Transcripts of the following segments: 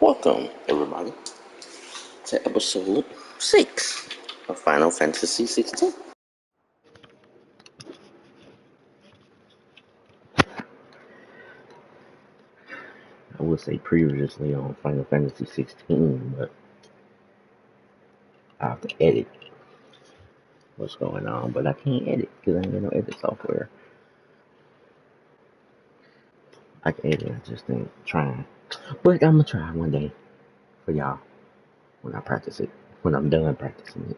Welcome, everybody, to episode 6 of Final Fantasy 16. I would say previously on Final Fantasy 16, but I have to edit what's going on, but I can't edit because I ain't got no edit software. I can edit, I just ain't trying. But I'm gonna try one day for y'all when I practice it, when I'm done practicing it.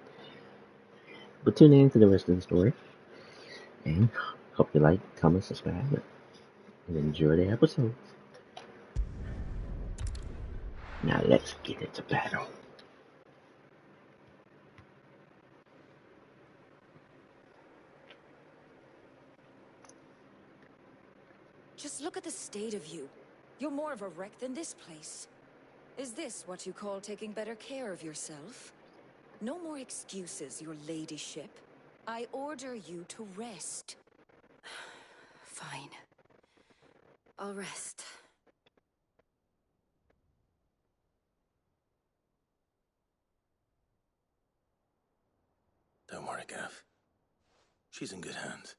But tune in to the rest of the story, and hope you like, comment, subscribe, and enjoy the episodes. Now let's get into battle. Just look at the state of you. You're more of a wreck than this place. Is this what you call taking better care of yourself? No more excuses, your ladyship. I order you to rest. Fine. I'll rest. Don't worry, Gav. She's in good hands.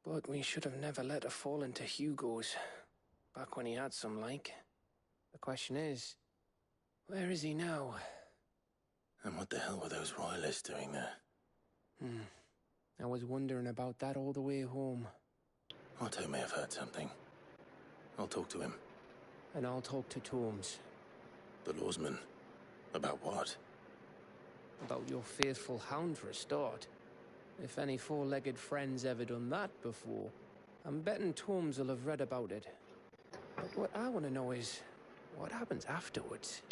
But we should have never let her fall into Hugo's. Back when he had some like. The question is, where is he now? And what the hell were those royalists doing there? I was wondering about that all the way home. Otto may have heard something. I'll talk to him. And I'll talk to Tomes. The lawsman? About what? About your faithful hound for a start. If any four-legged friend's ever done that before, I'm betting Tomes will have read about it. But what I want to know is, what happens afterwards?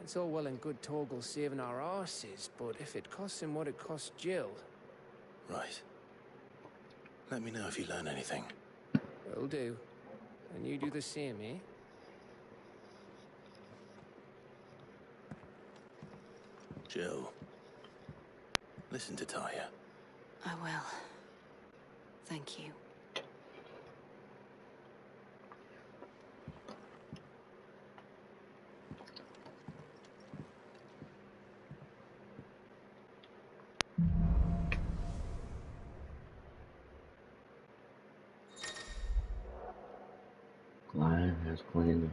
It's all well and good Torgal saving our arses, but if it costs him what it cost Jill... Right. Let me know if you learn anything. Will do. And you do the same, eh? Jill. Listen to Taya. I will. Thank you. Lion has claimed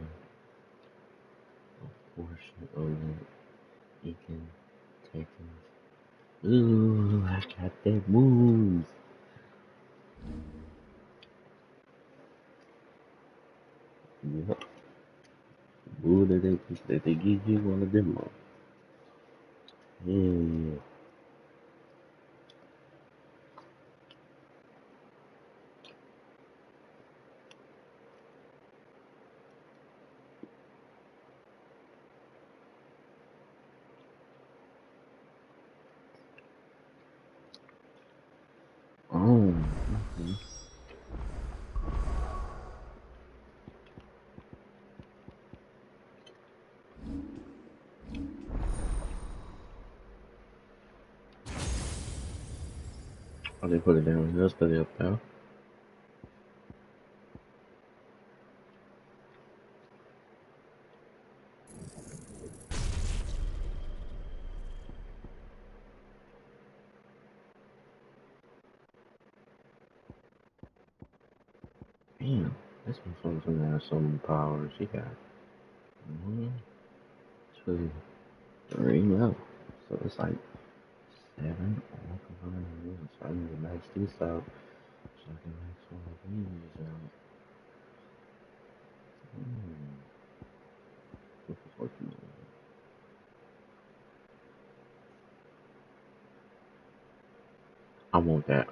a portion of the Eakin Texans. Ooh, I got that move. Yep. Ooh, they give you one of them. Yeah. Oh. Okay. Oh, they put it down yesterday up there. Damn, this one's gonna have some power. She got 1, 2, 3 levels. So it's like 7 all combined. So I need to max this out so I can max one of these out. This is working on it. I want that.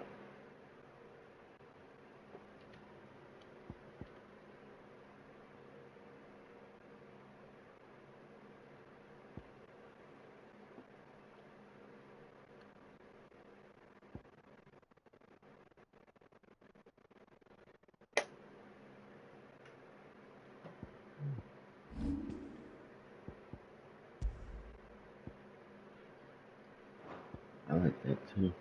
I like that too.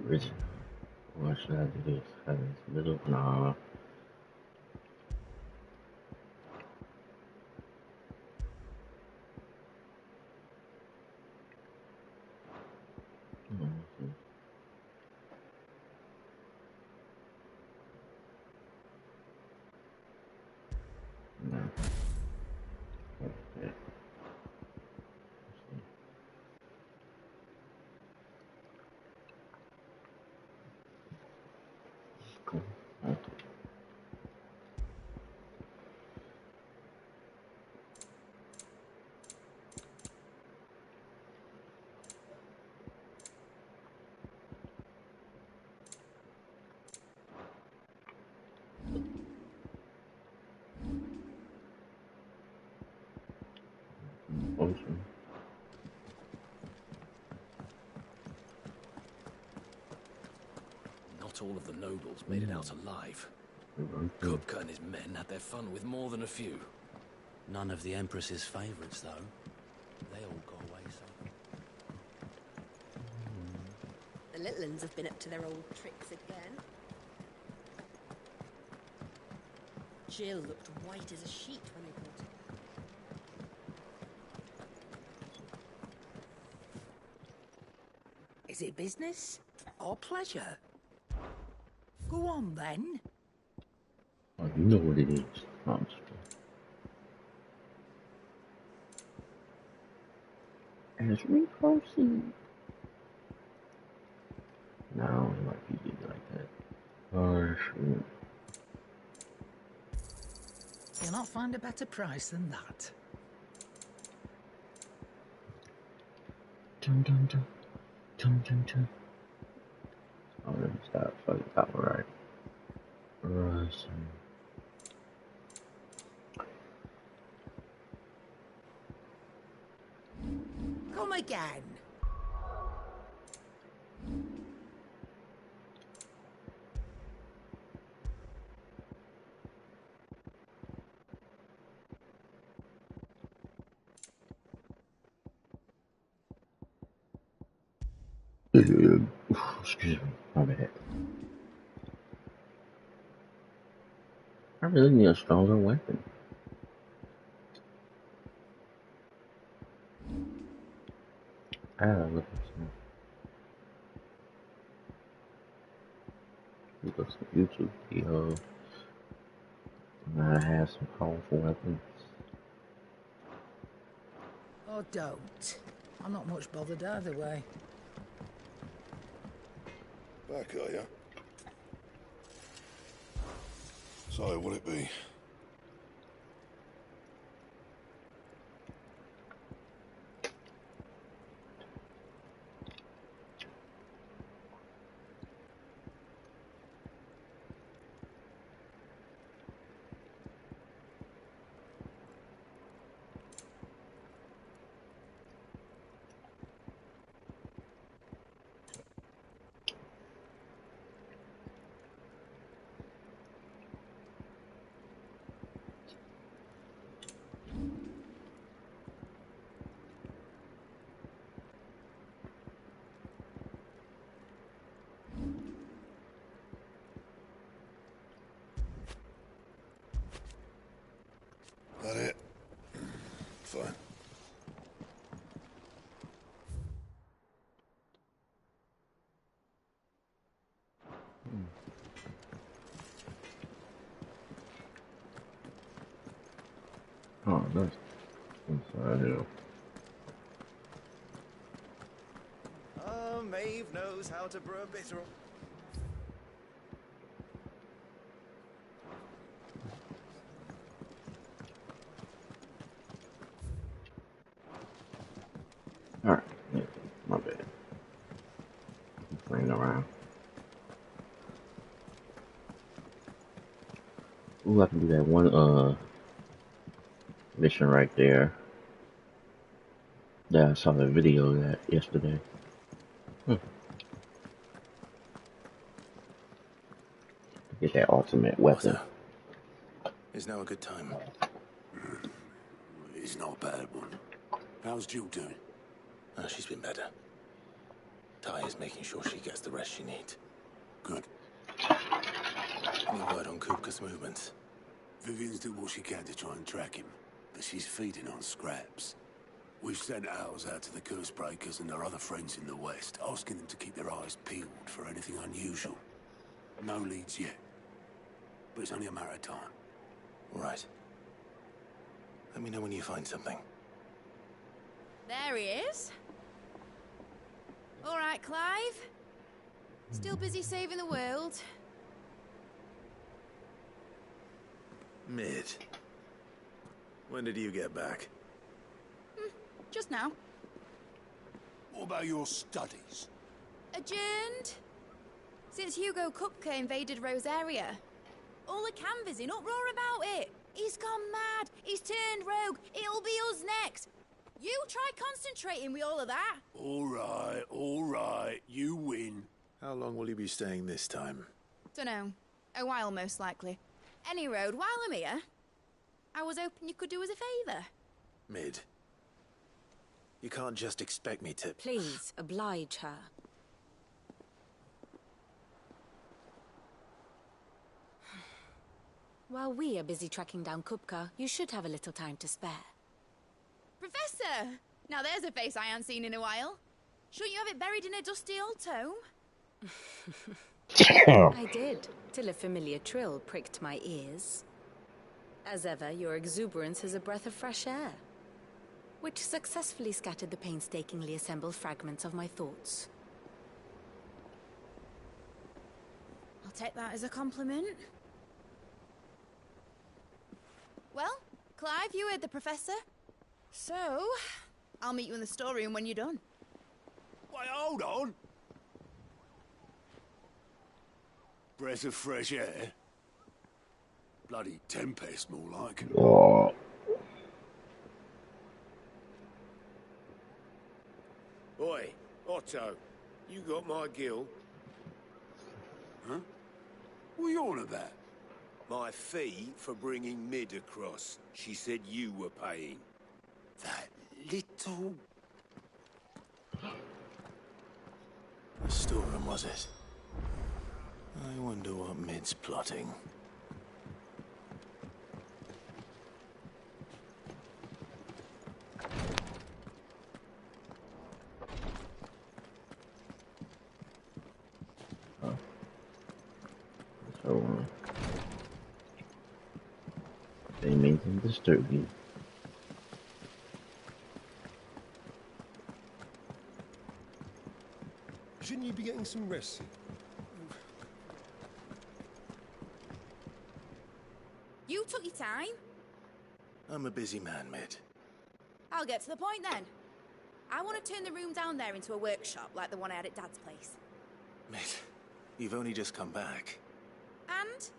Original. What should I do this? Have this middle? Nah. No. Okay. Cool. Okay. Ocean. Not all of the nobles made it out alive. Kupka and his men had their fun with more than a few. None of the Empress's favorites, though. They all got away safe. The little uns have been up to their old tricks again. Jill looked white as a sheet when they brought her. Is it business or pleasure? Go on, then. Oh, you know what it is. I'm just as we proceed. No, I don't like you did it like that. Oh, shoot. You'll not find a better price than that. Dun dun dun. Dun dun dun. Oh, let me stop. Fuck it. That one right. Russian. Come again. Excuse me. My bad. I really need a stronger weapon. I gotta look at some YouTube videos. I have some powerful weapons. Or don't. I'm not much bothered either way. Back, are ya? So, what'll it be? That it? Fine. Oh, that's inside here. Maeve knows how to brew a bitter. Alright, yeah, my bad. Playing around. Ooh, I can do that one mission right there. Yeah, I saw the video of that yesterday. Get that ultimate weapon. Arthur, is now a good time? It's not a bad one. How's Jill doing? Oh, she's been better. Ty is making sure she gets the rest she needs. Good. Any word on Kupka's movements? Vivian's did what she can to try and track him, but she's feeding on scraps. We've sent ours out to the curse breakers and their other friends in the west, asking them to keep their eyes peeled for anything unusual. No leads yet, but it's only a matter of time. Right. Let me know when you find something. There he is. All right, Clive. Still busy saving the world. Mid. When did you get back? Just now. What about your studies? Adjourned. Since Hugo Kupka invaded Rosaria. All the canvassing in uproar about it. He's gone mad. He's turned rogue. It'll be us next. You try concentrating with all of that. All right, you win. How long will you be staying this time? Dunno. A while, most likely. Any road, while I'm here, I was hoping you could do us a favour. Mid. You can't just expect me to... Please, oblige her. While we are busy tracking down Kupka, you should have a little time to spare. Professor! Now there's a face I haven't seen in a while. Shouldn't you have it buried in a dusty old tome? I did, till a familiar trill pricked my ears. As ever, your exuberance is a breath of fresh air, which successfully scattered the painstakingly assembled fragments of my thoughts. I'll take that as a compliment. Well, Clive, you heard the professor. So, I'll meet you in the storeroom when you're done. Wait, hold on. Breath of fresh air? Bloody tempest, more like. Oh. Oi, Otto, you got my gill? Huh? What are you on about? My fee for bringing Mid across. She said you were paying. That little... The storeroom, was it? I wonder what Mid's plotting. So, they made them disturb you. Shouldn't you be getting some rest? You took your time. I'm a busy man, Mid. I'll get to the point then. I want to turn the room down there into a workshop like the one I had at Dad's place. Mid, you've only just come back. And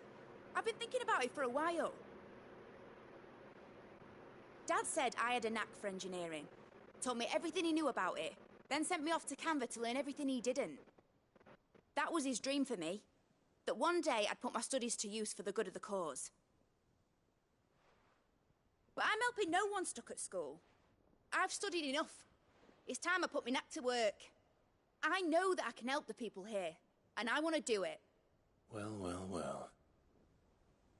I've been thinking about it for a while. Dad said I had a knack for engineering. Told me everything he knew about it. Then sent me off to Canva to learn everything he didn't. That was his dream for me. That one day I'd put my studies to use for the good of the cause. But I'm helping no one stuck at school. I've studied enough. It's time I put my knack to work. I know that I can help the people here, and I want to do it. Well, well, well.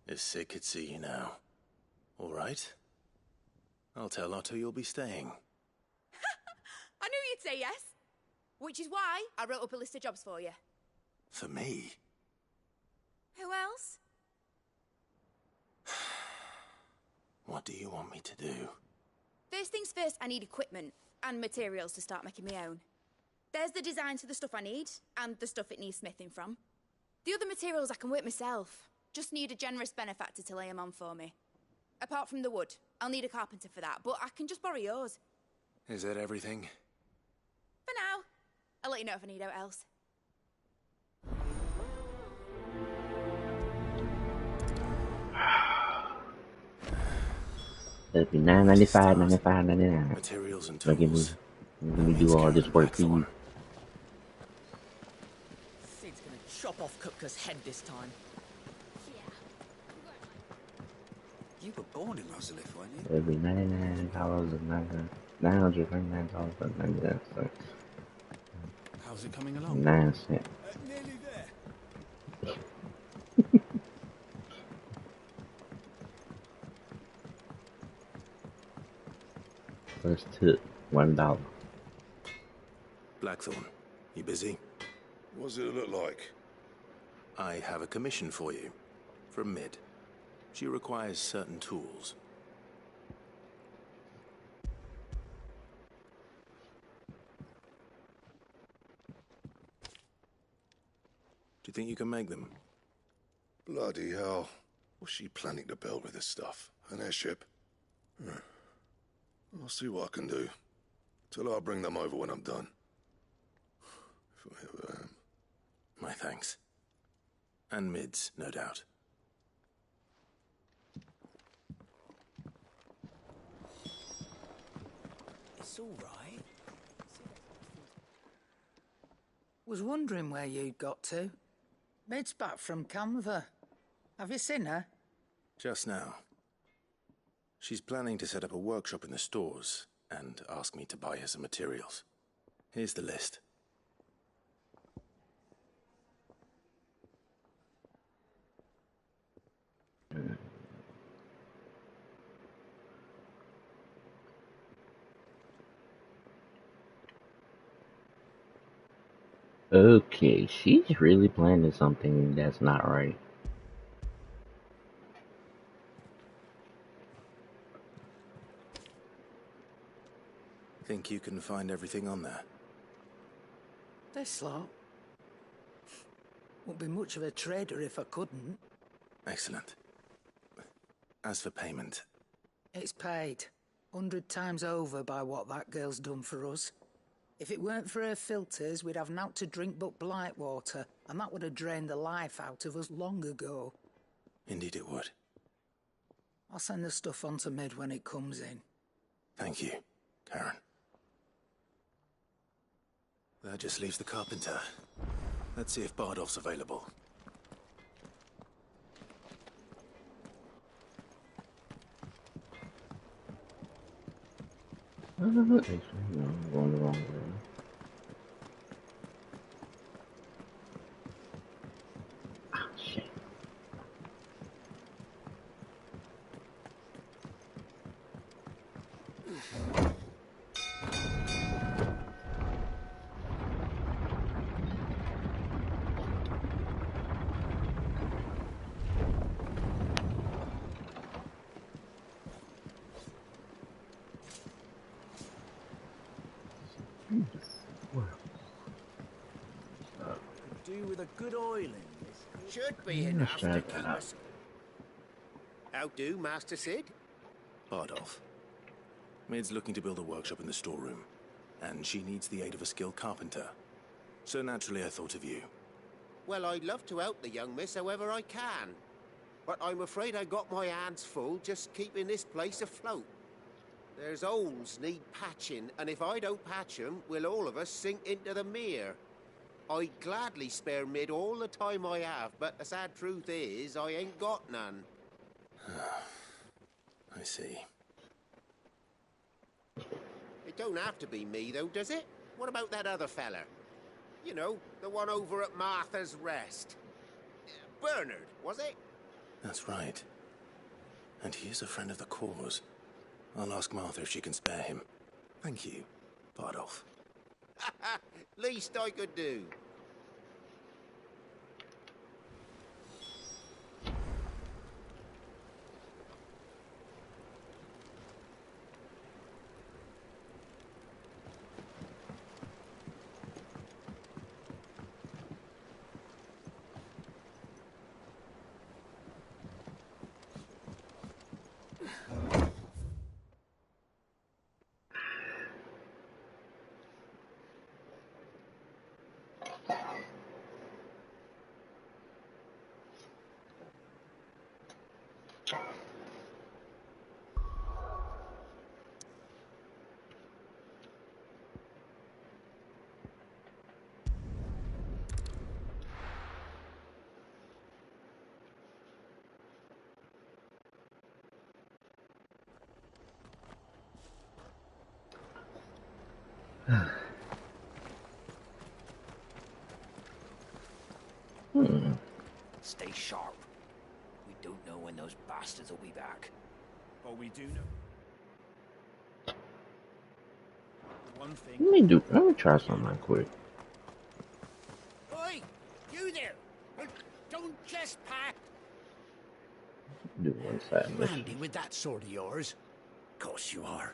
If Sid could see you now. All right. I'll tell Otto you'll be staying. I knew you'd say yes. Which is why I wrote up a list of jobs for you. For me? Who else? What do you want me to do? First things first, I need equipment and materials to start making my own. There's the designs for the stuff I need, and the stuff it needs smithing from. The other materials I can work myself. Just need a generous benefactor to lay them on for me. Apart from the wood, I'll need a carpenter for that, but I can just borrow yours. Is that everything? For now. I'll let you know if I need out else. That'd be $9.95, $95.99. Materials and Let me do all this work for you. Sid's gonna chop off Kupka's head this time. You were born in Rosalith, weren't you? It'd be $99 and $929.99. So, How How's it coming along? 9 cents. Nearly there. First tip, $1. Blackthorn, you busy? What's it look like? I have a commission for you. From Mid. She requires certain tools. Do you think you can make them? Bloody hell. What's she planning to build with this stuff? An airship? I'll see what I can do. Tell her I'll bring them over when I'm done. If I ever am. My thanks. And Mid's, no doubt. It's all right. Was wondering where you'd got to. Mid's back from Canva. Have you seen her? Just now. She's planning to set up a workshop in the stores and ask me to buy her some materials. Here's the list. Okay, she's really planning something that's not right. Think you can find everything on there? This lot. Wouldn't be much of a trader if I couldn't. Excellent. As for payment... It's paid. 100 times over by what that girl's done for us. If it weren't for her filters, we'd have naught to drink but blight water, and that would have drained the life out of us long ago. Indeed it would. I'll send the stuff on to Mid when it comes in. Thank you, Karen. That just leaves the carpenter. Let's see if Bardolph's available. Actually, no, I'm going the wrong way. Ah, shit. Could do with a good oiling. This Should be Let's enough try to it keep out. us. How do, Master Sid? Bardolph. Mid's looking to build a workshop in the storeroom, and she needs the aid of a skilled carpenter. So naturally I thought of you. Well, I'd love to help the young miss however I can. But I'm afraid I got my hands full just keeping this place afloat. There's holes need patching, and if I don't patch 'em, we'll all of us sink into the mere. I'd gladly spare Mid all the time I have, but the sad truth is, I ain't got none. I see. It don't have to be me, though, does it? What about that other fella? You know, the one over at Martha's Rest. Bernard, was it? That's right. And he is a friend of the cause. I'll ask Martha if she can spare him. Thank you, Bardolph. Least I could do. Stay sharp. We don't know when those bastards will be back. But we do know one thing. Let me try something right quick. Oi! You there! Don't trespass! Do one side mission. Handy with that sword of yours. Course you are.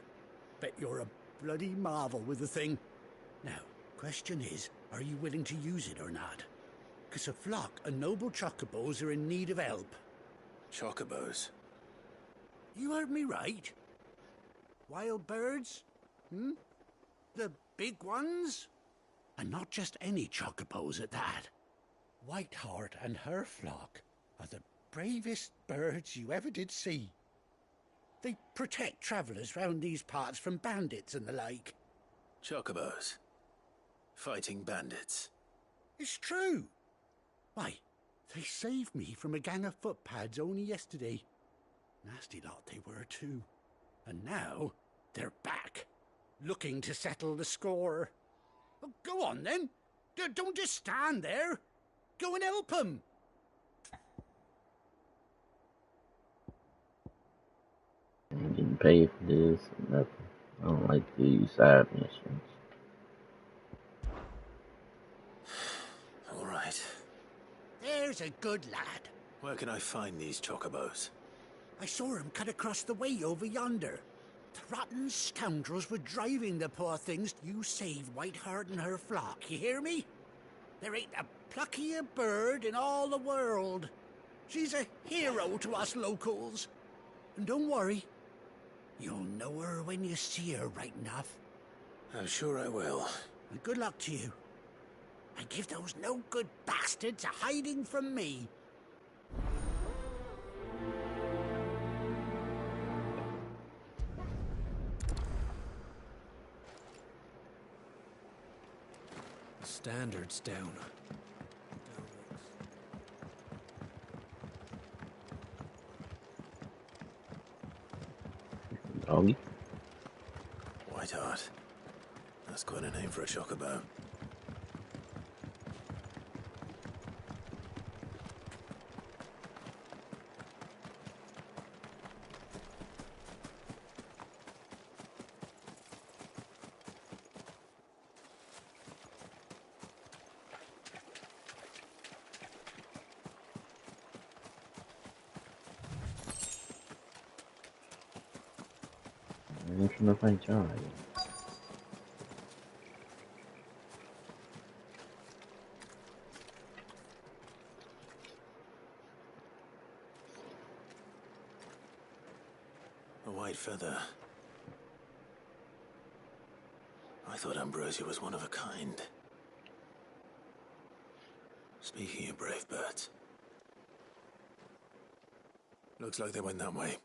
Bet you're a bloody marvel with the thing. Now, question is, are you willing to use it or not? 'Cause a flock of noble chocobos are in need of help. Chocobos? You heard me right. Wild birds? The big ones? And not just any chocobos at that. Whiteheart and her flock are the bravest birds you ever did see. They protect travellers round these parts from bandits and the like. Chocobos? Fighting bandits? It's true. Why, they saved me from a gang of footpads only yesterday. Nasty lot they were too. And now they're back, looking to settle the score. Oh, go on then. Don't just stand there. Go and help them. I'm getting paid for this. Nothing. I don't like these side missions. All right. There's a good lad. Where can I find these chocobos? I saw him cut across the way over yonder. The rotten scoundrels were driving the poor things. You saved Whiteheart and her flock, you hear me? There ain't a pluckier bird in all the world. She's a hero to us locals. And don't worry, you'll know her when you see her right enough. I'm sure I will. And good luck to you. And give those no-good bastards a hiding from me. Standards down. Doggy. Whiteheart. That's quite a name for a chocobo. I'm trying to find Charlie. A white feather. I thought Ambrosia was one of a kind. Speaking of brave birds. Looks like they went that way.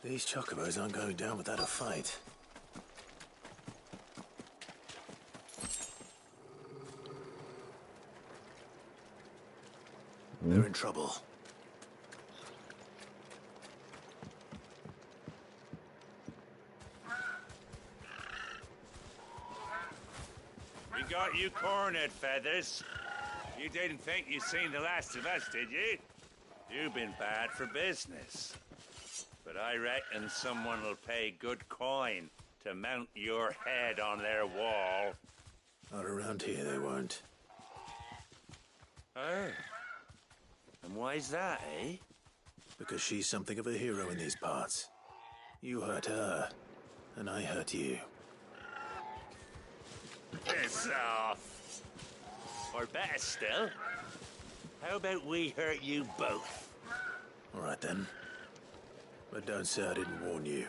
These chocobos aren't going down without a fight. They're in trouble. We got you cornered, Feathers. You didn't think you'd seen the last of us, did you? You've been bad for business. But I reckon someone will pay good coin to mount your head on their wall. Not around here, they won't. Oh. And why's that, eh? Because she's something of a hero in these parts. You hurt her, and I hurt you. Piss off. Or better still, how about we hurt you both? All right then. But don't say I didn't warn you.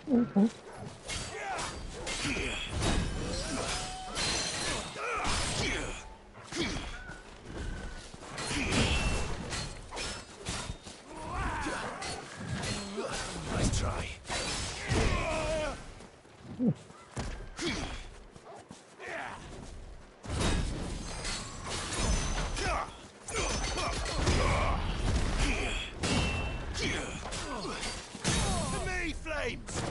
Okay. Nice try. To me, flames!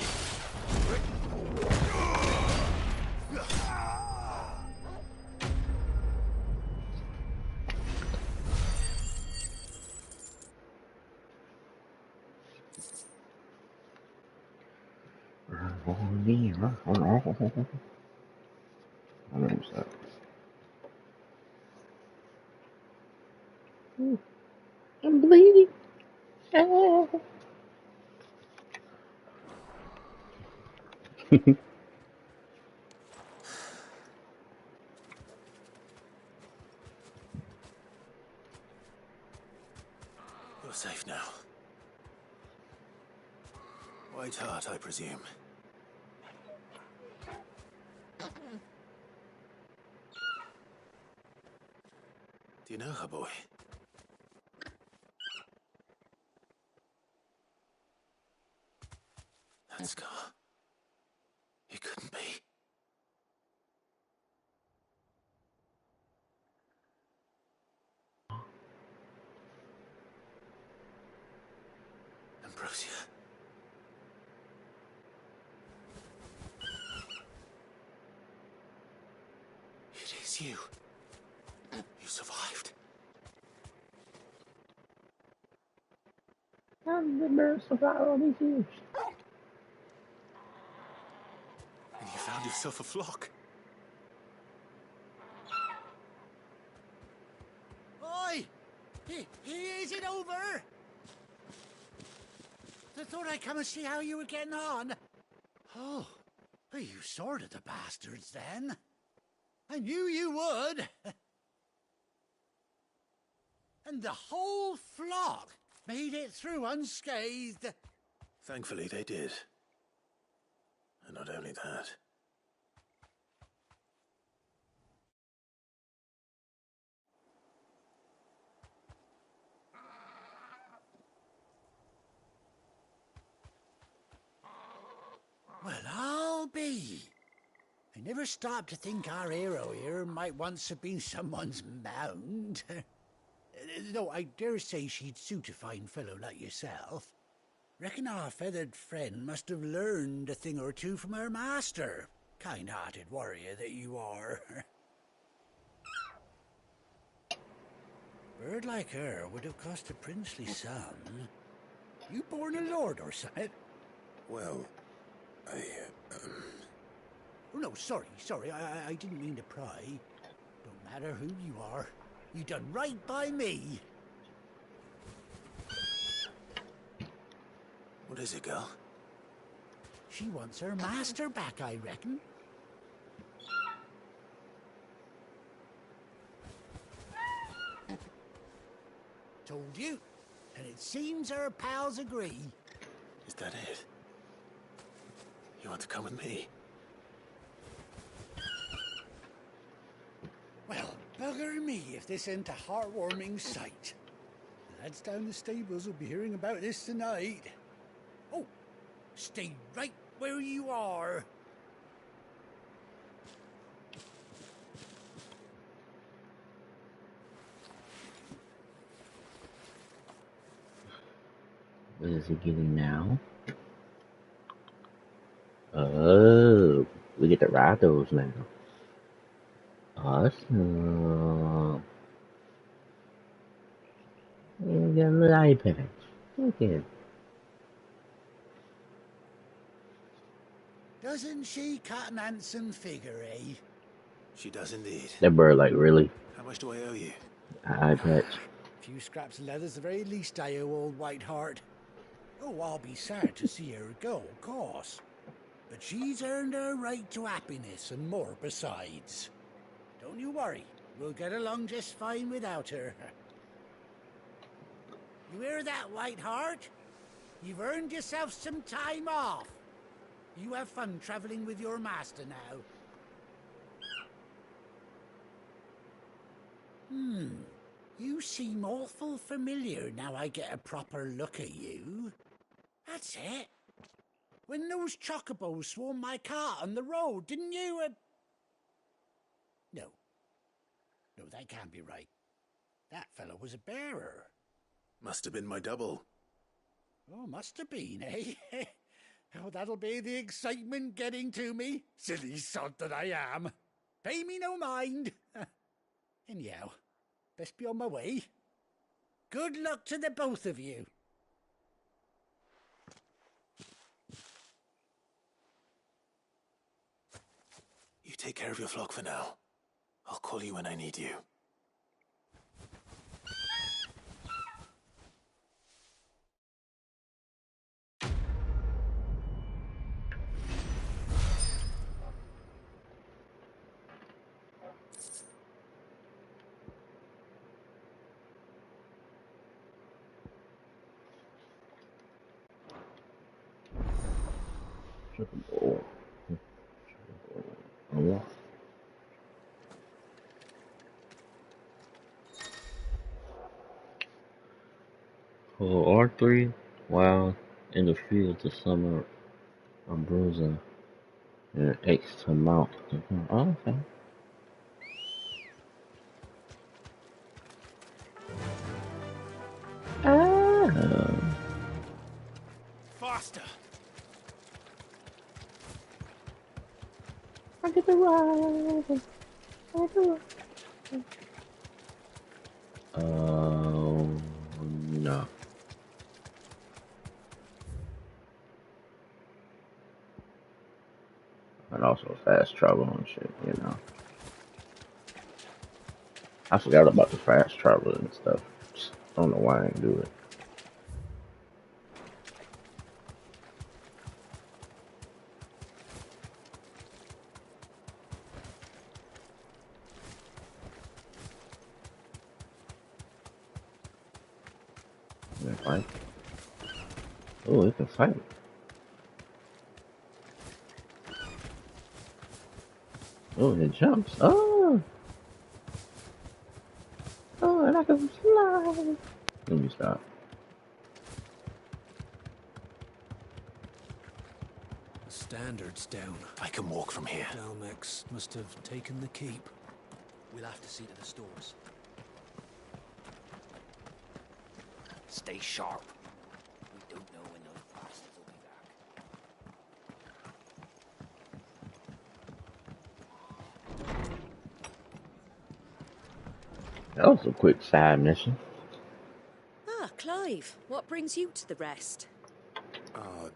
I'm bleeding. Ah. You're safe now. White heart, I presume. Do you know her, boy? That scar. It couldn't be. Ambrosia. It is you. You survived. I'm the nurse about all these years. And you found yourself a flock. Oi! Is it over? I thought I'd come and see how you were getting on. Oh, you sorted the bastards then. I knew you would. And the whole flock made it through unscathed. Thankfully, they did. And not only that. Well, I'll be. I never stopped to think our hero here might once have been someone's mount. Though I dare say she'd suit a fine fellow like yourself. Reckon our feathered friend must have learned a thing or two from her master. Kind-hearted warrior that you are. Bird like her would have cost a princely sum. You born a lord or something? Well, I, Oh, no, sorry. I didn't mean to pry. Don't matter who you are. You done right by me. What is it, girl? She wants her master back, I reckon. Told you. And it seems her pals agree. Is that it? You want to come with me? Well, bugger me if this ain't a heartwarming sight. The lads down the stables will be hearing about this tonight. Oh, stay right where you are. What is he getting now? Oh, we get to ride those now. Awesome. You got a little eye patch. Okay. Doesn't she cut an handsome figure, eh? She does indeed. That bird, like, really? How much do I owe you? Eye patch. A few scraps of leather's the very least I owe old Whiteheart. Oh, I'll be sad to see her go, of course. But she's earned her right to happiness and more besides. Don't you worry. We'll get along just fine without her. You hear that, Whiteheart? You've earned yourself some time off. You have fun traveling with your master now. You seem awful familiar now I get a proper look at you. That's it. When those chocobos swarmed my cart on the road, didn't you? No, that can't be right. That fellow was a bearer. Must have been my double. Oh, must have been, eh? Oh, that'll be the excitement getting to me. Silly sod that I am. Pay me no mind. Anyhow, best be on my way. Good luck to the both of you. You take care of your flock for now. I'll call you when I need you. Yeah. Oh, R3, while in the field to summon a bruiser, and it takes to mount. Oh, okay. Oh. Faster! I get the ride. No. And also fast travel and shit, you know. I forgot about the fast travel and stuff. Just don't know why I didn't do it. Can it fight? Oh, it can fight. Oh, and it jumps. Oh! Oh, and I can fly. Let me stop. The standard's down. I can walk from here. Dalmex must have taken the keep. We'll have to see to the stores. Stay sharp. We don't know when those That was a quick side mission. Ah, Clive, what brings you to the rest? Our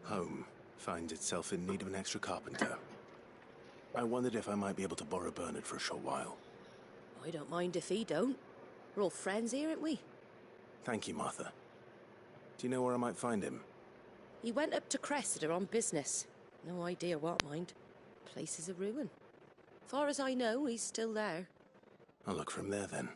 home finds itself in need of an extra carpenter. I wondered if I might be able to borrow Bernard for a short while. I don't mind if he don't. We're all friends here, aren't we? Thank you, Martha. Do you know where I might find him? He went up to Cressida on business. No idea what, mind. Place is a ruin. Far as I know, he's still there. I'll look for him there then.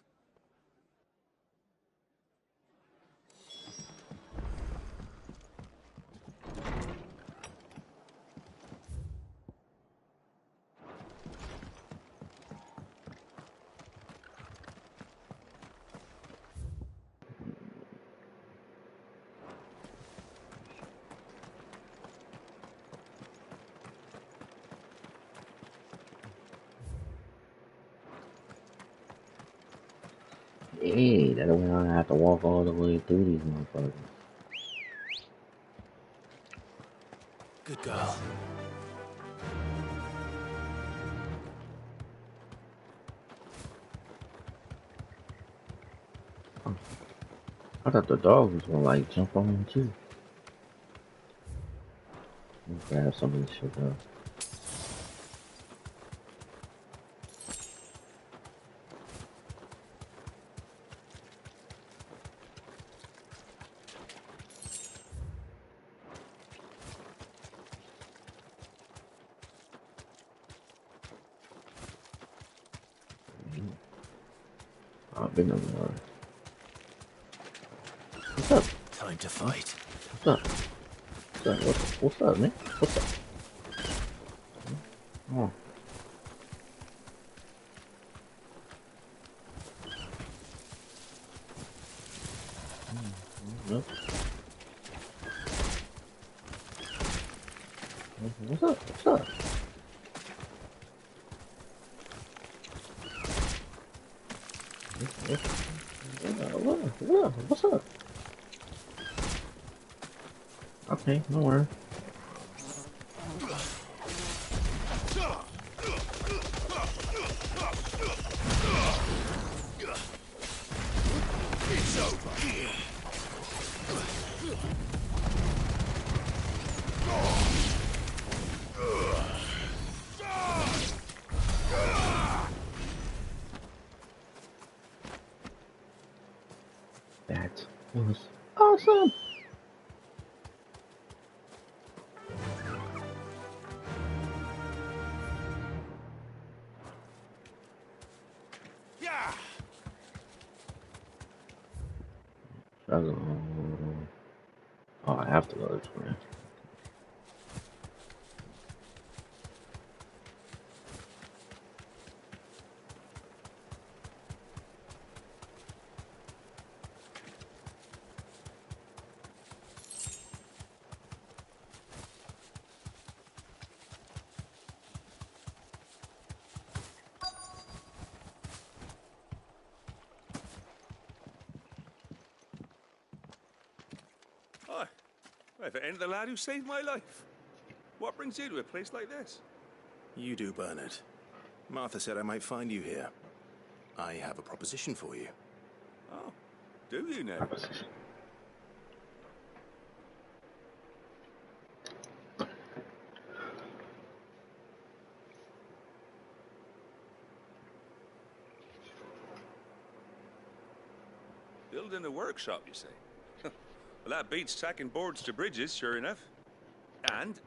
Hey, that way I don't have to walk all the way through these motherfuckers. Good girl. I thought the dog was gonna like jump on him too. Let me grab some of this shit up. I've been on the What's up? Time to fight. What's up? What's up, man? What's up? Oh. Nope. What's up? What's up? What's up? Okay, no worries. It's over. That was awesome. Yeah. Oh, I have to go this way. Hi. If it ain't the lad who saved my life. What brings you to a place like this? You do, Bernard. Martha said I might find you here. I have a proposition for you. Oh, do you now? Proposition. Building a workshop, you say? Well, that beats tacking boards to bridges, sure enough. And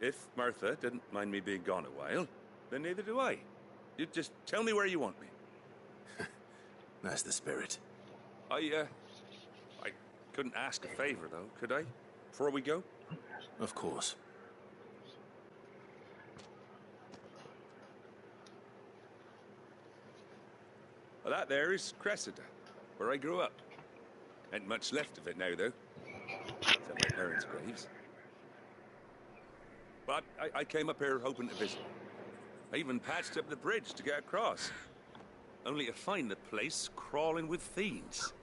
if Martha didn't mind me being gone a while, then neither do I. You just tell me where you want me. That's the spirit. I couldn't ask a favor, though, could I? Before we go? Of course. Well, that there is Cressida, where I grew up. Ain't much left of it now, though. Except my parents' graves. But I came up here hoping to visit. I even patched up the bridge to get across. Only to find the place crawling with fiends.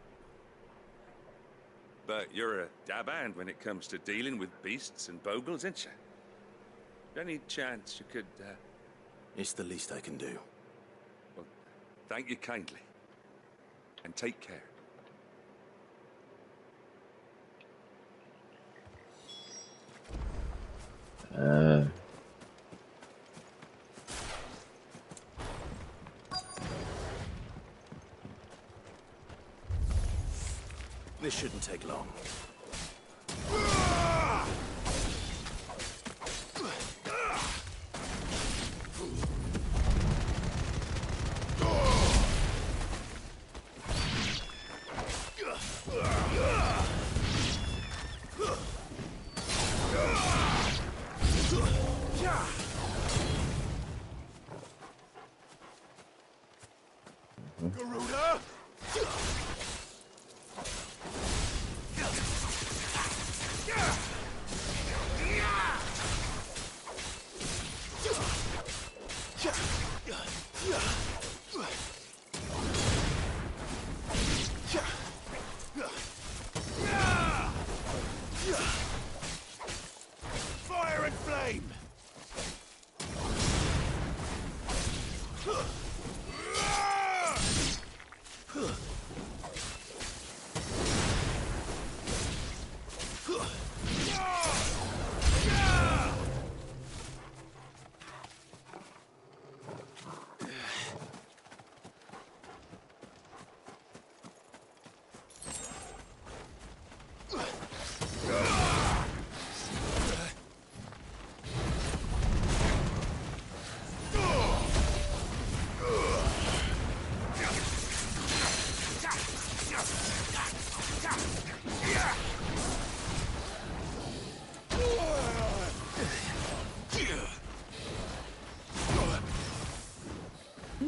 But you're a dab hand when it comes to dealing with beasts and bogles, ain't you? Any chance you could, It's the least I can do. Well, thank you kindly. and take care. This shouldn't take long. Garuda! Fire and flame!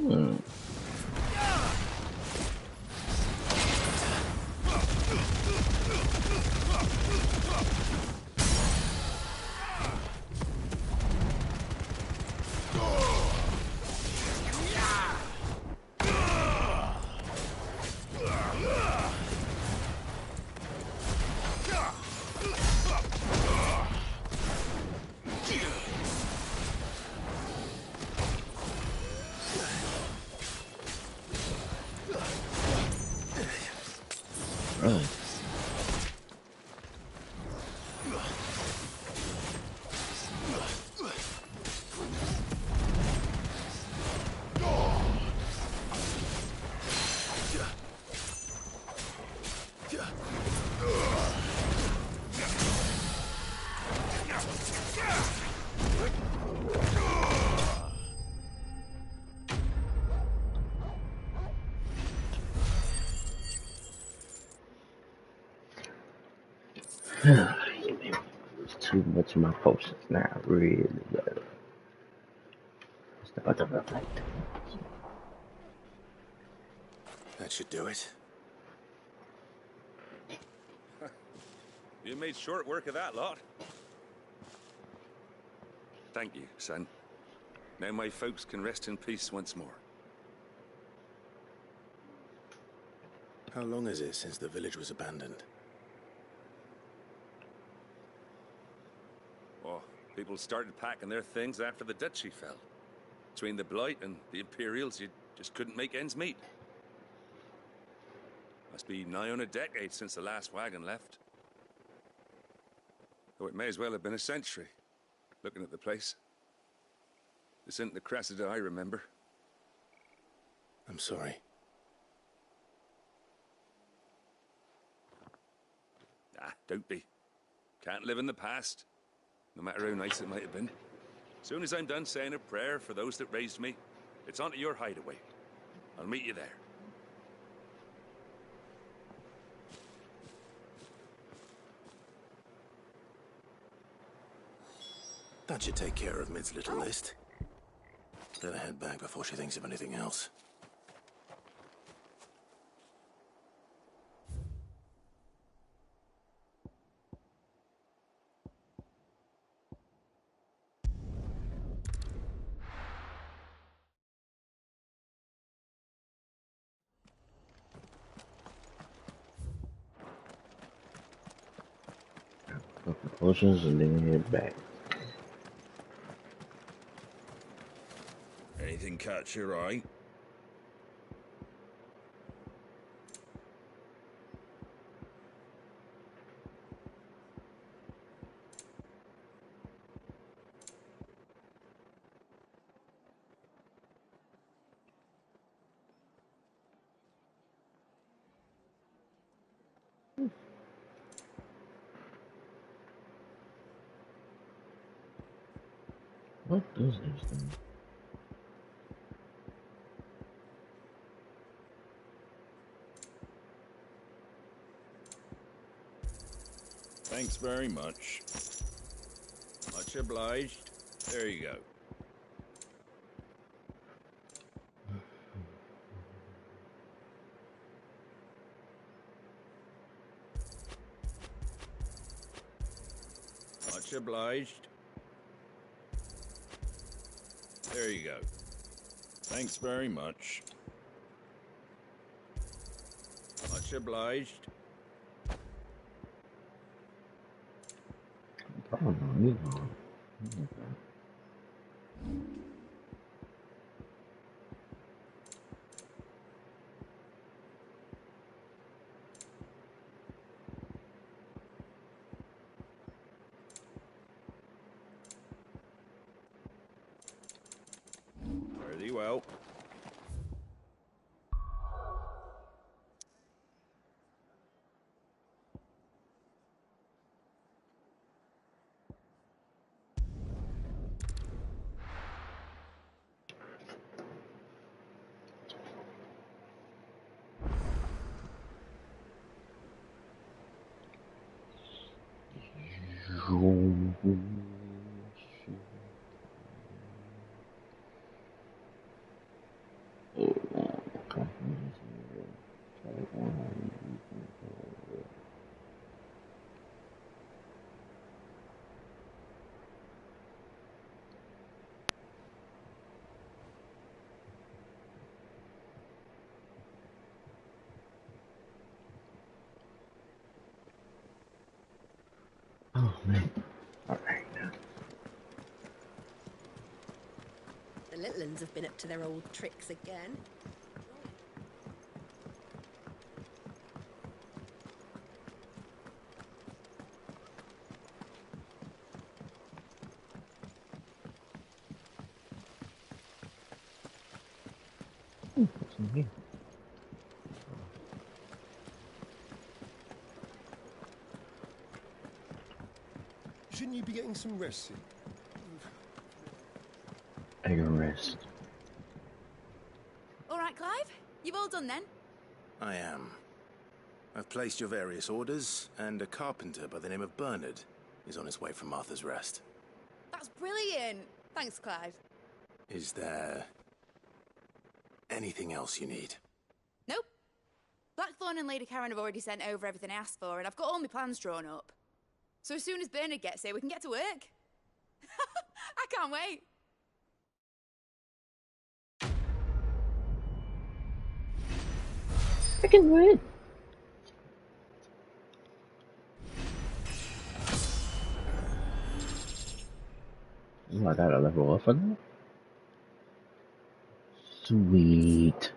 Right. It's too much of my potions now, really good. Step out of the light. That should do it. You made short work of that lot. Thank you, son. Now my folks can rest in peace once more. How long is it since the village was abandoned? Oh, people started packing their things after the duchy fell. Between the Blight and the Imperials, you just couldn't make ends meet. Must be nigh on a decade since the last wagon left. Though it may as well have been a century, looking at the place. This isn't the Cressida I remember. I'm sorry. Ah, don't be. Can't live in the past, no matter how nice it might have been. Soon as I'm done saying a prayer for those that raised me, it's on to your hideaway. I'll meet you there. That should take care of Mid's little list. Let her head back before she thinks of anything else. Potions and then head back. Anything catch your eye? What is this thing? Thanks very much. Much obliged. There you go. Much obliged. There you go. Thanks very much. Much obliged. Probably not me, huh? Okay. Very well. Oh man. Alright now. The little uns have been up to their old tricks again. What's in here? Shouldn't you be getting some rest soon? I can rest. All right, Clive? You've all done then? I am. I've placed your various orders, and a carpenter by the name of Bernard is on his way from Martha's Rest. That's brilliant. Thanks, Clive. Is there anything else you need? Nope. Blackthorn and Lady Karen have already sent over everything I asked for, and I've got all my plans drawn up. So as soon as Bernard gets here, we can get to work. I can't wait. I can win. Oh, I gotta level up for that? Sweet.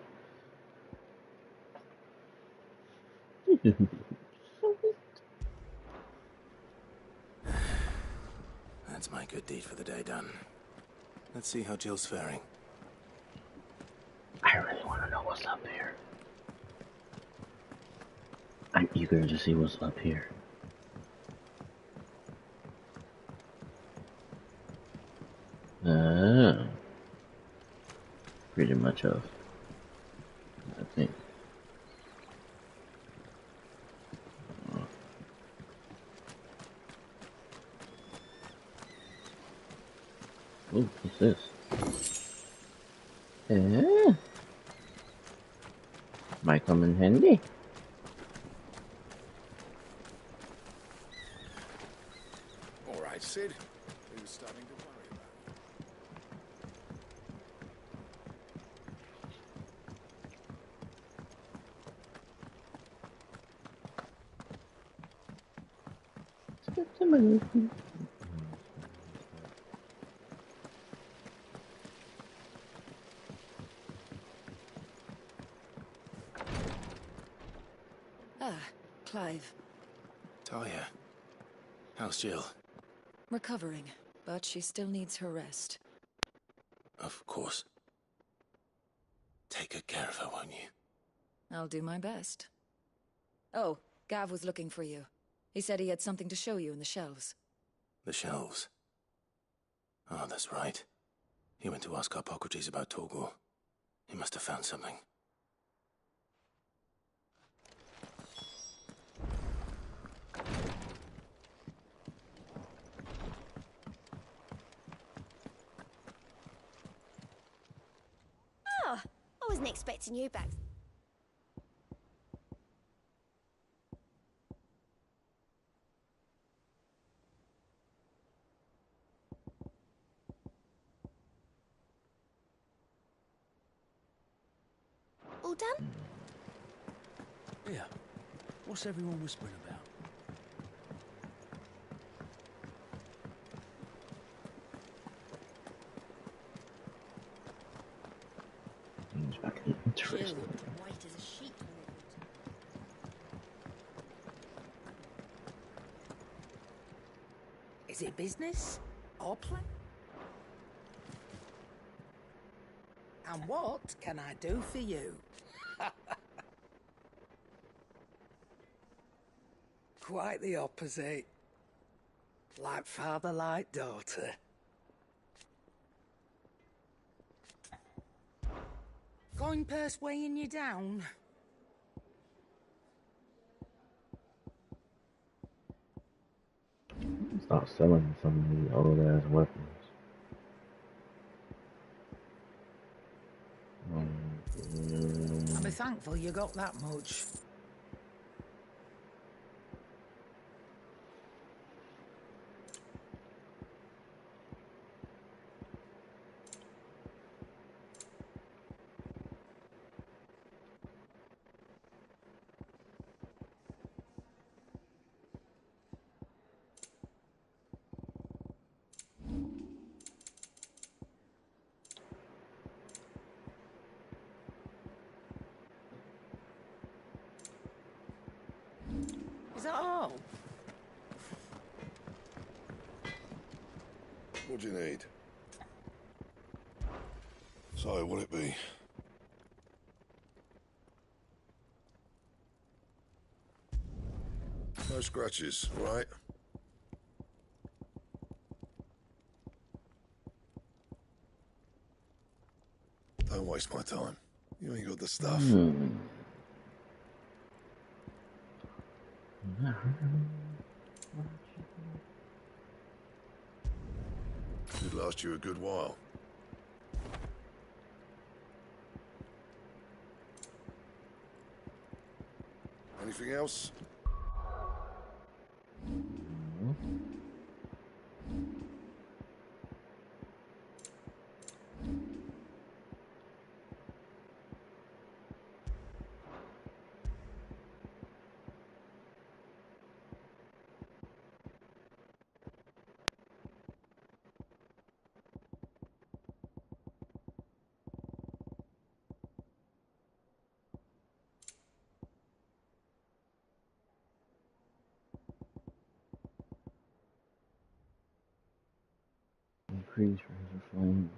That's my good deed for the day done. Let's see how Jill's faring. I really want to know what's up here. I'm eager to see what's up here. Pretty much of, I think. Oh, what's this? Might come in handy. All right, Sid. Who's starting to worry about Ah, Clive. Talia, how's Jill? Recovering, but she still needs her rest. Of course. Take good care of her, won't you? I'll do my best. Oh, Gav was looking for you. He said he had something to show you in the shelves. The shelves. Oh, that's right. He went to ask Harpocrates about Torgor. He must have found something. Oh, I wasn't expecting you back. All done? Yeah. What's everyone whispering about? Jill looked white as a sheet when it Is it business or play? And what can I do for you? Quite the opposite. Like father, like daughter. Coin purse weighing you down? Start selling some of these old ass weapons. I'll be thankful you got that much. Is that all? What do you need? So, what'll it be? No scratches, right? Don't waste my time. You ain't got the stuff. Should last you a good while. Anything else? Increase razor flame.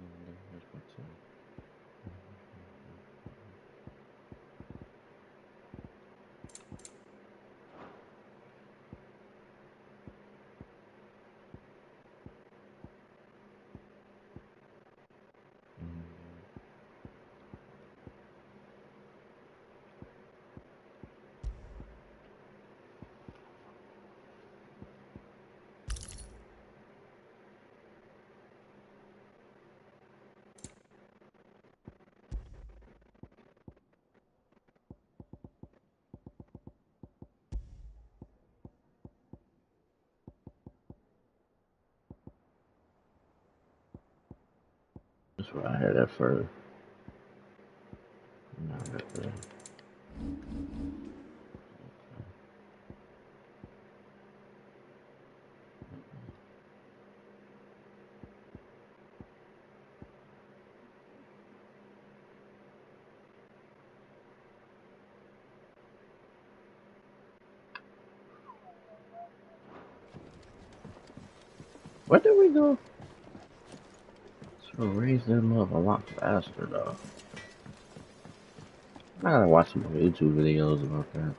That's what I had at first. Not at the. Where did we go? So raise them up a lot faster though. I gotta watch some more YouTube videos about that.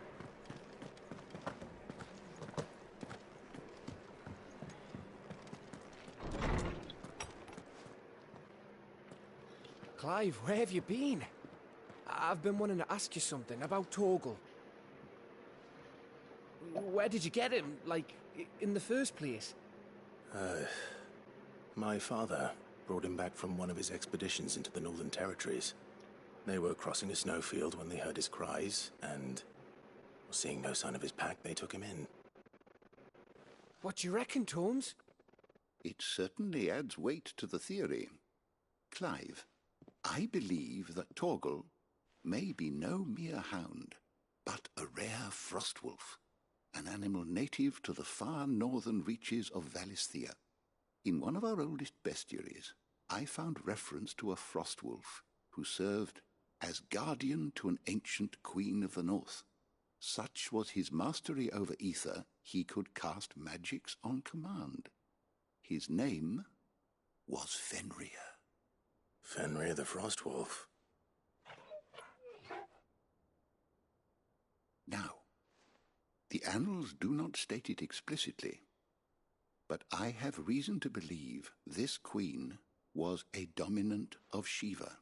Clive, where have you been? I've been wanting to ask you something about Torgal. Where did you get him, like, in the first place? My father brought him back from one of his expeditions into the Northern Territories. They were crossing a snowfield when they heard his cries, and seeing no sign of his pack, they took him in. What do you reckon, Torms? It certainly adds weight to the theory. Clive, I believe that Torgal may be no mere hound, but a rare frostwolf, an animal native to the far northern reaches of Valisthea. In one of our oldest bestiaries, I found reference to a frostwolf who served as guardian to an ancient queen of the north. Such was his mastery over ether, he could cast magics on command. His name was Fenrir. Fenrir the Frostwolf. Now, the annals do not state it explicitly, but I have reason to believe this queen was a dominant of Shiva,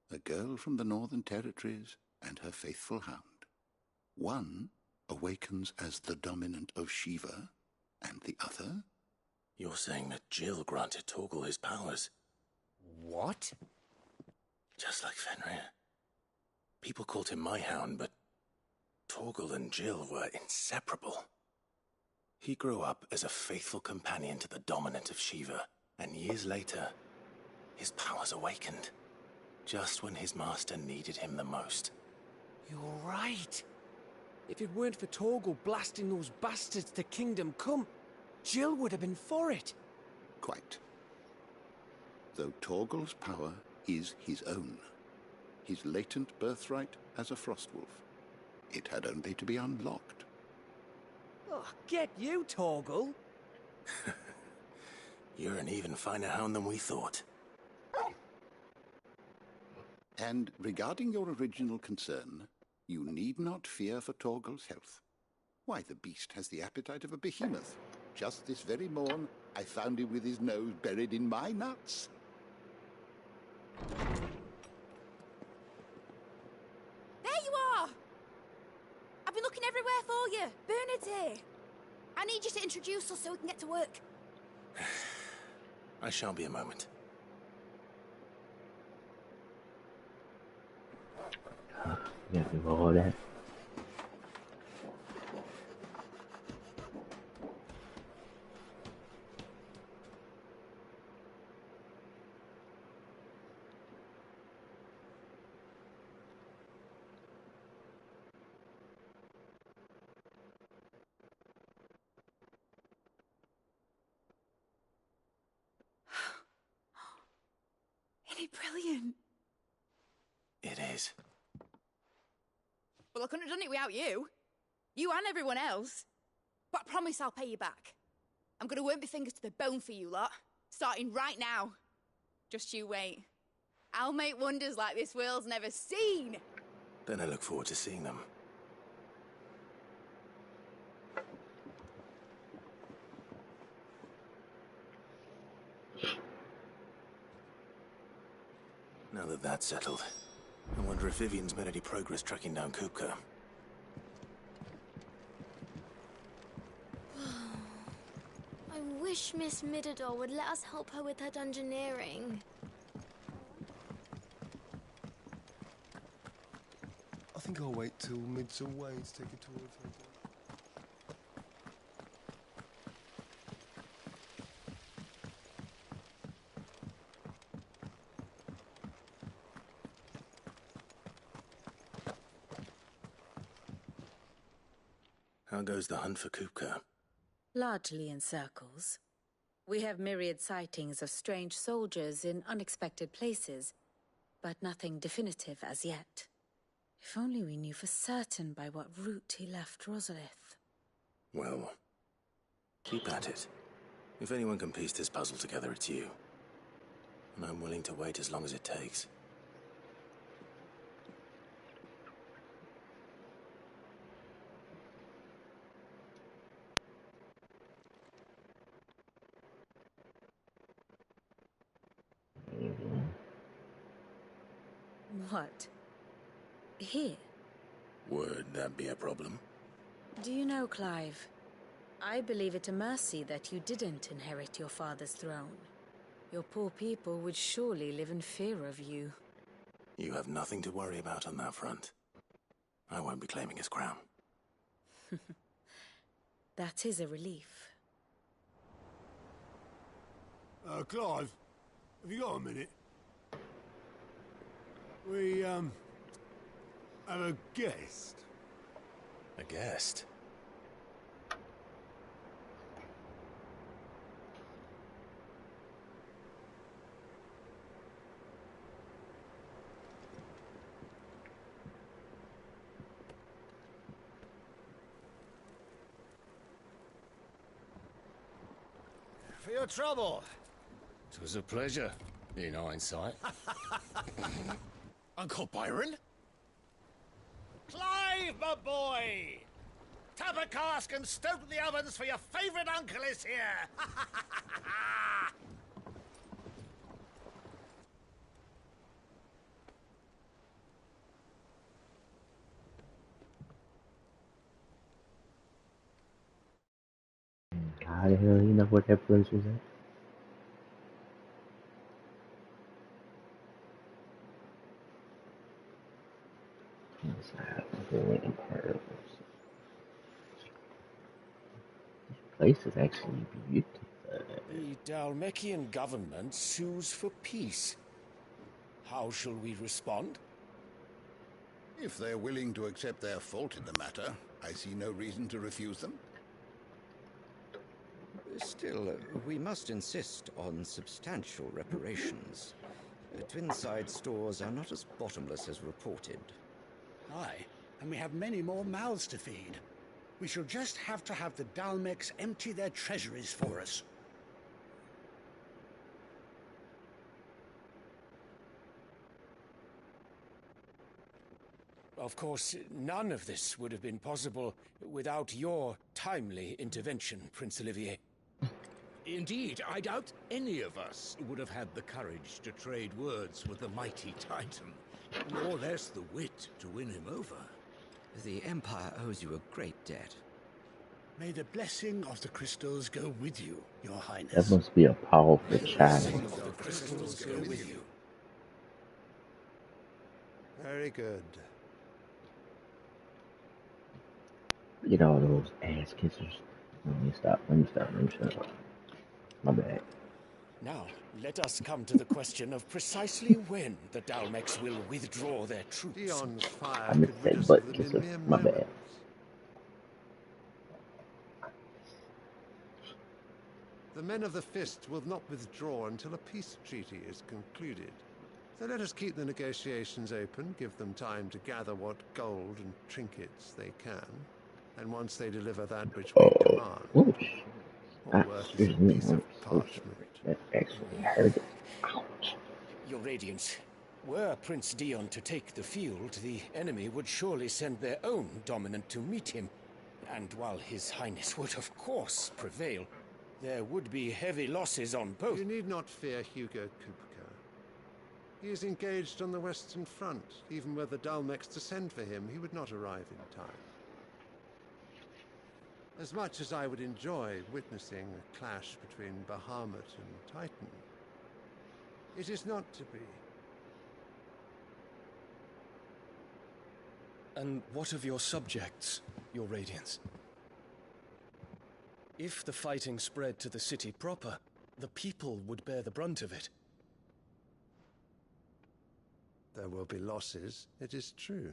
a girl from the Northern Territories and her faithful hound. One awakens as the dominant of Shiva, and the other? You're saying that Jill granted Torgal his powers? What? Just like Fenrir. People called him my hound, but Torgal and Jill were inseparable. He grew up as a faithful companion to the dominant of Shiva, and years later, his powers awakened, just when his master needed him the most. You're right. If it weren't for Torgal blasting those bastards to Kingdom Come, Jill would have been for it. Quite. Though Torgal's power is his own, his latent birthright as a Frostwolf, it had only to be unlocked. Oh, get you, Torgal! You're an even finer hound than we thought. And regarding your original concern, you need not fear for Torgal's health. Why, the beast has the appetite of a behemoth. Just this very morn, I found him with his nose buried in my nuts. There you are! I've been looking everywhere for you. Bernadette! I need you to introduce us so we can get to work. I shall be a moment. You got to do all that. Isn't it brilliant? It is. Well, I couldn't have done it without you. You and everyone else. But I promise I'll pay you back. I'm gonna work my fingers to the bone for you lot. Starting right now. Just you wait. I'll make wonders like this world's never seen. Then I look forward to seeing them. Now that that's settled, I wonder if Vivian's made any progress tracking down Kupka. I wish Miss Midador would let us help her with her dungeoneering. I think I'll wait till mid's away to take it towards her. How goes the hunt for Kupka? Largely in circles. We have myriad sightings of strange soldiers in unexpected places, but nothing definitive as yet. If only we knew for certain by what route he left Rosalith. Well, keep at it. If anyone can piece this puzzle together, it's you. And I'm willing to wait as long as it takes. What? Here? Would that be a problem? Do you know, Clive? I believe it a mercy that you didn't inherit your father's throne. Your poor people would surely live in fear of you. You have nothing to worry about on that front. I won't be claiming his crown. That is a relief. Clive, have you got a minute? We, have a guest. A guest? For your trouble. 'Twas a pleasure, in hindsight. Uncle Byron? Clive, my boy! Tap a cask and stoke the ovens, for your favourite uncle is here! How the hell you know what that place was at? Inside the winning pearls. This place is actually beautiful. The Dalmekian government sues for peace. How shall we respond? If they're willing to accept their fault in the matter, I see no reason to refuse them. Still, we must insist on substantial reparations. Twinside stores are not as bottomless as reported. Aye, and we have many more mouths to feed. We shall just have to have the Dalmeks empty their treasuries for us. Of course, none of this would have been possible without your timely intervention, Prince Olivier. Indeed, I doubt any of us would have had the courage to trade words with the mighty Titan, nor less the wit to win him over. The Empire owes you a great debt. May the blessing of the crystals go with you, Your Highness. That must be a powerful child. The crystals go with you. Very good. Look at all those ass kissers. Let me stop. My bad. Now, let us come to the question of precisely when the Dalmeks will withdraw their troops. Dion's fire I meant to say butt kisser. My bad. The men of the Fist will not withdraw until a peace treaty is concluded. So let us keep the negotiations open, give them time to gather what gold and trinkets they can. And once they deliver that which we demand, what worth is a piece of parchment? That actually hurt it. Ouch. Your Radiance, were Prince Dion to take the field, the enemy would surely send their own dominant to meet him. And while His Highness would of course prevail, there would be heavy losses on both. You need not fear Hugo Kupka. He is engaged on the Western Front. Even were the Dalmeks to send for him, he would not arrive in time. As much as I would enjoy witnessing a clash between Bahamut and Titan, it is not to be. And what of your subjects, Your Radiance? If the fighting spread to the city proper, the people would bear the brunt of it. There will be losses, it is true.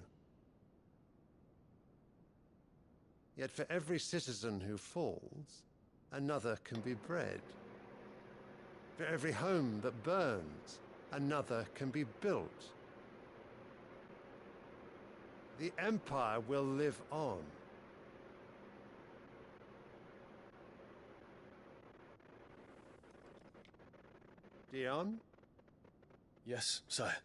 Yet for every citizen who falls, another can be bred. For every home that burns, another can be built. The Empire will live on. Dion? Yes, sire.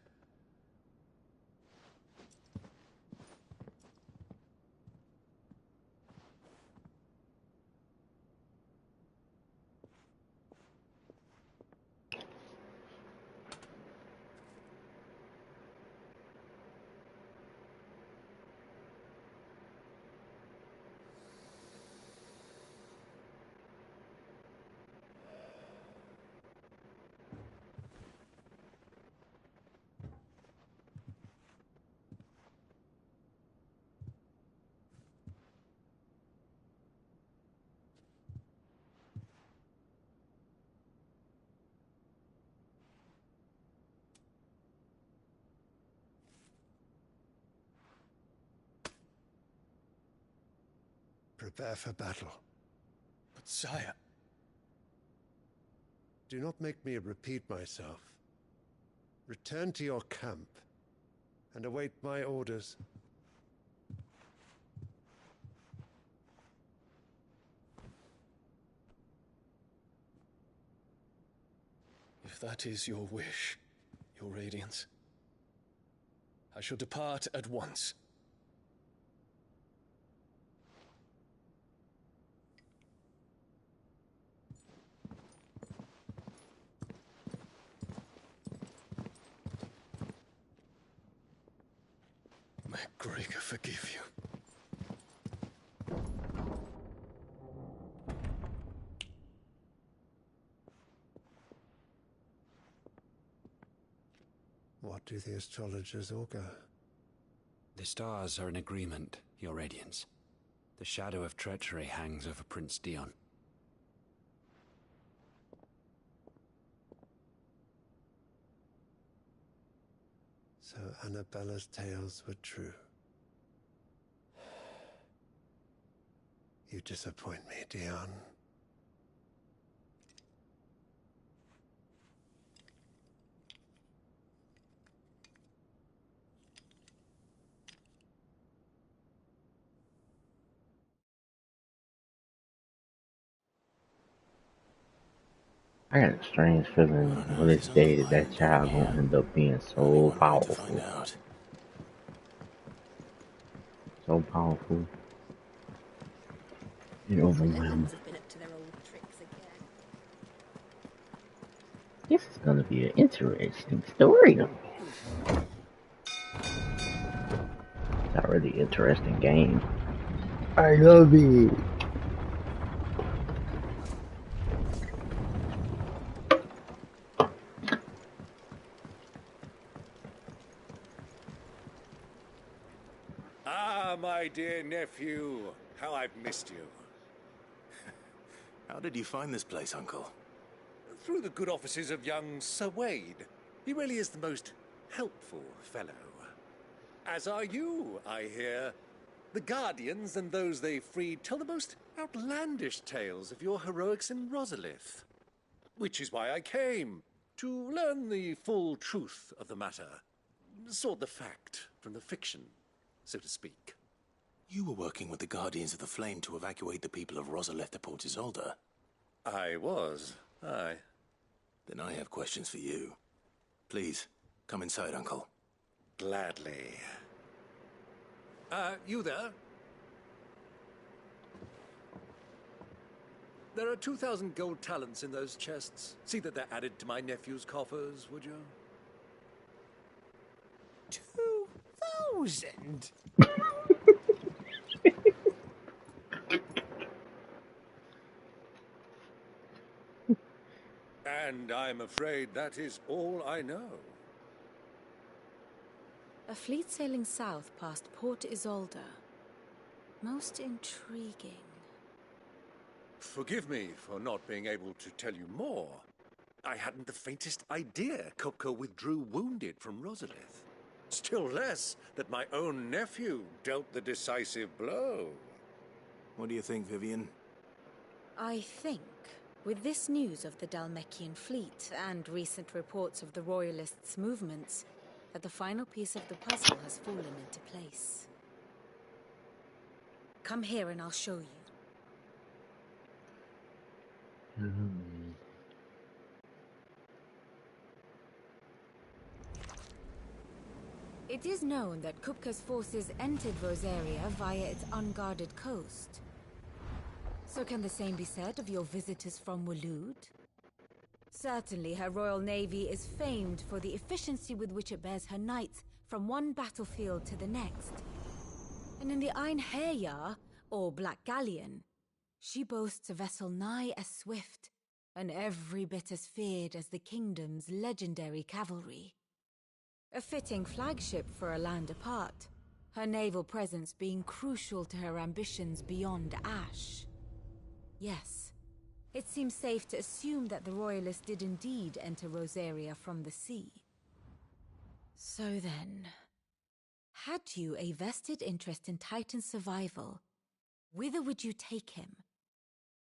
Prepare for battle. But sire... Do not make me repeat myself. Return to your camp and await my orders. If that is your wish, your Radiance, I shall depart at once. May Gregor forgive you. What do the astrologers augur? The stars are in agreement, your Radiance. The shadow of treachery hangs over Prince Dion. So Annabella's tales were true. You disappoint me, Dion. I got a strange feeling on this day that that child gonna end up being so powerful. So powerful. And overwhelming. This is gonna be an interesting story. It's a really interesting game. I love it. Ah, my dear nephew, how I've missed you. How did you find this place, Uncle? Through the good offices of young Sir Wade. He really is the most helpful fellow. As are you, I hear. The Guardians and those they freed tell the most outlandish tales of your heroics in Rosalith. Which is why I came, to learn the full truth of the matter. Sort the fact from the fiction, so to speak. You were working with the Guardians of the Flame to evacuate the people of Rosalith to Port Isolde. I was, aye. Then I have questions for you. Please, come inside, Uncle. Gladly. You there? There are 2,000 gold talents in those chests. See that they're added to my nephew's coffers, would you? 2,000? And I'm afraid that is all I know. A fleet sailing south past Port Isolde. Most intriguing. Forgive me for not being able to tell you more. I hadn't the faintest idea Kopko withdrew wounded from Rosalith. Still less that my own nephew dealt the decisive blow. What do you think, Vivian? I think, with this news of the Dhalmekian fleet and recent reports of the Royalists' movements, that the final piece of the puzzle has fallen into place. Come here and I'll show you. It is known that Kupka's forces entered Rosaria via its unguarded coast. So can the same be said of your visitors from Waloed? Certainly her Royal Navy is famed for the efficiency with which it bears her knights from one battlefield to the next. And in the Einherjar, or Black Galleon, she boasts a vessel nigh as swift, and every bit as feared as the kingdom's legendary cavalry. A fitting flagship for a land apart, her naval presence being crucial to her ambitions beyond Ash. Yes, it seems safe to assume that the Royalists did indeed enter Rosaria from the sea. So then, had you a vested interest in Titan's survival, whither would you take him?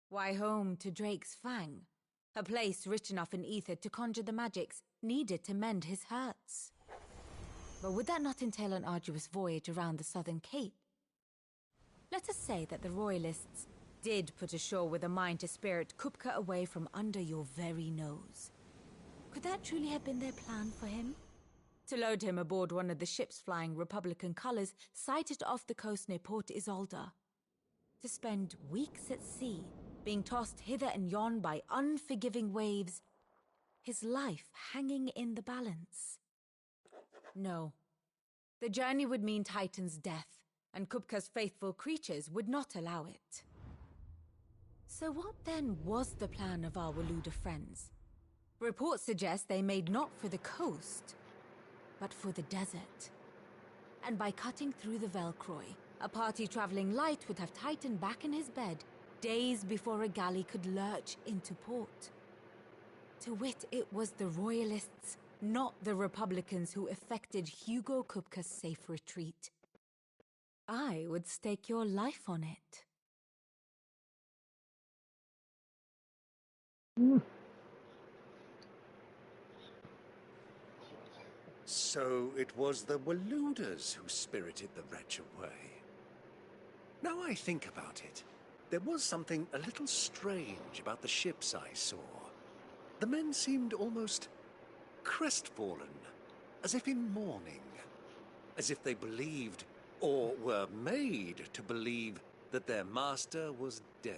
Why, home to Drake's Fang, a place rich enough in ether to conjure the magics needed to mend his hurts. But would that not entail an arduous voyage around the southern cape? Let us say that the Royalists did put ashore with a mind to spirit Kupka away from under your very nose. Could that truly have been their plan for him? To load him aboard one of the ships flying Republican colors sighted off the coast near Port Isolde. To spend weeks at sea, being tossed hither and yon by unforgiving waves, his life hanging in the balance. No. The journey would mean Titan's death, and Kupka's faithful creatures would not allow it. So what then was the plan of our Waluda friends? Reports suggest they made not for the coast, but for the desert. And by cutting through the Velcroy, a party traveling light would have Titan back in his bed days before a galley could lurch into port. To wit, it was the Royalists, not the Republicans, who effected Hugo Kupka's safe retreat. I would stake your life on it. So it was the Waludas who spirited the wretch away. Now I think about it, there was something a little strange about the ships I saw. The men seemed almost crestfallen, as if in mourning, as if they believed, or were made to believe, that their master was dead.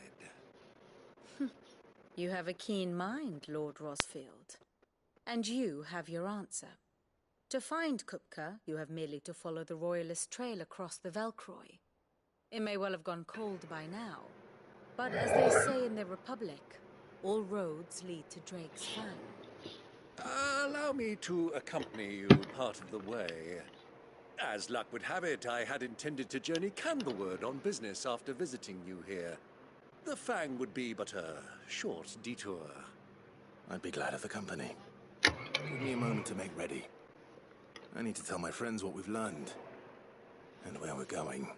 You have a keen mind, Lord Rosfield. And you have your answer. To find Kupka, you have merely to follow the Royalist trail across the Velcroy. It may well have gone cold by now, but as they say in the Republic, all roads lead to Drake's Fang. Allow me to accompany you part of the way. As luck would have it, I had intended to journey Candlewood on business after visiting you here. The Fang would be but a short detour. I'd be glad of the company. Give me a moment to make ready. I need to tell my friends what we've learned and where we're going.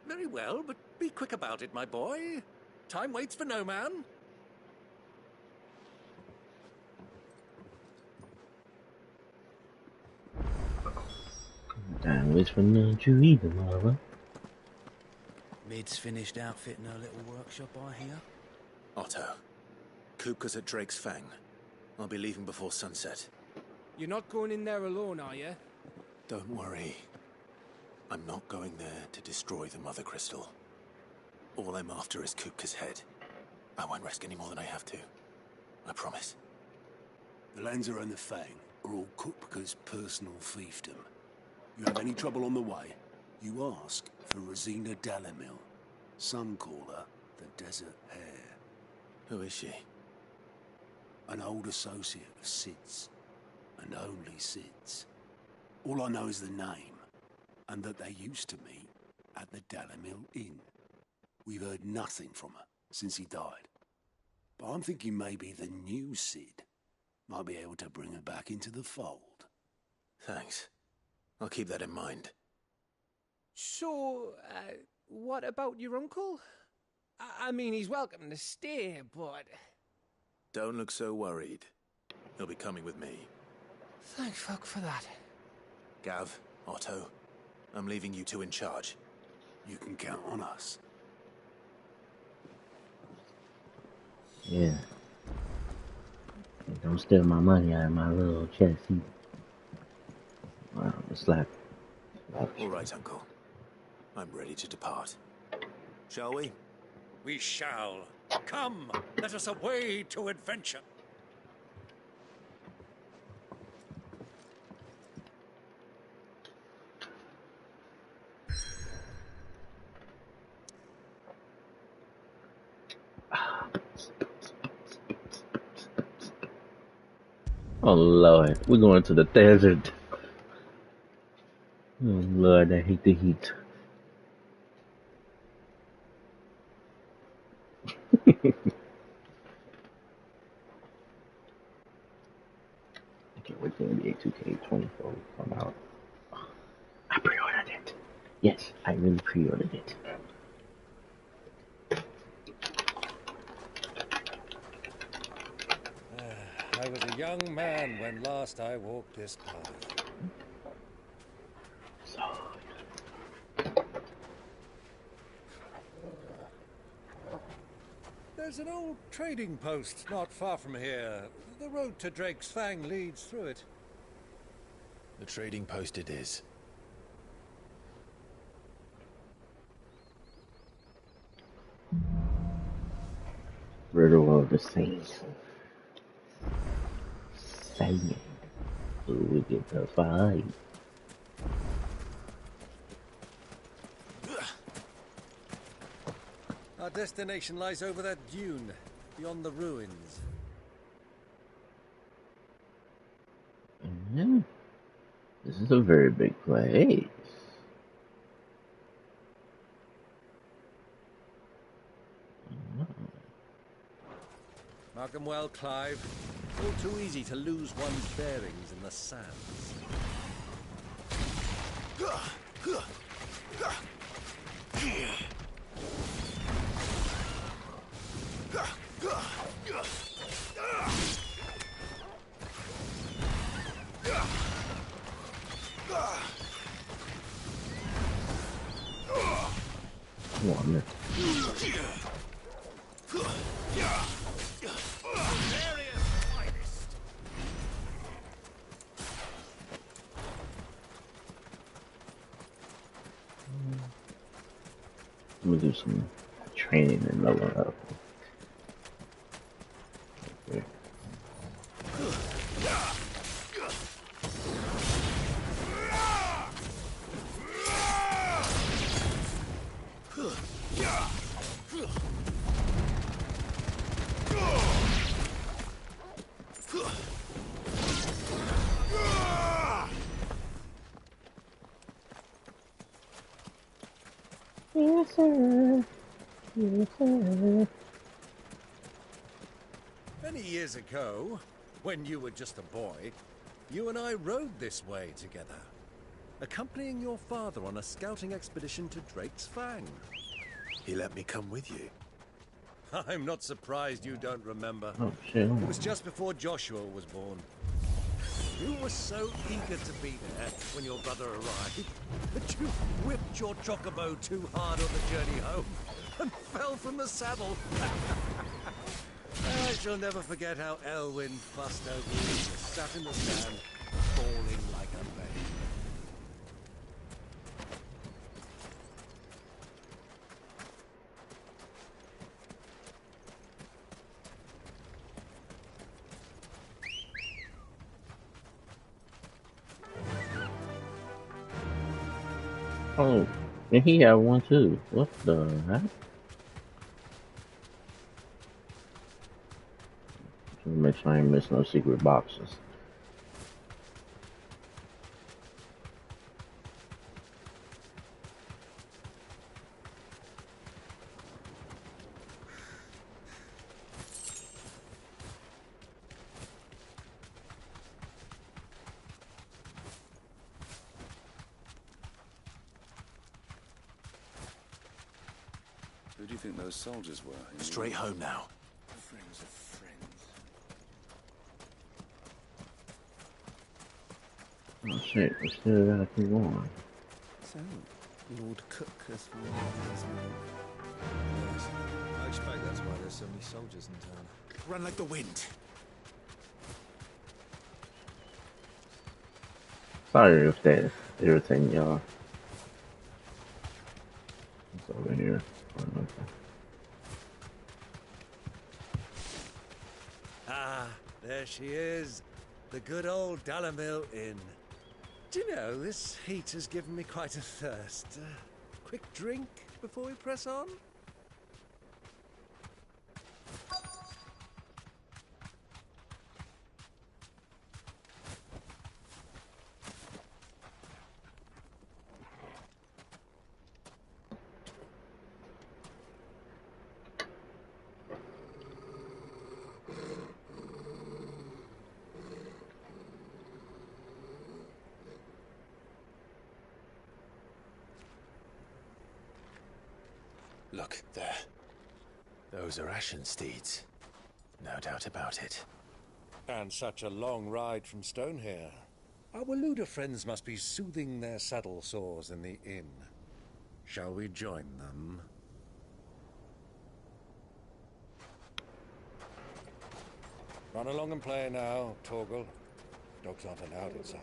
Very well, but be quick about it, my boy. Time waits for no man. Time waits for none you either, Mara. Mid's finished outfitting her little workshop, I hear. Otto, Kupka's at Drake's Fang. I'll be leaving before sunset. You're not going in there alone, are you? Don't worry. I'm not going there to destroy the Mother Crystal. All I'm after is Kupka's head. I won't risk any more than I have to. I promise. The Lancer and the Fang are all Kupka's personal fiefdom. You have any trouble on the way, you ask for Rosina Dalamil. Some call her the Desert Hare. Who is she? An old associate of Sid's, and only Sid's. All I know is the name, and that they used to meet at the Dalamil Inn. We've heard nothing from her since he died. But I'm thinking maybe the new Sid might be able to bring her back into the fold. Thanks. I'll keep that in mind. So, what about your uncle? I mean, he's welcome to stay, but... Don't look so worried. He'll be coming with me. Thank fuck for that. Gav, Otto, I'm leaving you two in charge. You can count on us. Yeah. Don't steal my money out of my little chest either. Wow, it's like... All right, Uncle. I'm ready to depart. Shall we? We shall. Come, let us away to adventure. Oh Lord, we're going to the desert. Oh Lord, I hate the heat. I can't wait for NBA 2K24 to come out. I pre-ordered it. Yes, I really pre-ordered it. I was a young man when last I walked this path. There's an old trading post not far from here. The road to Drake's Fang leads through it. The trading post it is. Riddle of the Saints. Saying who we get to fight. Our destination lies over that dune, beyond the ruins. This is a very big place. Mark 'em well, Clive. All too easy to lose one's bearings in the sands. I'm gonna do some training and level up. Okay. Yes, sir. Yes, sir. Many years ago, when you were just a boy, you and I rode this way together, accompanying your father on a scouting expedition to Drake's Fang. He let me come with you. I'm not surprised you don't remember. Oh, shit. It was just before Joshua was born. You were so eager to be there when your brother arrived that you whipped your chocobo too hard on the journey home and fell from the saddle. I shall never forget how Elwyn fussed over you, just sat in the sand, bawling like a babe. Oh, and he had one too. What the heck? Just make sure I ain't miss no secret boxes. Who do you think those soldiers were? Straight home now. Friends of friends. Oh shit, we still gotta keep on. So, Lord Cook has found his Yes, I expect that's why there's so many soldiers in town. Run like the wind. Sorry if that irritating y'all. It's over here. Ah, there she is. The good old Dalamil Inn. Do you know, this heat has given me quite a thirst. Quick drink before we press on? Look, there. Those are Ashen steeds. No doubt about it. And such a long ride from Stonehere. Our Luda friends must be soothing their saddle sores in the inn. Shall we join them? Run along and play now, Torgal. Dogs aren't allowed inside.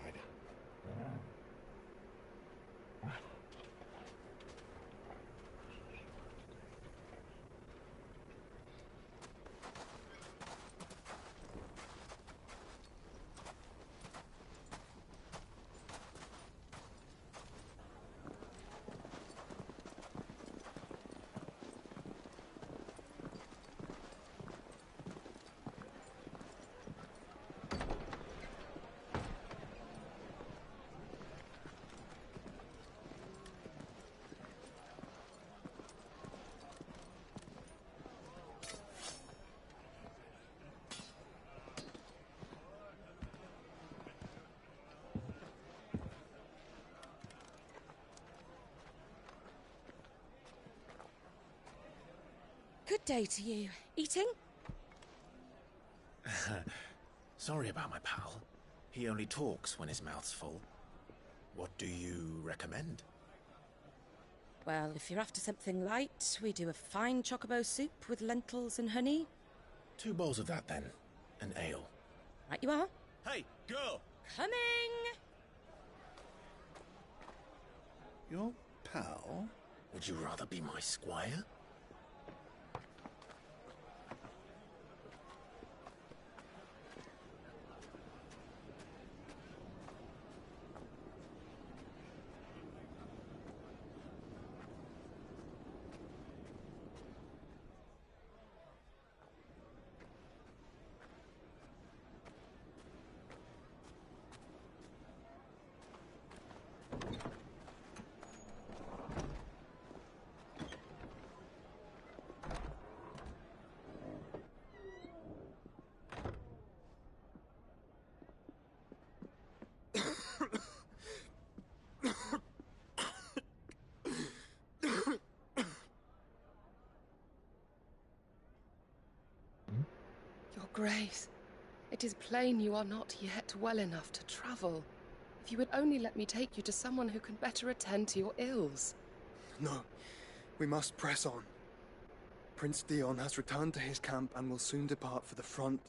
Good day to you. Eating? Sorry about my pal. He only talks when his mouth's full. What do you recommend? Well, if you're after something light, we do a fine chocobo soup with lentils and honey. 2 bowls of that, then. An ale. Right you are. Hey, girl! Coming! Your pal? Would you rather be my squire? Your Grace, it is plain you are not yet well enough to travel. If you would only let me take you to someone who can better attend to your ills. No, we must press on. Prince Dion has returned to his camp and will soon depart for the front.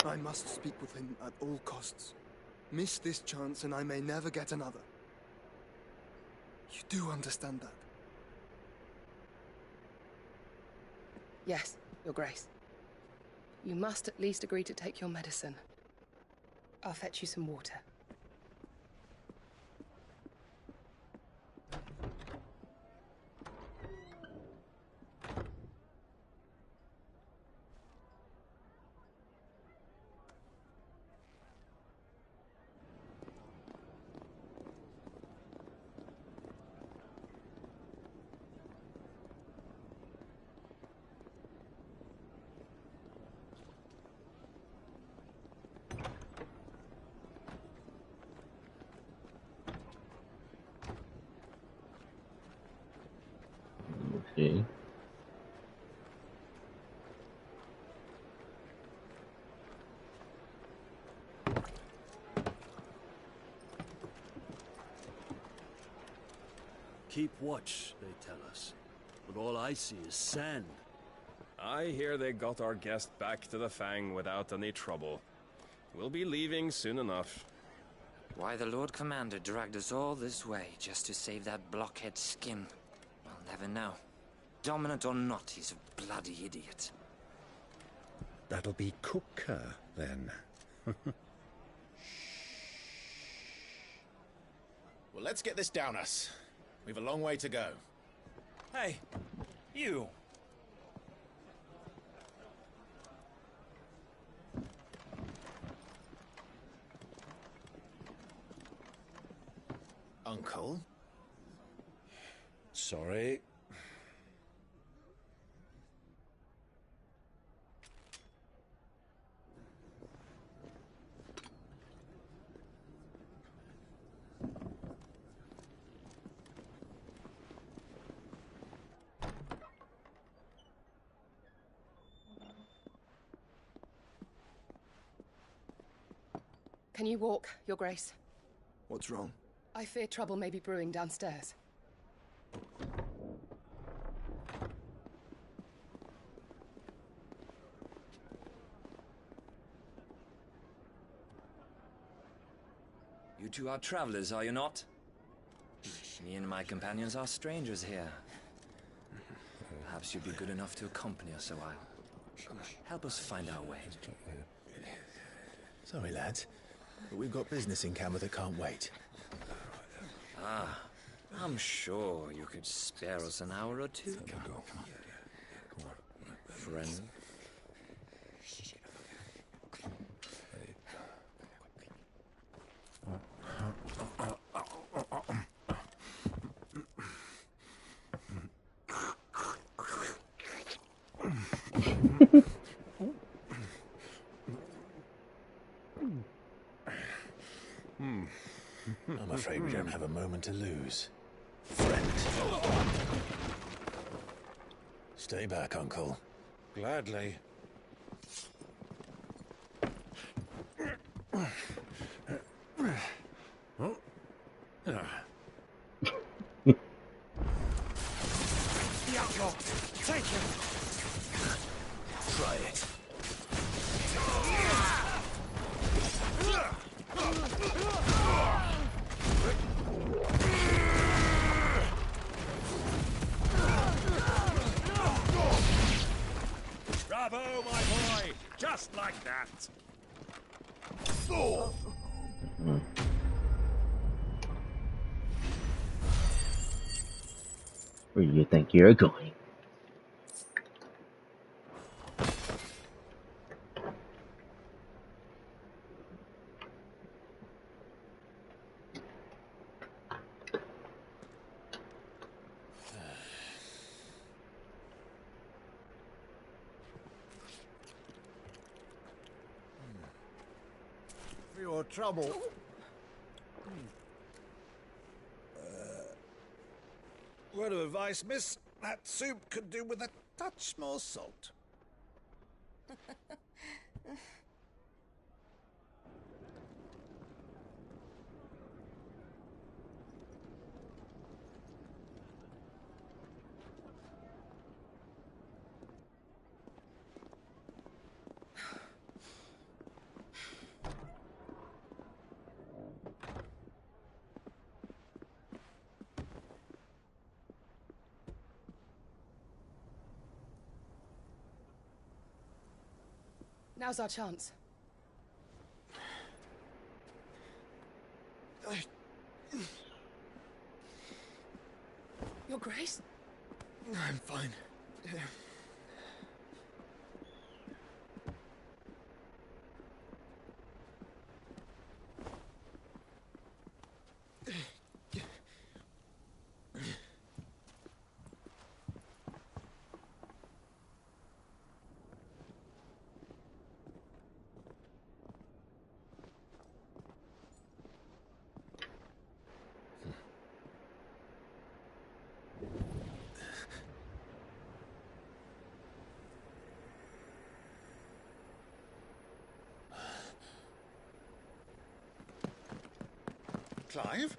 I must speak with him at all costs. Miss this chance and I may never get another. You do understand that? Yes, Your Grace. You must at least agree to take your medicine. I'll fetch you some water. Okay. Keep watch, they tell us. But all I see is sand. I hear they got our guest back to the Fang without any trouble. We'll be leaving soon enough. Why the Lord Commander dragged us all this way just to save that blockhead Skim, I'll never know. Dominant or not, he's a bloody idiot. That'll be Cooker, then. Well, let's get this down us. We've a long way to go. Hey, you! Uncle? Sorry. Can you walk, Your Grace? What's wrong? I fear trouble may be brewing downstairs. You two are travelers, are you not? Me and my companions are strangers here. Perhaps you'd be good enough to accompany us a while. Help us find our way. Sorry, lads, but we've got business in Camber that can't wait. Ah, I'm sure you could spare us an hour or two. Friend. I'm afraid we don't have a moment to lose. Friend. Stay back, Uncle. Gladly. The outlaw! Take him! Try it. Bravo, my boy! Just like that! Thor! Where do you think you're going? For your trouble. Word of advice, miss. That soup could do with a touch more salt. Now's our chance. Your Grace? I'm fine. Clive?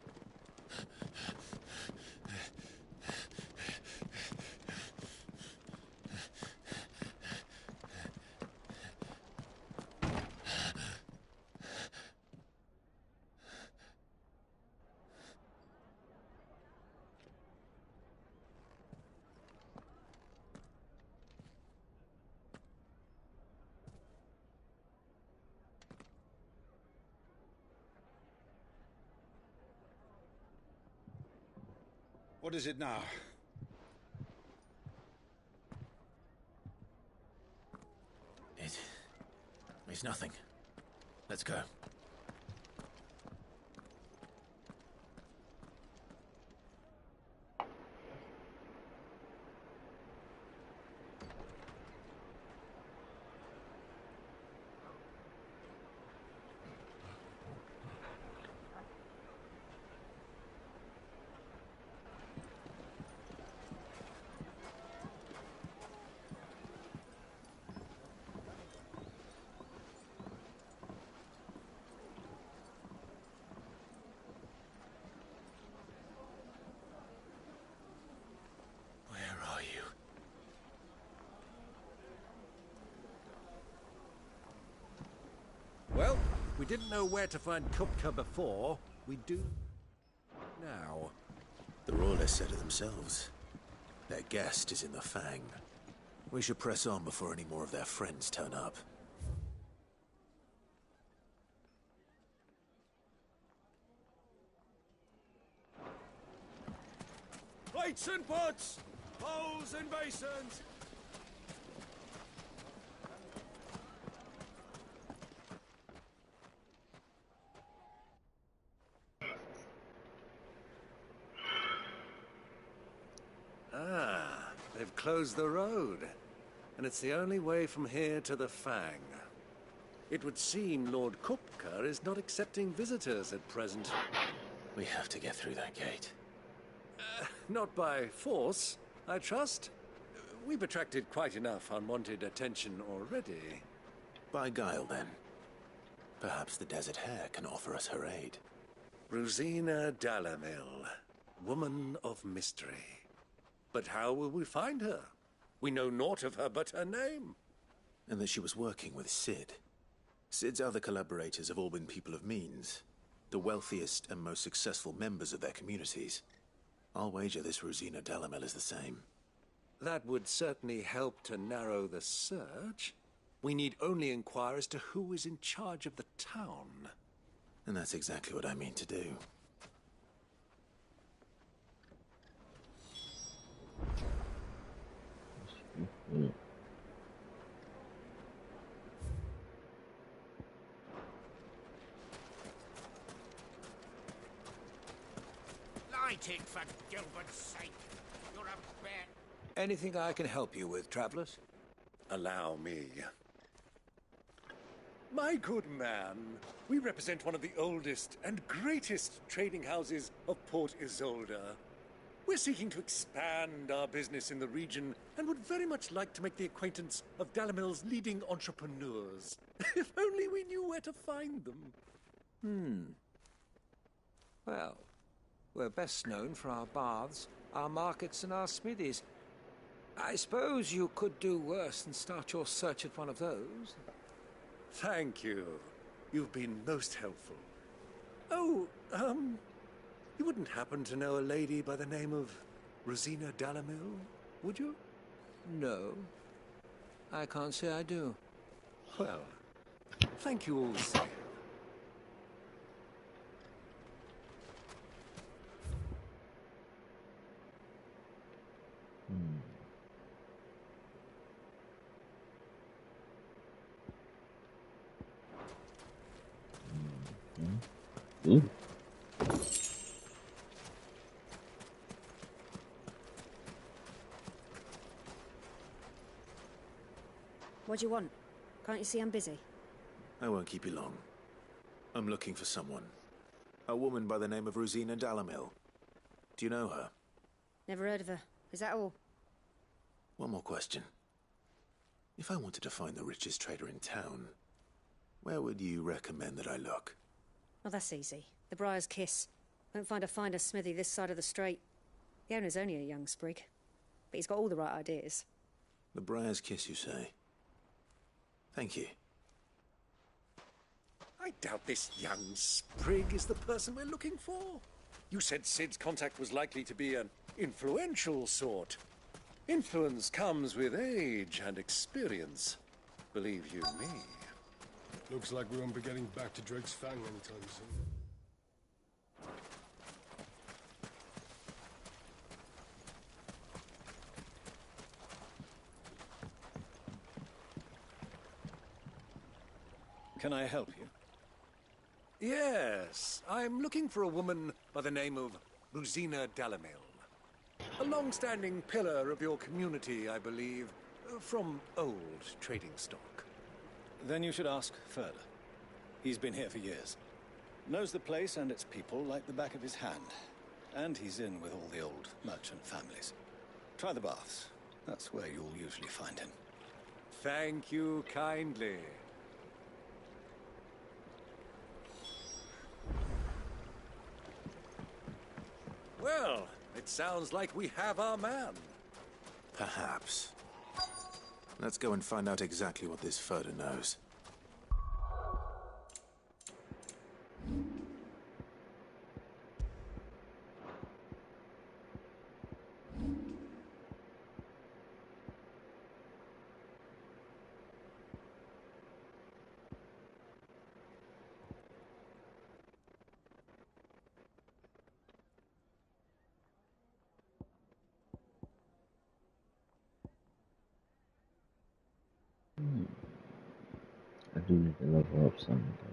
What is it now? It's nothing. Let's go. Well, we didn't know where to find Kupka before. We do now. The Royalists said it themselves. Their guest is in the Fang. We should press on before any more of their friends turn up. Plates and pots! Bowls and basins! Ah, they've closed the road. And it's the only way from here to the Fang. It would seem Lord Kupka is not accepting visitors at present. We have to get through that gate. Not by force, I trust. We've attracted quite enough unwanted attention already. By guile, then. Perhaps the Desert Hare can offer us her aid. Rosina Dalamil, woman of mystery. But how will we find her? We know naught of her but her name. And that she was working with Sid. Sid's other collaborators have all been people of means. The wealthiest and most successful members of their communities. I'll wager this Rosina Dalamil is the same. That would certainly help to narrow the search. We need only inquire as to who is in charge of the town. And that's exactly what I mean to do. Light it, for Gilbert's sake. You're a bear. Anything I can help you with, travelers? Allow me. My good man, we represent one of the oldest and greatest trading houses of Port Isolde. We're seeking to expand our business in the region and would very much like to make the acquaintance of Dalamil's leading entrepreneurs. If only we knew where to find them. Well, we're best known for our baths, our markets, and our smithies. I suppose you could do worse than start your search at one of those. Thank you. You've been most helpful. Oh, you wouldn't happen to know a lady by the name of Rosina Dalamil, would you? No. I can't say I do. Well, thank you all the same. What do you want? Can't you see I'm busy? I won't keep you long. I'm looking for someone. A woman by the name of Rosina Dalamil. Do you know her? Never heard of her. Is that all? One more question. If I wanted to find the richest trader in town, where would you recommend that I look? Oh, that's easy. The Briar's Kiss. Won't find a finer smithy this side of the strait. The owner's only a young sprig, but he's got all the right ideas. The Briar's Kiss, you say? Thank you. I doubt this young sprig is the person we're looking for. You said Sid's contact was likely to be an influential sort. Influence comes with age and experience. Believe you me. Looks like we won't be getting back to Drake's Fang anytime soon. Can I help you? Yes, I'm looking for a woman by the name of Rosina Dalamil. A long-standing pillar of your community, I believe, from old trading stock. Then you should ask further. He's been here for years. Knows the place and its people like the back of his hand. And he's in with all the old merchant families. Try the baths. That's where you'll usually find him. Thank you kindly. Well, it sounds like we have our man. Perhaps. Let's go and find out exactly what this Furder knows. I do need to level up some though.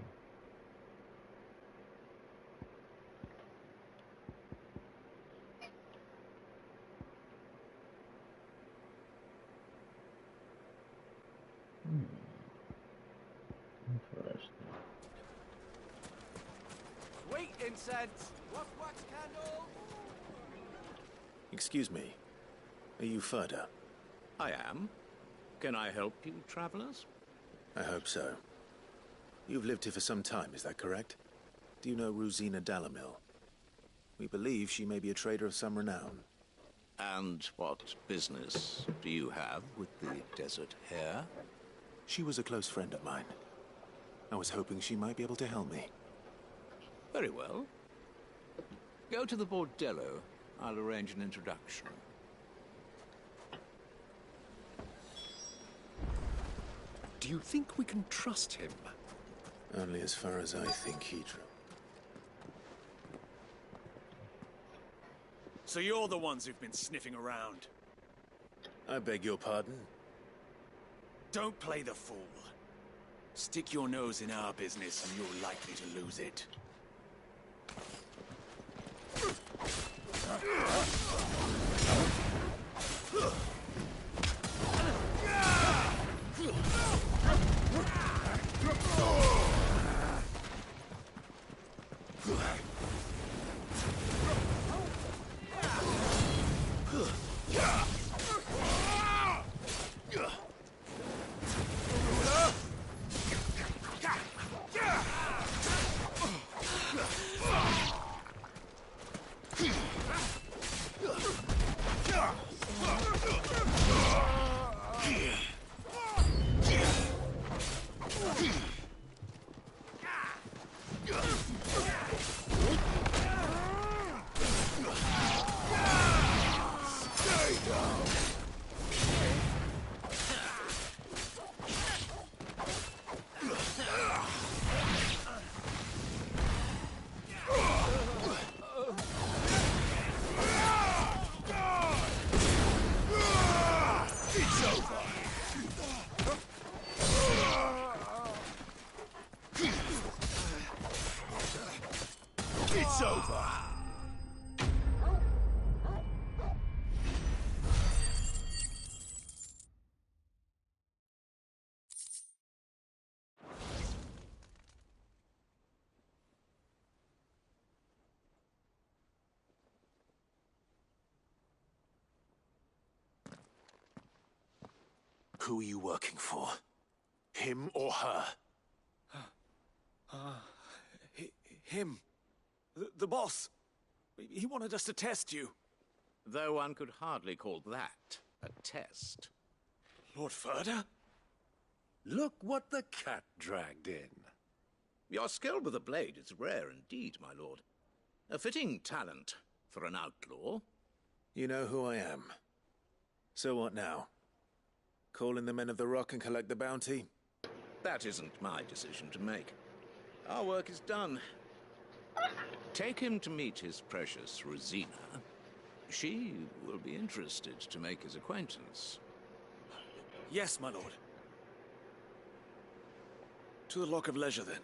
Sweet incense! Rough wax candle! Excuse me. Are you Ferda? I am. Can I help you, travelers? I hope so. You've lived here for some time, is that correct? Do you know Rosina Dalamil? We believe she may be a trader of some renown. And what business do you have with the desert hare? She was a close friend of mine. I was hoping she might be able to help me. Very well. Go to the bordello. I'll arrange an introduction. Do you think we can trust him? Only as far as I think he drew. So you're the ones who've been sniffing around. I beg your pardon? Don't play the fool. Stick your nose in our business and you're likely to lose it. It's over. Who are you working for? Him or her? Him. The boss. He wanted us to test you. Though one could hardly call that a test. Lord Ferda? Look what the cat dragged in. Your skill with the blade is rare indeed, my lord. A fitting talent for an outlaw. You know who I am. So what now? Call in the men of the Rock and collect the bounty? That isn't my decision to make. Our work is done. Take him to meet his precious Rosina. She will be interested to make his acquaintance. Yes, my lord. To the Lock of Leisure, then.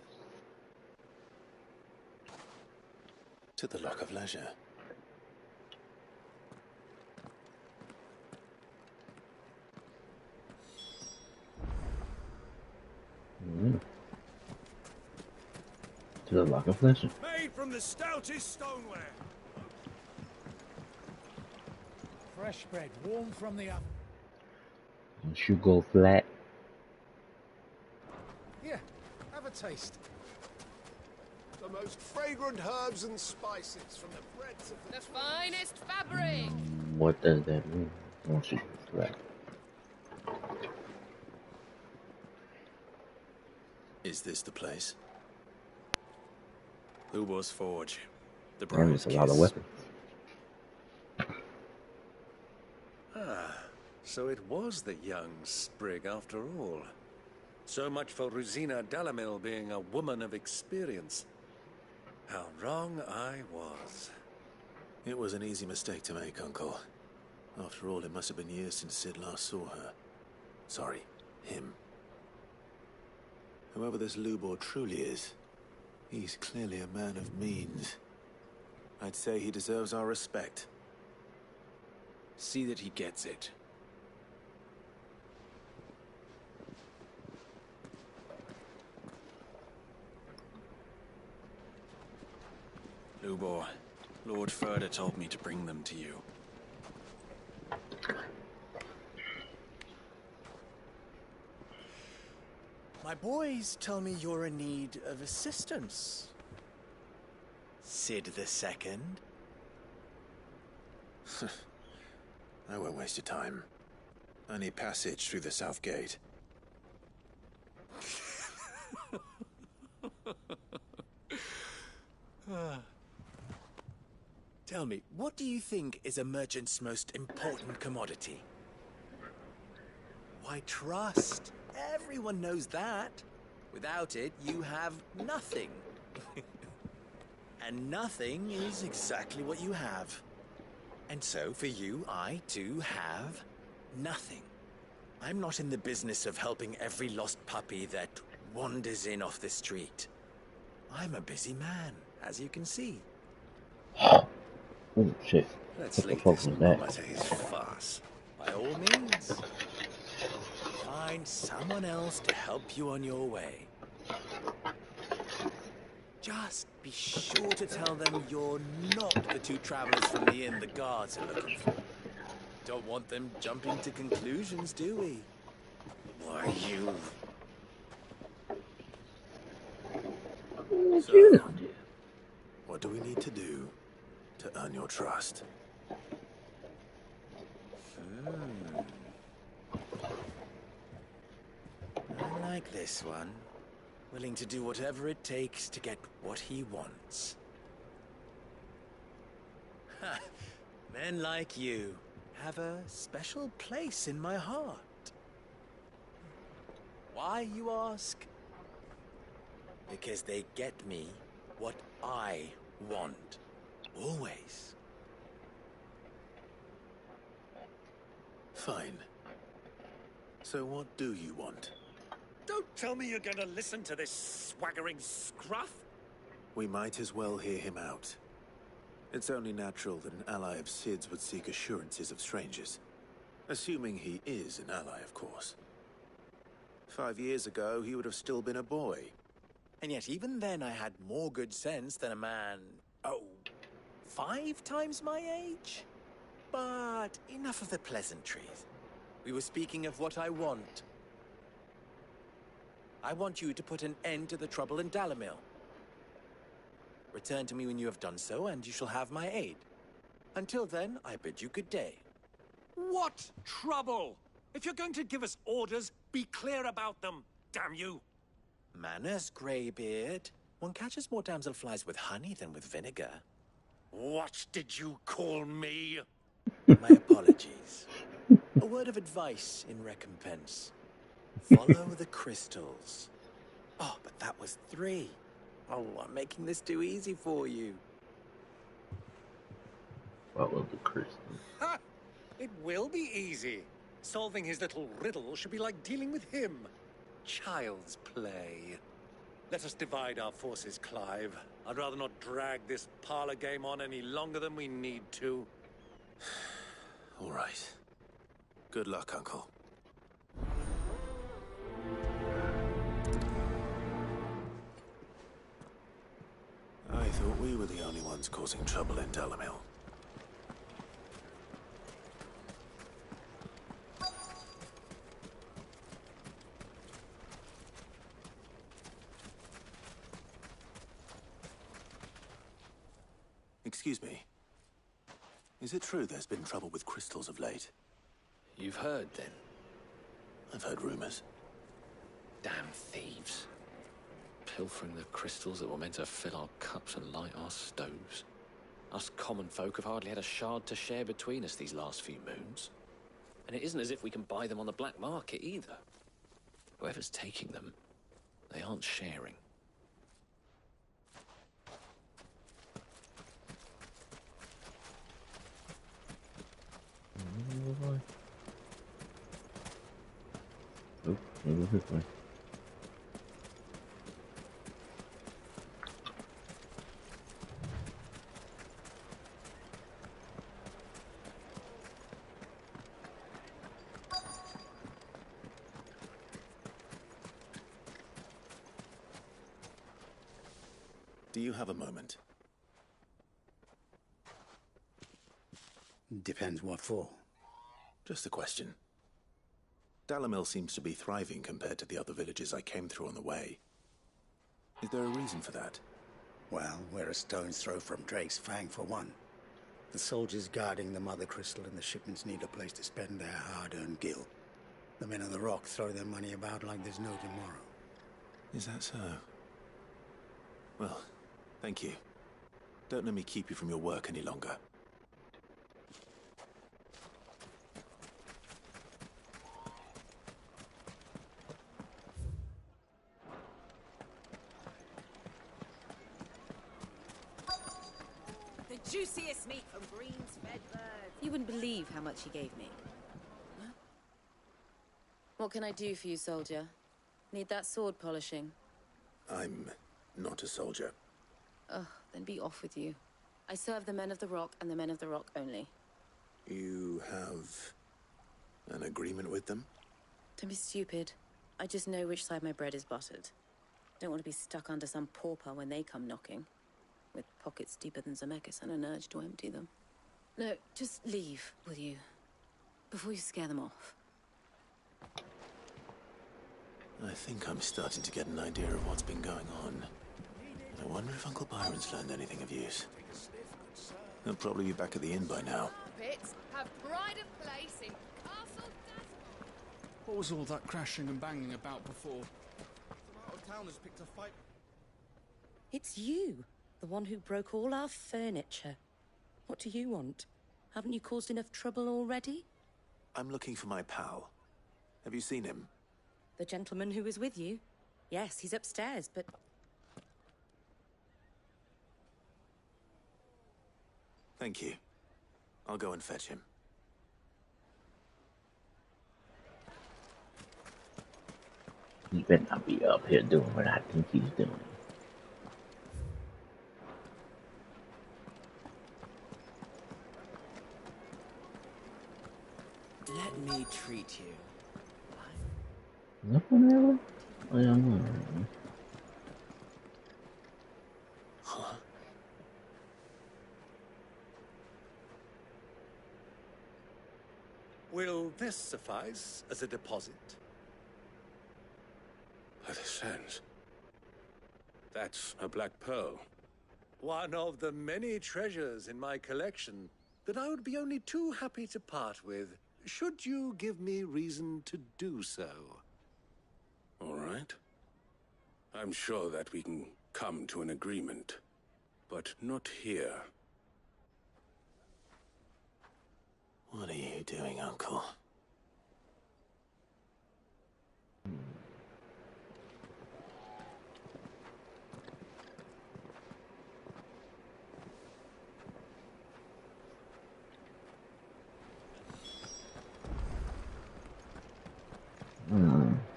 To the Lock of Leisure. To the Lock of Leisure. Made from the stoutest stoneware. Fresh bread, warm from the oven. Don't you go flat. Here, have a taste. The most fragrant herbs and spices from the breads of The finest fabric. What does that mean? Don't you go flat. Is this the place? Ubor's Forge. The Damn, Briar's it's a lot of Kiss. weapons. Ah, so it was the young sprig after all. So much for Rosina Dalamil being a woman of experience. How wrong I was. It was an easy mistake to make, Uncle. After all, it must have been years since Sid last saw her. Sorry, him. Whoever this Lubor truly is, he's clearly a man of means. I'd say he deserves our respect. See that he gets it. Lubor, Lord Furder told me to bring them to you. My boys tell me you're in need of assistance. Sid the Second. I won't waste your time. I need passage through the south gate. Tell me, what do you think is a merchant's most important commodity? Why, trust. Everyone knows that. Without it, you have nothing. And nothing is exactly what you have. And so, for you, I, too, have nothing. I'm not in the business of helping every lost puppy that wanders in off the street. I'm a busy man, as you can see. Oh shit. Let's What the leave fuck this was that? Marmate's farce. By all means. Find someone else to help you on your way. Just be sure to tell them you're not the two travelers from the inn the guards are looking for. Don't want them jumping to conclusions, do we? Why, you... So, what do we need to do to earn your trust? I like this one. Willing to do whatever it takes to get what he wants. Ha! Men like you have a special place in my heart. Why, you ask? Because they get me what I want. Always. Fine. So what do you want? Don't tell me you're going to listen to this swaggering scruff. We might as well hear him out. It's only natural that an ally of Sid's would seek assurances of strangers. Assuming he is an ally, of course. 5 years ago, he would have still been a boy. And yet even then I had more good sense than a man, 5 times my age? But enough of the pleasantries. We were speaking of what I want. I want you to put an end to the trouble in Dalamil. Return to me when you have done so, and you shall have my aid. Until then, I bid you good day. What trouble? If you're going to give us orders, be clear about them, damn you. Manners, Greybeard. One catches more damselflies with honey than with vinegar. What did you call me? My apologies. A word of advice in recompense. Follow the crystals. Oh, but that was 3. Oh, I'm making this too easy for you. Follow the crystals. Ha! It will be easy. Solving his little riddle should be like dealing with him. Child's play. Let us divide our forces, Clive. I'd rather not drag this parlor game on any longer than we need to. All right. Good luck, Uncle. I thought we were the only ones causing trouble in Dalamil. Excuse me. Is it true there's been trouble with crystals of late? You've heard, then? I've heard rumors. Damn thieves. Pilfering the crystals that were meant to fill our cups and light our stoves. Us common folk have hardly had a shard to share between us these last few moons. And it isn't as if we can buy them on the black market either. Whoever's taking them, they aren't sharing. Oh, maybe this way. Do you have a moment? Depends what for. Just a question. Dalamil seems to be thriving compared to the other villages I came through on the way. Is there a reason for that? Well, we're a stone's throw from Drake's Fang, for one. The soldiers guarding the Mother Crystal and the shipments need a place to spend their hard-earned gil. The men of the Rock throw their money about like there's no tomorrow. Is that so? Well, thank you. Don't let me keep you from your work any longer. The juiciest meat from Green's fed birds. You wouldn't believe how much he gave me. What can I do for you, soldier? Need that sword polishing? I'm not a soldier. Ugh, then be off with you. I serve the men of the Rock and the men of the Rock only. You have an agreement with them? Don't be stupid. I just know which side my bread is buttered. Don't want to be stuck under some pauper when they come knocking. With pockets deeper than Zemeckis and an urge to empty them. No, just leave, will you? Before you scare them off. I think I'm starting to get an idea of what's been going on. I wonder if Uncle Byron's learned anything of use. He'll probably be back at the inn by now. Pits have pride of place in Castle What was all that crashing and banging about before? Some out-of-towners picked a fight. It's you, the one who broke all our furniture. What do you want? Haven't you caused enough trouble already? I'm looking for my pal. Have you seen him? The gentleman who was with you? Yes, he's upstairs, but... Thank you. I'll go and fetch him. He better not be up here doing what I think he's doing. Let me treat you. Nothing really? Oh, yeah, I'm Huh? Will this suffice as a deposit? By the sands. That's a black pearl. One of the many treasures in my collection that I would be only too happy to part with, should you give me reason to do so. All right. I'm sure that we can come to an agreement, but not here. What are you doing, Uncle?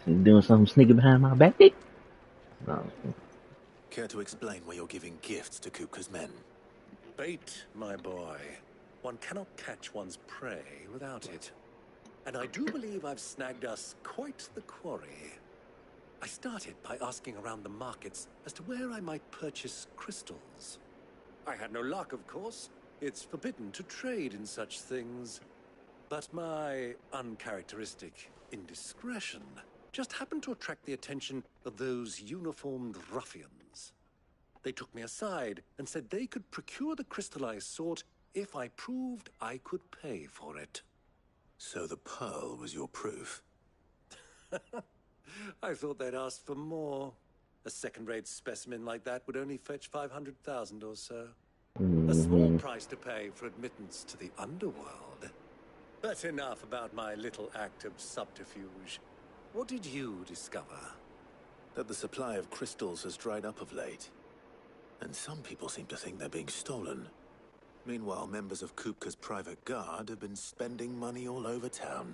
You doing something sneaky behind my back, Dick? No. Care to explain why you're giving gifts to Kupka's men? Bait, my boy. One cannot catch one's prey without it. And I do believe I've snagged us quite the quarry. I started by asking around the markets as to where I might purchase crystals. I had no luck, of course. It's forbidden to trade in such things. But my uncharacteristic indiscretion just happened to attract the attention of those uniformed ruffians. They took me aside and said they could procure the crystal I sought if I proved I could pay for it. So the pearl was your proof? I thought they'd ask for more. A second-rate specimen like that would only fetch 500,000 or so. A small price to pay for admittance to the underworld. But enough about my little act of subterfuge. What did you discover? That the supply of crystals has dried up of late. And some people seem to think they're being stolen. Meanwhile, members of Kupka's private guard have been spending money all over town.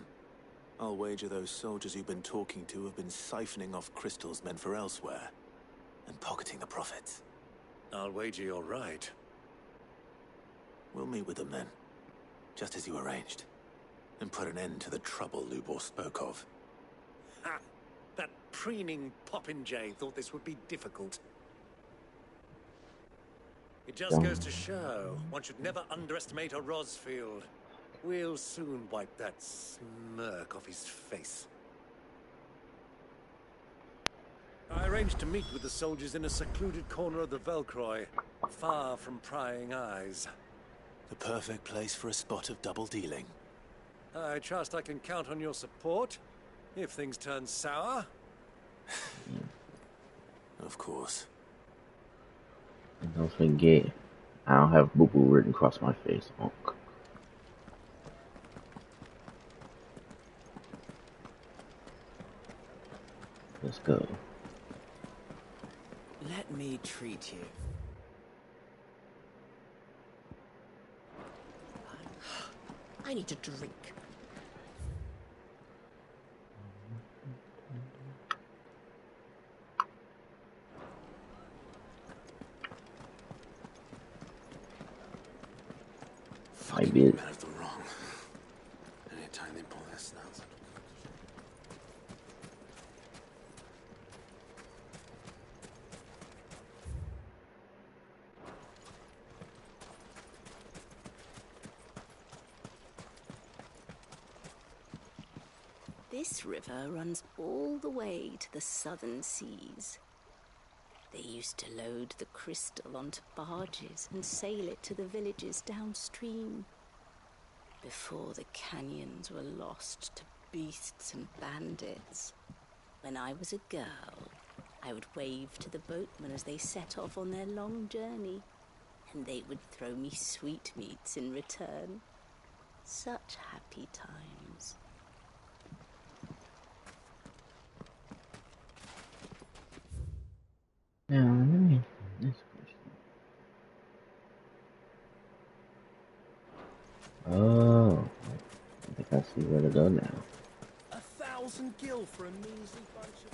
I'll wager those soldiers you've been talking to have been siphoning off crystals meant for elsewhere, and pocketing the profits. I'll wager you're right. We'll meet with them then, just as you arranged, and put an end to the trouble Lubor spoke of. Ha! That preening popinjay thought this would be difficult. It just goes to show one should never underestimate a Rosfield. We'll soon wipe that smirk off his face. I arranged to meet with the soldiers in a secluded corner of the Velcroy, far from prying eyes. The perfect place for a spot of double dealing. I trust I can count on your support, if things turn sour. Of course. And don't forget, I don't have boo-boo written across my face. Oh. Let's go. Let me treat you. I need to drink. I did. Men of the wrong. Anytime they pull their snouts. This river runs all the way to the southern seas. They used to load the crystal onto barges and sail it to the villages downstream. Before the canyons were lost to beasts and bandits. When I was a girl, I would wave to the boatmen as they set off on their long journey, and they would throw me sweetmeats in return. Such happy times. Now, let me this question. Oh, I think I see where to go now. 1,000 gil for a measly bunch of...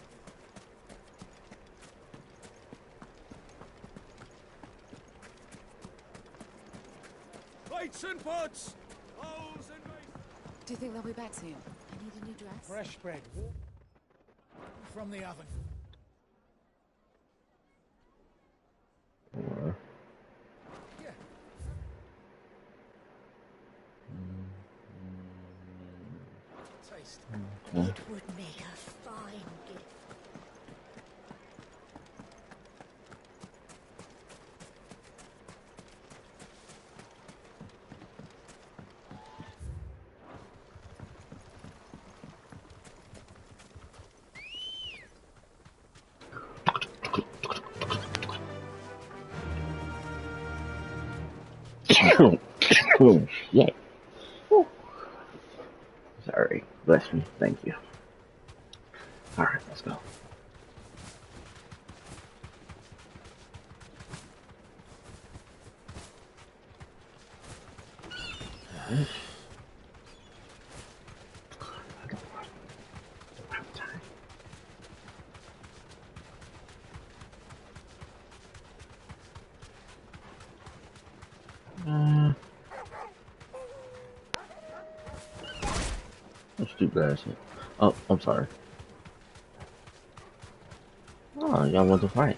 Plates and pots! Bowls and mace! Do you think they'll be back soon? I need a new dress. Fresh bread, from the oven. Or Taste. It would make a fine gift. oh shit. Whew. Sorry. Bless me. Thank you. Alright, let's go. Alright. Let's do guys. Oh, I'm sorry. Oh, y'all want to fight?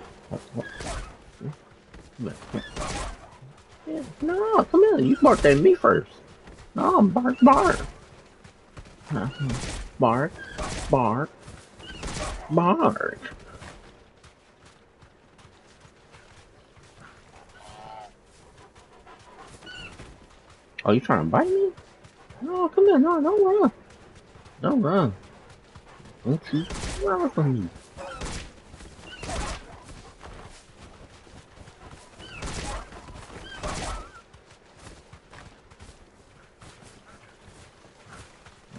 Yeah, no, come here. You barked at me first. No, bark, bark. Bark, bark, bark. Oh, you trying to bite me? No, come here. No, don't run. Don't run. Don't you run from me.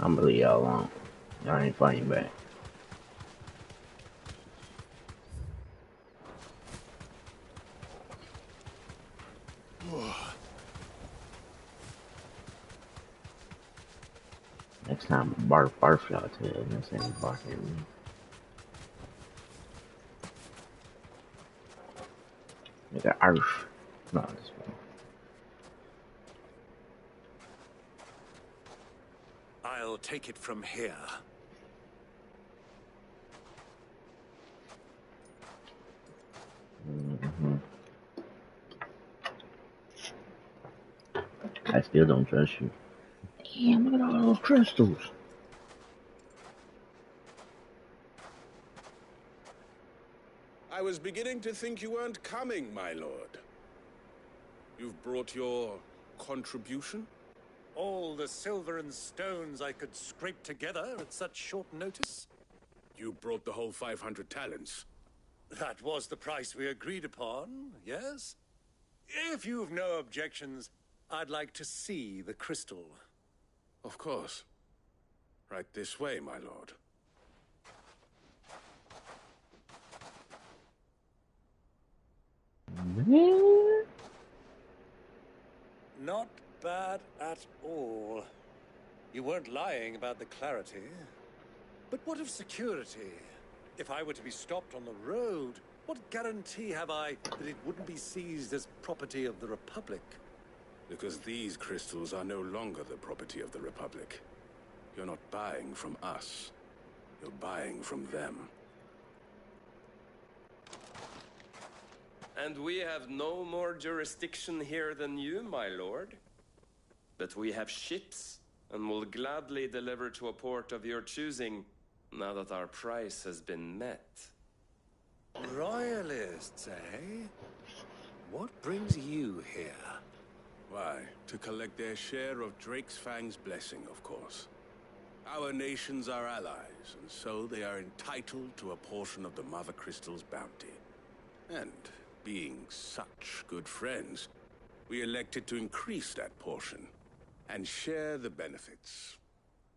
I'm gonna leave y'all alone. Y'all ain't fighting back. Next time, barf, barf y'all too. I'm not saying bark at me. Nigga, arf. No, this one. I'll take it from here. I still don't trust you. Damn, look at all those crystals. I was beginning to think you weren't coming, my lord. You've brought your contribution? All the silver and stones I could scrape together at such short notice? You brought the whole 500 talents. That was the price we agreed upon, yes? If you've no objections, I'd like to see the crystal. Of course. Right this way, my lord. Not bad at all. You weren't lying about the clarity. But what of security? If I were to be stopped on the road, what guarantee have I that it wouldn't be seized as property of the Republic? Because these crystals are no longer the property of the Republic. You're not buying from us. You're buying from them. And we have no more jurisdiction here than you, my lord. But we have ships, and will gladly deliver to a port of your choosing, now that our price has been met. Royalists, eh? What brings you here? Why, to collect their share of Drake's Fang's blessing, of course. Our nations are allies, and so they are entitled to a portion of the Mother Crystal's bounty. And being such good friends, we elected to increase that portion and share the benefits.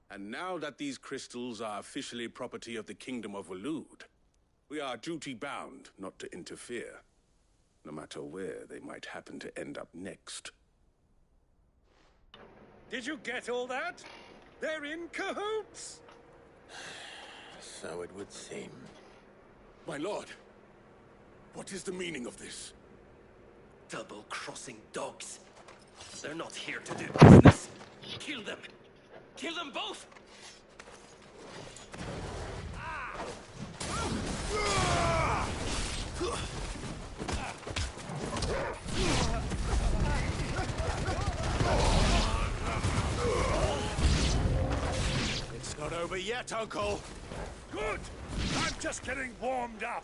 And now that these crystals are officially property of the Kingdom of Waloed, we are duty-bound not to interfere, no matter where they might happen to end up next. Did you get all that? They're in cahoots! So it would seem. My lord, what is the meaning of this? Double-crossing dogs. They're not here to do business. Kill them. Kill them both! It's not over yet, Uncle. Good! I'm just getting warmed up.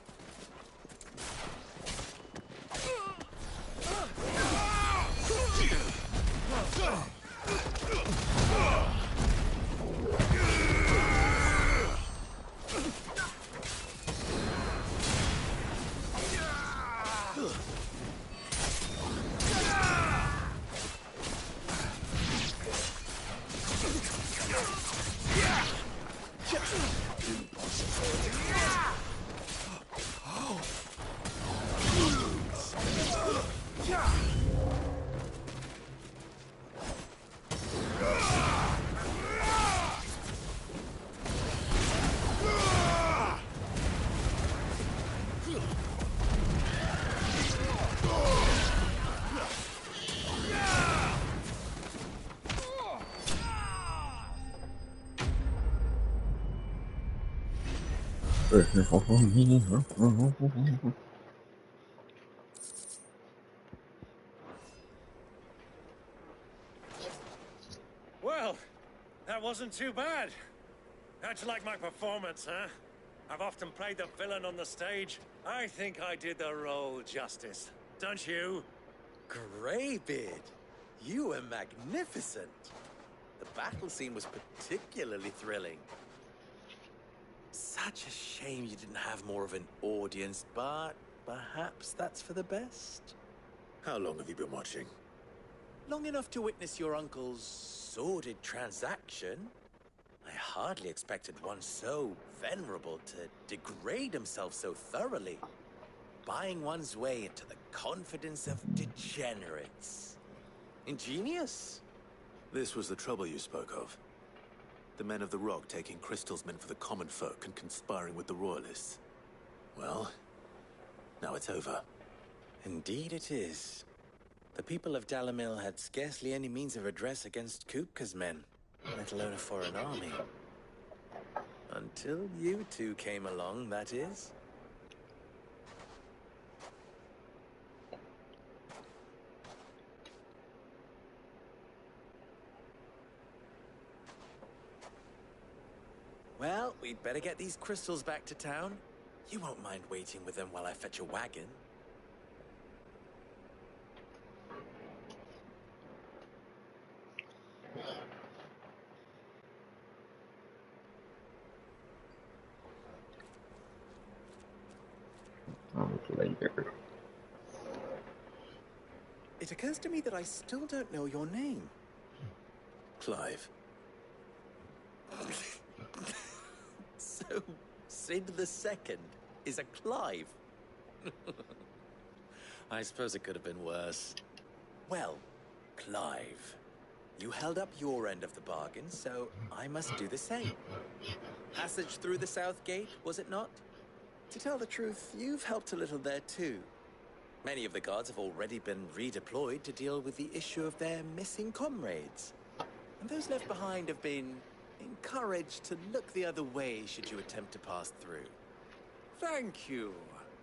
Well, that wasn't too bad. How'd you like my performance, huh? I've often played the villain on the stage. I think I did the role justice. Don't you? Greybeard, you were magnificent. The battle scene was particularly thrilling. Such a shame you didn't have more of an audience, but perhaps that's for the best. How long have you been watching? Long enough to witness your uncle's sordid transaction. I hardly expected one so venerable to degrade himself so thoroughly. Buying one's way into the confidence of degenerates. Ingenious. This was the trouble you spoke of. The men of the Rock taking crystals meant for the common folk and conspiring with the Royalists. Well, now it's over. Indeed it is. The people of Dalamil had scarcely any means of redress against Kupka's men, let alone a foreign army. Until you two came along, that is. Well, we'd better get these crystals back to town. You won't mind waiting with them while I fetch a wagon. Later. It occurs to me that I still don't know your name. Clive. So, Sid the Second is a Clive. I suppose it could have been worse. Well, Clive, you held up your end of the bargain, so I must do the same. Passage through the south gate, was it not? To tell the truth, you've helped a little there too. Many of the guards have already been redeployed to deal with the issue of their missing comrades. And those left behind have been encouraged to look the other way should you attempt to pass through. Thank you.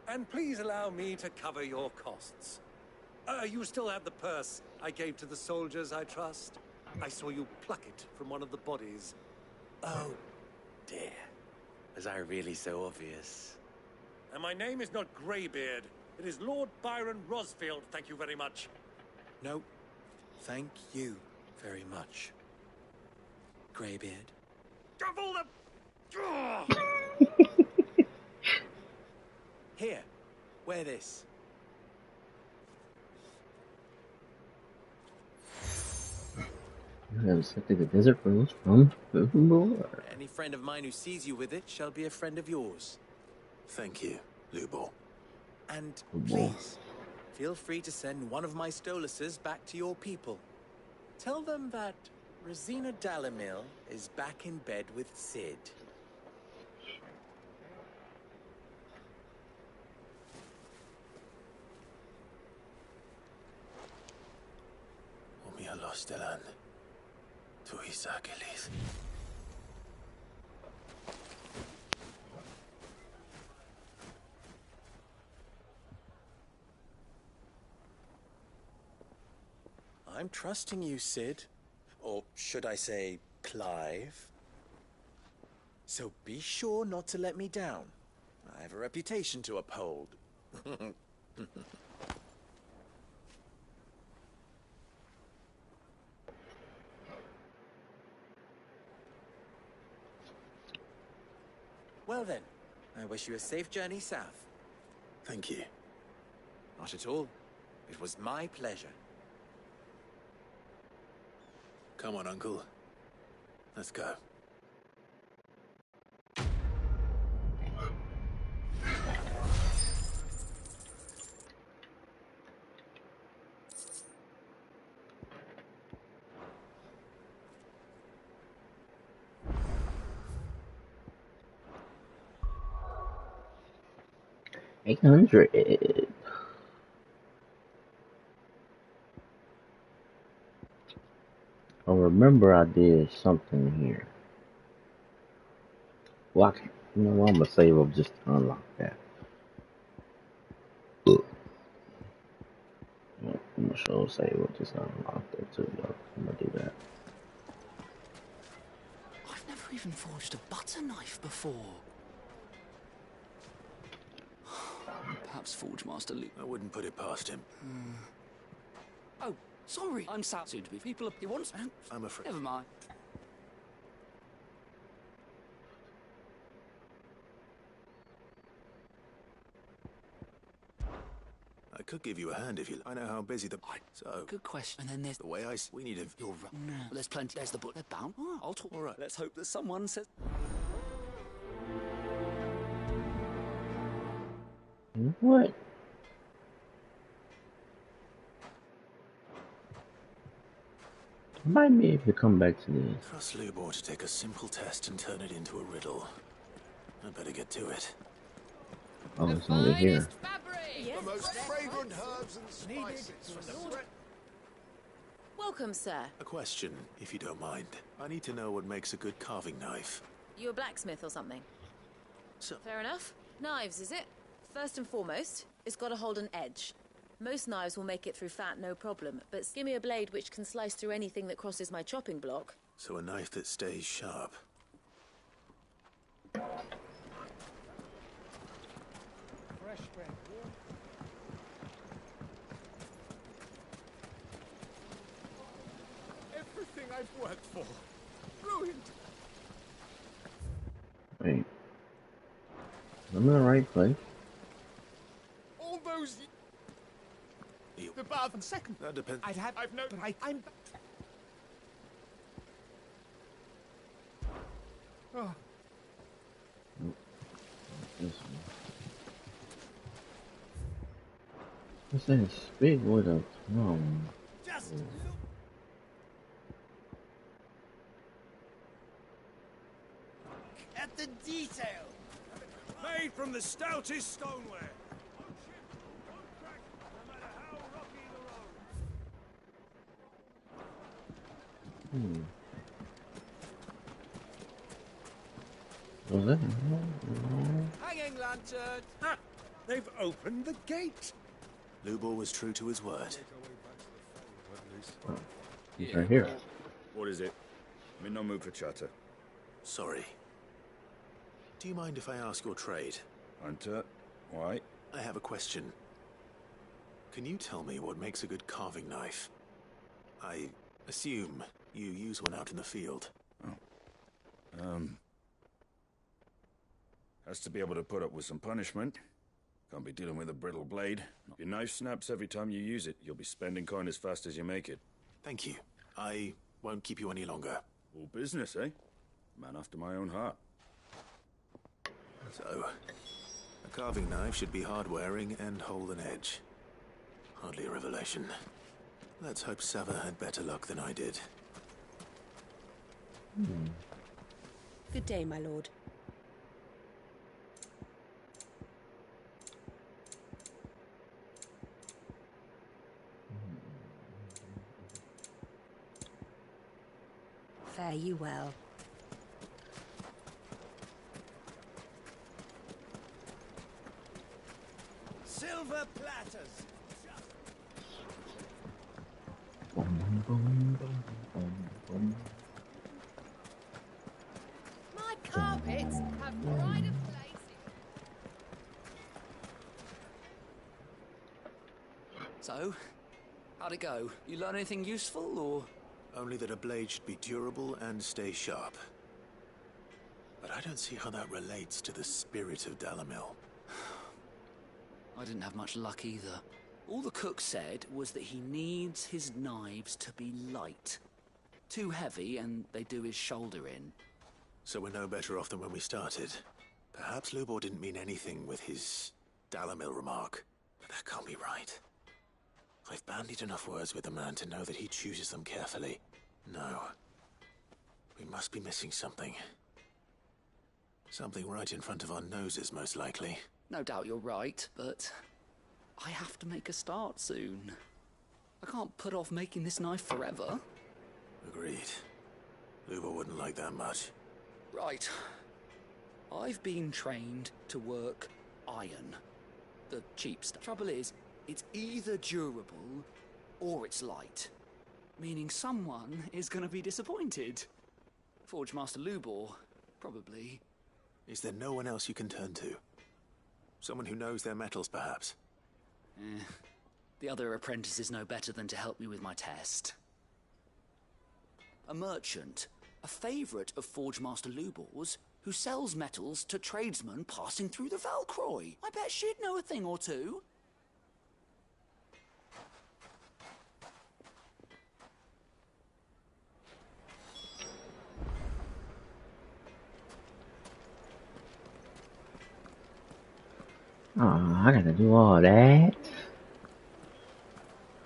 And please allow me to cover your costs. You still have the purse I gave to the soldiers, I trust? I saw you pluck it from one of the bodies. Oh, dear. Was I really so obvious? And my name is not Greybeard. It is Lord Byron Rosfield, thank you very much. No, thank you very much, Greybeard. Of all the... Here, wear this. You have accepted the desert rose from Lubor. Any friend of mine who sees you with it shall be a friend of yours. Thank you, Lubor. And please, feel free to send one of my Stoluses back to your people. Tell them that Rosina Dalamil is back in bed with Sid. Omia los delan. Tu isakelis. I'm trusting you, Sid. Or should I say, Clive? So be sure not to let me down. I have a reputation to uphold. Well then, I wish you a safe journey south. Thank you. Not at all. It was my pleasure. Come on, Uncle. Let's go. $800. I remember I did something here. Well, you know what? I'm gonna save up just to unlock that. I'm gonna show save up just to unlock that too, though. I'm gonna do that. I've never even forged a butter knife before. Perhaps Forge Master Luke. I wouldn't put it past him. Oh, sorry. I'm soon to be people. He wants. I'm afraid. Never mind. I could give you a hand if you. I know how busy the. So. Good question. And then there's the way I. We need a. You're right. No. There's plenty. There's the book. They're bound. Oh, I'll talk. All right. Let's hope that someone says. What? I might be able to come back to this. Trust Lubor to take a simple test and turn it into a riddle. I better get to it. Oh, it's only here. The most fragrant herbs and spices. Welcome, sir. A question, if you don't mind. I need to know what makes a good carving knife. You a blacksmith or something? So. Fair enough. Knives, is it? First and foremost, it's got to hold an edge. Most knives will make it through fat, no problem, but give me a blade which can slice through anything that crosses my chopping block. So a knife that stays sharp. Fresh bread. Everything I've worked for, ruined. Wait. I'm in the right place. All those. The bath and second. That depends. I've no. But I'm. Oh. This one. What's this? Big wood of throne. Just look. At the detail. Made from the stoutest stoneware. Was that? Hanging lantern! Ha! They've opened the gate! Lubor was true to his word. He's right here. What is it? I'm in no mood for chatter. Sorry. Do you mind if I ask your trade? Hunter, why? I have a question. Can you tell me what makes a good carving knife? I assume you use one out in the field. Has to be able to put up with some punishment. Can't be dealing with a brittle blade. If your knife snaps every time you use it, you'll be spending coin as fast as you make it. Thank you. I won't keep you any longer. All business, eh? Man after my own heart. So, a carving knife should be hard-wearing and hold an edge. Hardly a revelation. Let's hope Sava had better luck than I did. Good day, my lord. Fare you well. Silver platters! My carpets have pride of place. So, how'd it go? You learn anything useful, or...? Only that a blade should be durable and stay sharp. But I don't see how that relates to the spirit of Dalamil. I didn't have much luck either. All the cook said was that he needs his knives to be light. Too heavy and they do his shoulder in. So we're no better off than when we started. Perhaps Lubor didn't mean anything with his Dalamil remark. But that can't be right. I've bandied enough words with the man to know that he chooses them carefully. No. We must be missing something. Something right in front of our noses, most likely. No doubt you're right, but I have to make a start soon. I can't put off making this knife forever. Agreed. Lubor wouldn't like that much. Right. I've been trained to work iron. The cheap stuff. Trouble is, it's either durable or it's light. Meaning someone is going to be disappointed. Forge Master Lubor, probably. Is there no one else you can turn to? Someone who knows their metals, perhaps? The other apprentices know better than to help me with my test. A merchant, a favourite of Forge Master Lubor's, who sells metals to tradesmen passing through the Valcroy. I bet she'd know a thing or two. Oh, I gotta do all that.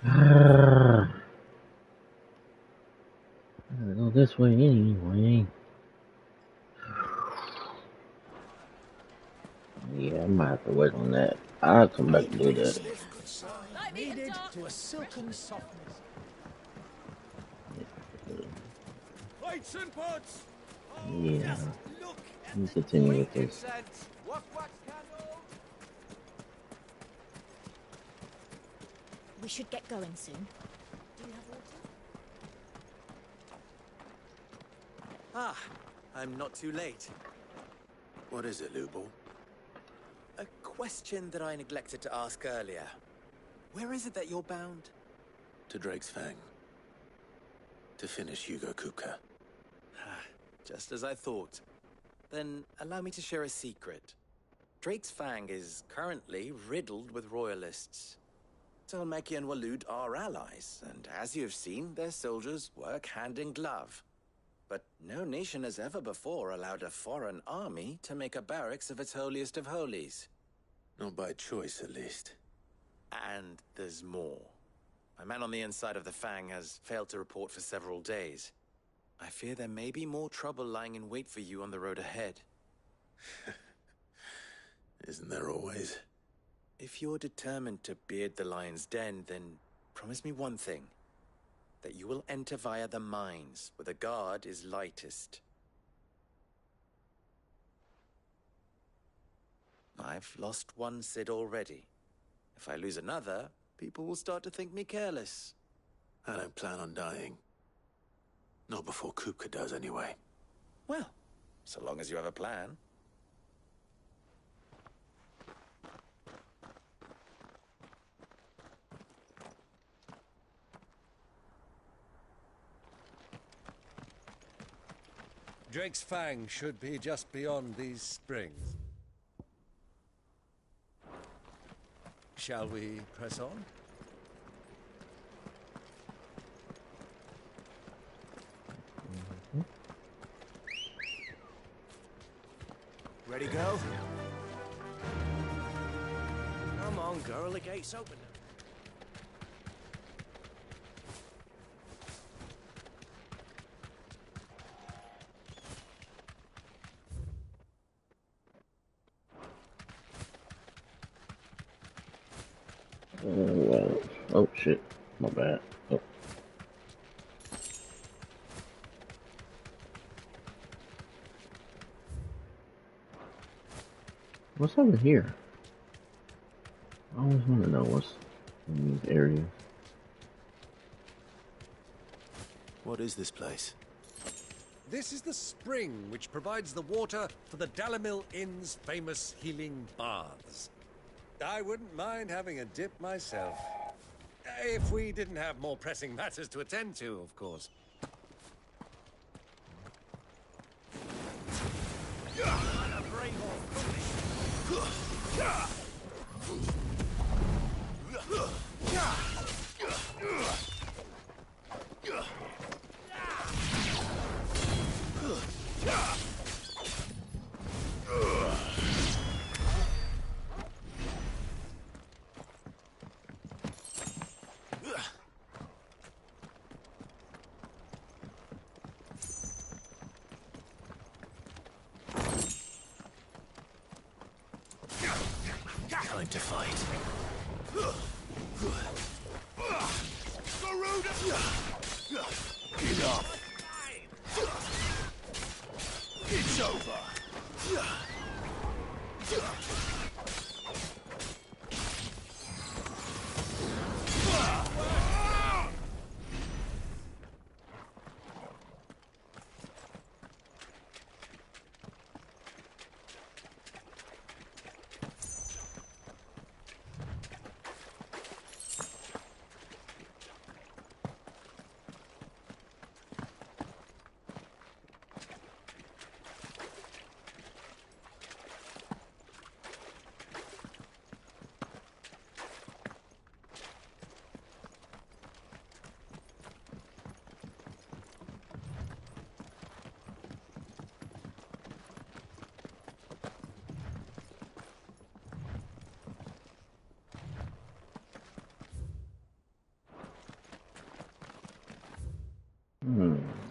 I gotta go this way anyway. Yeah, I might have to wait on that. I'll come back and do that. Needed to a silken softness. Plates and pots! Yeah. Let me continue with this. We should get going soon. Do you have water? Ah, I'm not too late. What is it, Lubor? A question that I neglected to ask earlier. Where is it that you're bound? To Drake's Fang. To finish Hugo Kupka. Just as I thought. Then allow me to share a secret. Drake's Fang is currently riddled with royalists. Selmeki and Walud are allies, and as you have seen, their soldiers work hand in glove. But no nation has ever before allowed a foreign army to make a barracks of its holiest of holies. Not by choice, at least. And there's more. My man on the inside of the Fang has failed to report for several days. I fear there may be more trouble lying in wait for you on the road ahead. Isn't there always? If you're determined to beard the lion's den, then promise me one thing. That you will enter via the mines, where the guard is lightest. I've lost one Cid already. If I lose another, people will start to think me careless. I don't plan on dying. Not before Kupka does, anyway. Well, so long as you have a plan. Drake's Fang should be just beyond these springs. Shall we press on? Ready, go? Come on, girl, the gate's open now. Oh shit, my bad. Oh. What's over here? I always want to know what's in these areas. What is this place? This is the spring which provides the water for the Dalimil Inn's famous healing baths. I wouldn't mind having a dip myself. If we didn't have more pressing matters to attend to, of course. Time to fight. Get up. It's over.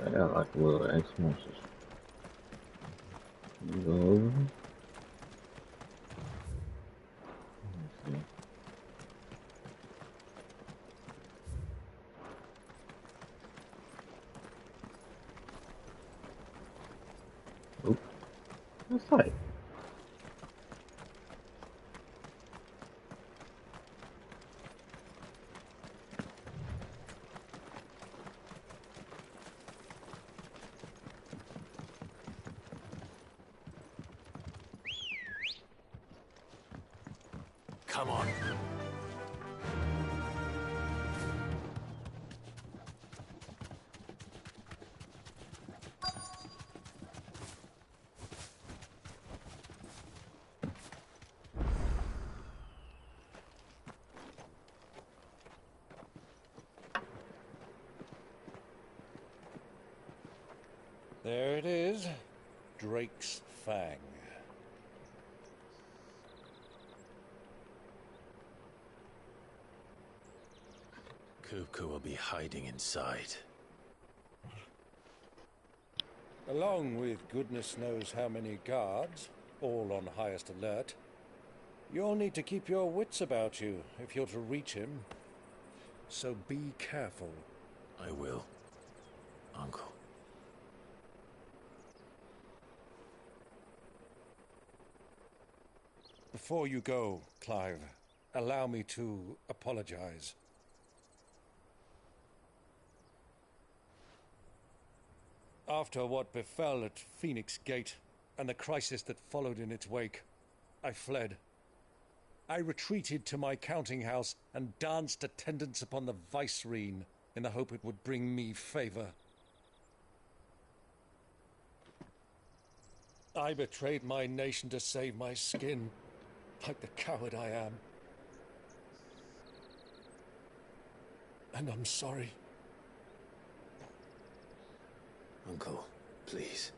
I got like little X monsters. Go over. Let's see. Oop. That's tight. Come on. There it is. Drake's Fang. Kupka will be hiding inside. Along with goodness knows how many guards, all on highest alert. You'll need to keep your wits about you if you're to reach him. So be careful. I will, Uncle. Before you go, Clive, allow me to apologize. After what befell at Phoenix Gate and the crisis that followed in its wake, I fled. I retreated to my counting house and danced attendance upon the vicereine in the hope it would bring me favor. I betrayed my nation to save my skin, like the coward I am. And I'm sorry. Uncle, please.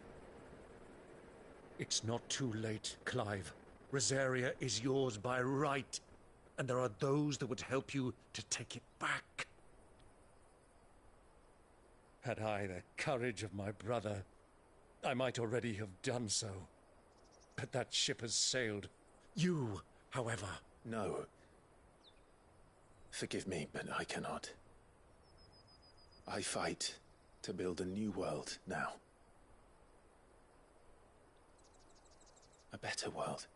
It's not too late, Clive. Rosaria is yours by right, and there are those that would help you to take it back. Had I the courage of my brother, I might already have done so. But that ship has sailed. You, however... No. Forgive me, but I cannot. I fight to build a new world now. A better world.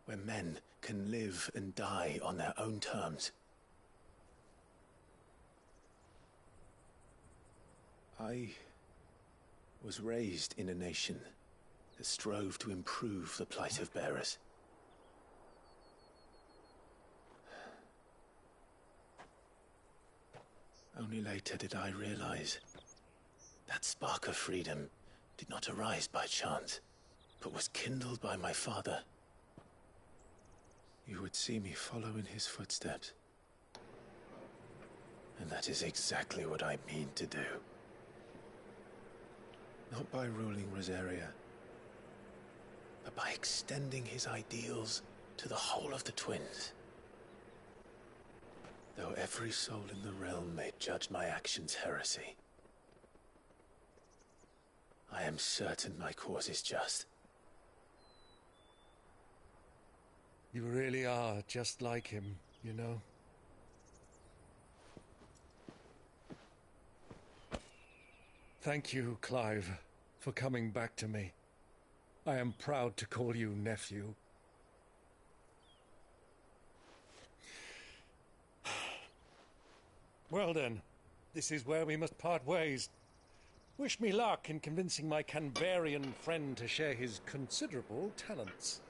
Where men can live and die on their own terms. I was raised in a nation that strove to improve the plight of bearers. Only later did I realize that spark of freedom did not arise by chance, but was kindled by my father. You would see me follow in his footsteps. And that is exactly what I mean to do. Not by ruling Rosaria, but by extending his ideals to the whole of the twins. Though every soul in the realm may judge my actions heresy, I am certain my cause is just. You really are just like him, you know. Thank you, Clive, for coming back to me. I am proud to call you nephew. Well then, this is where we must part ways. Wish me luck in convincing my Canberrian friend to share his considerable talents.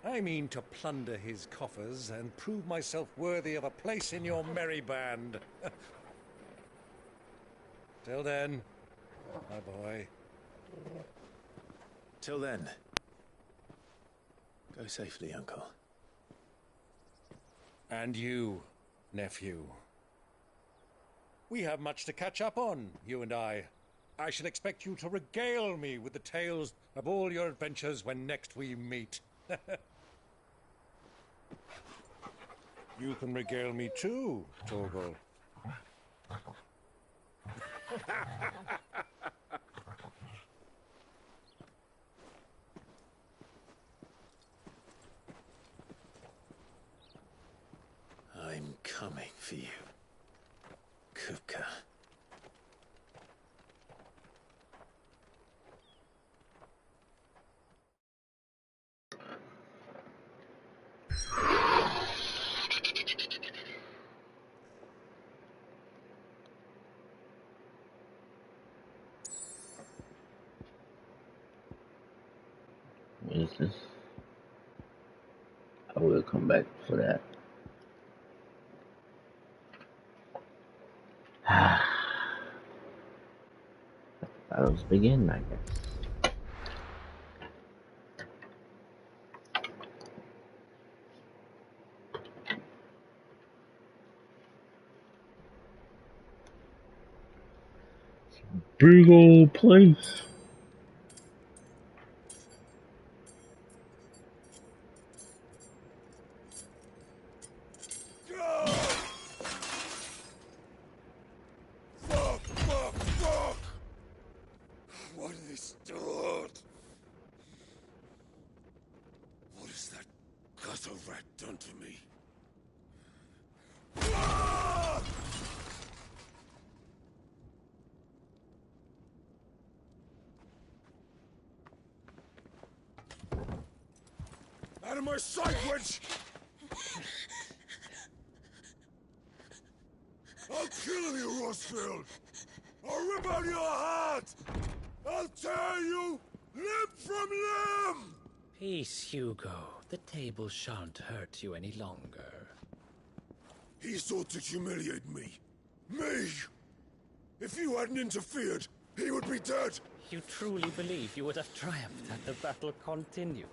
I mean to plunder his coffers and prove myself worthy of a place in your merry band. Till then, my boy. Till then, go safely, Uncle. And you, nephew. We have much to catch up on, you and I. I shall expect you to regale me with the tales of all your adventures when next we meet. You can regale me too, Torgal. I'm coming for you, Kupka. What is this? will come back for that. Battles begin, I guess. Big old place. Fuck! What have they start? What has that gutter rat done to me? Out of my sight, witch! I'll kill you, Rossfield! I'll rip out your heart! I'll tear you limb from limb! Peace, Hugo. The table shan't hurt you any longer. He sought to humiliate me. Me! If you hadn't interfered, he would be dead! You truly believe you would have triumphed had the battle continued?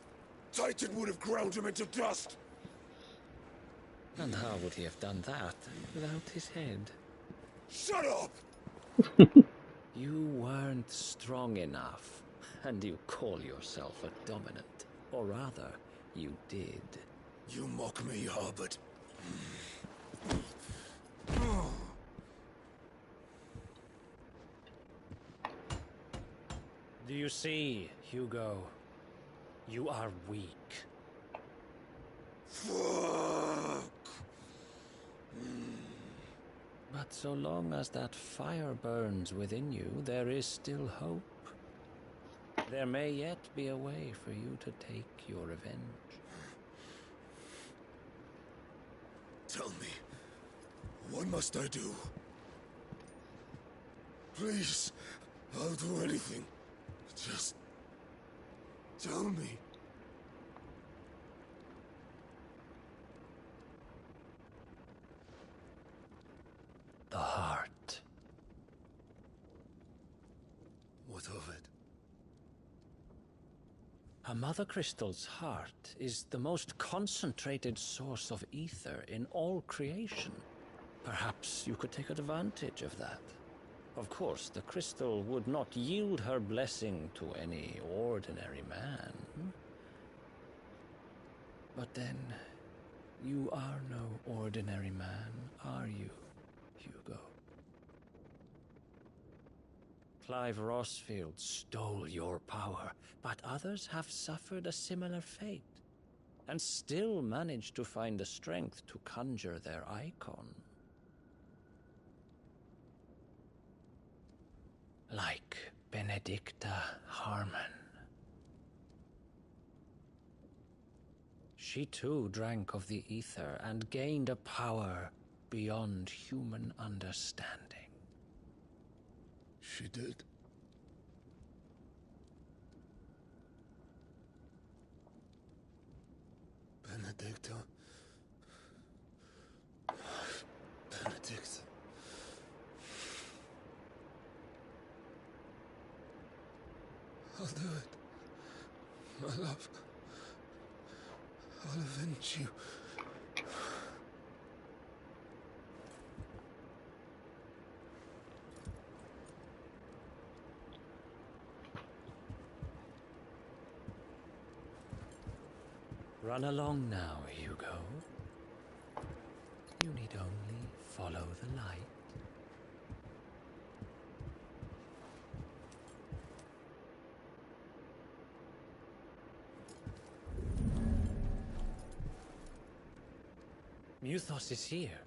Titan would have ground him into dust! And how would he have done that without his head? Shut up! You weren't strong enough, and you call yourself a dominant. Or rather, you did. You mock me, Harbert. Do you see, Hugo? You are weak. Fuck! But so long as that fire burns within you, there is still hope. There may yet be a way for you to take your revenge. Tell me, what must I do? Please, I'll do anything. Just tell me. The heart. What of it? A Mother Crystal's heart is the most concentrated source of ether in all creation. Perhaps you could take advantage of that. Of course, the crystal would not yield her blessing to any ordinary man. But then, you are no ordinary man, are you, Hugo? Clive Rossfield stole your power, but others have suffered a similar fate, and still managed to find the strength to conjure their icon. Like Benedicta Harmon. She too drank of the ether and gained a power beyond human understanding. She did. Benedicta. Benedicta. I'll do it. My love. I'll avenge you. Run along now, Hugo. You need only follow the light. Muthos is here.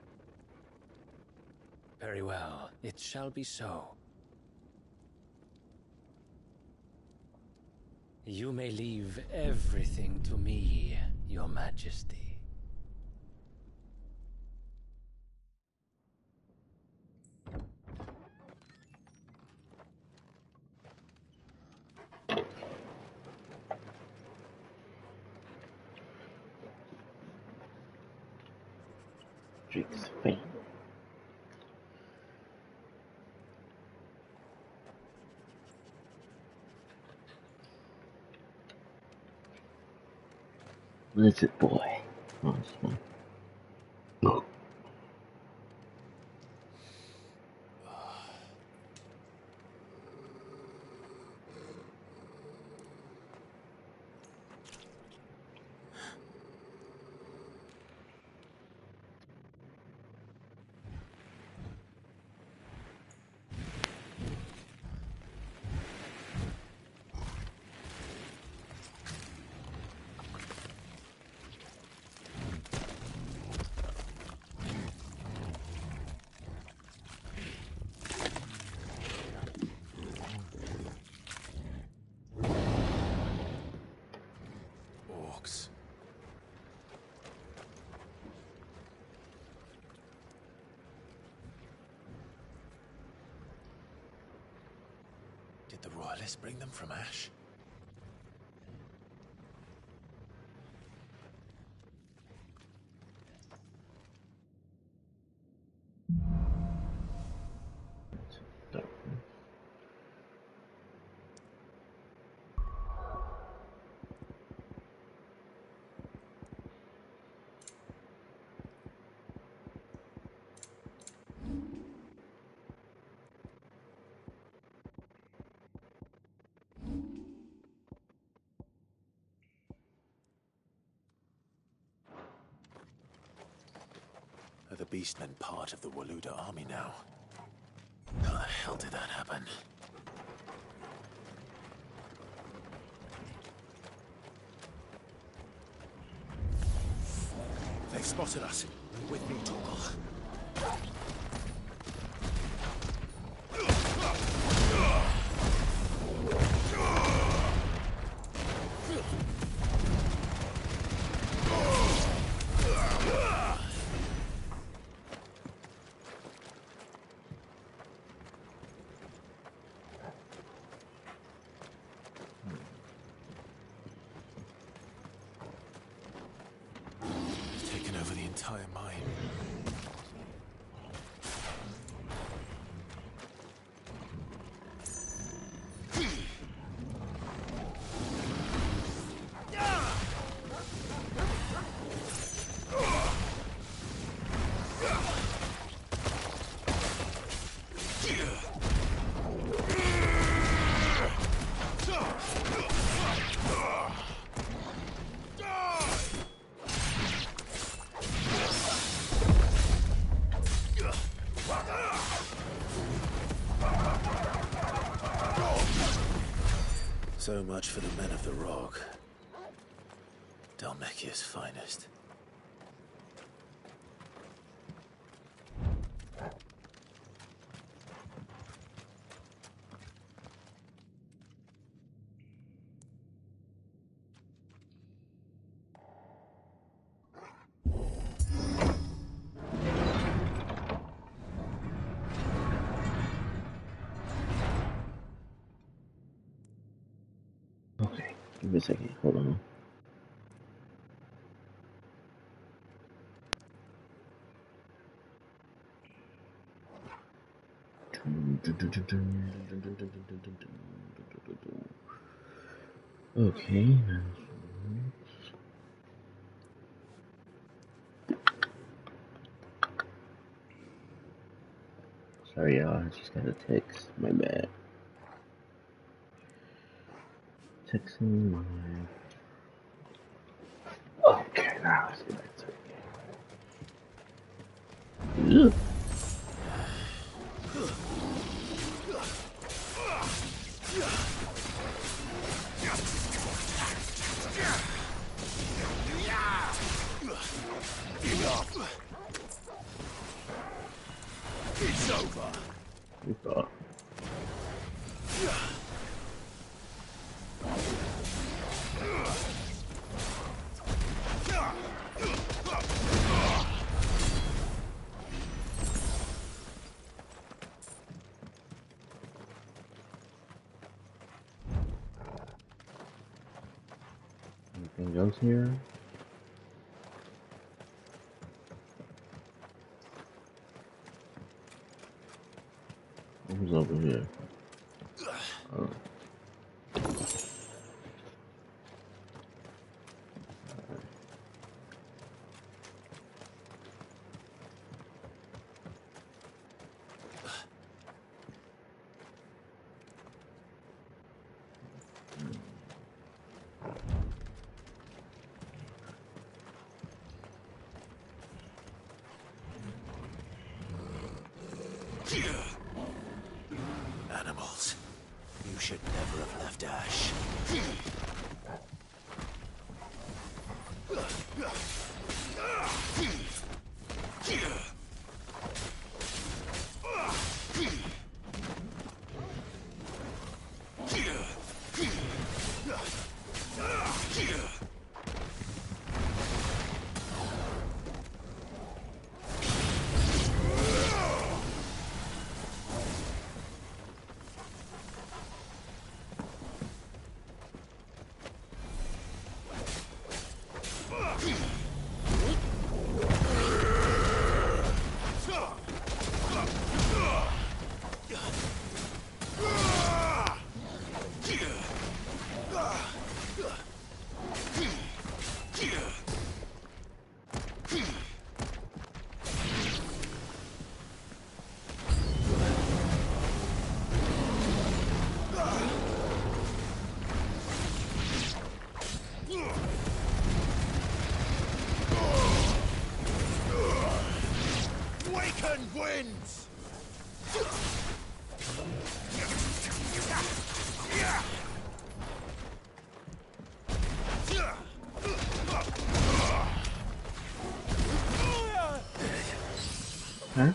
Very well, it shall be so. You may leave everything to me, Your Majesty. Drake's fate. Lizard boy. Awesome. No. Orcs. Did the royalists bring them from Ash? Are the beastmen part of the Waluda army now? How the hell did that happen? They've spotted us. With me, Torgal. Taken over the entire mine. So much for the men of the Rock. Dalmekia's finest. Okay, give me a second. Hold on. Okay. Sorry, y'all. I just got a text. My bad. Texting my. Okay, now let's get back to it. Ugh. It's over. We thought. Anything else here? Who's over here? Animals. You should never have left Ash. Wins! Huh?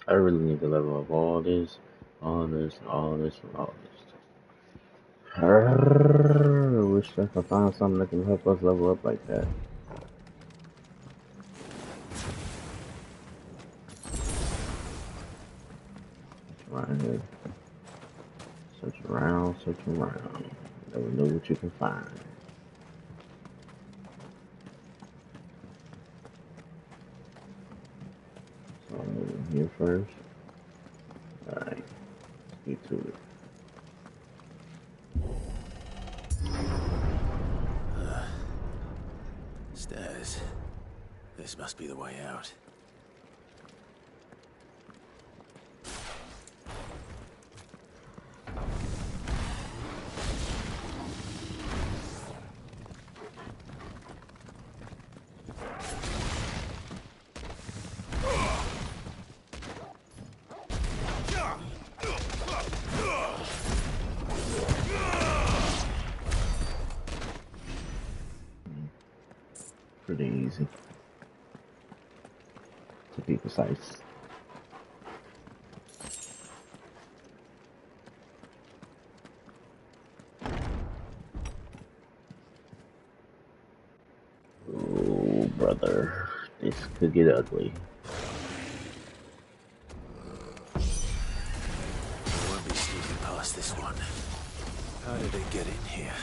I really need to level up all this, all this, all this, all this. I wish I could find something that can help us level up like that. Right here. Search around, search around. Never know what you can find. So I'm moving here first. Alright, let's get to it. Stairs. This must be the way out. Pretty easy, to be precise. Oh, brother, this could get ugly. I won't be sneaking past this one. How did it get in here?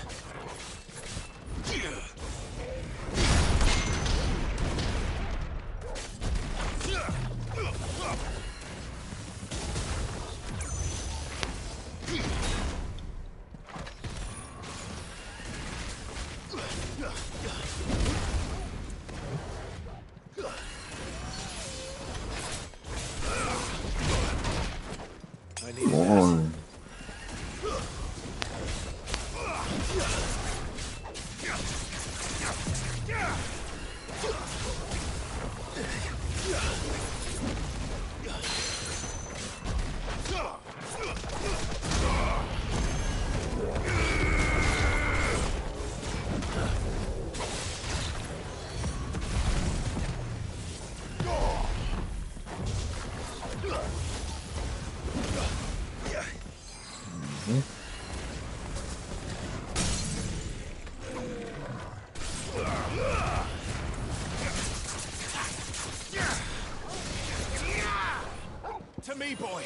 To me, boy.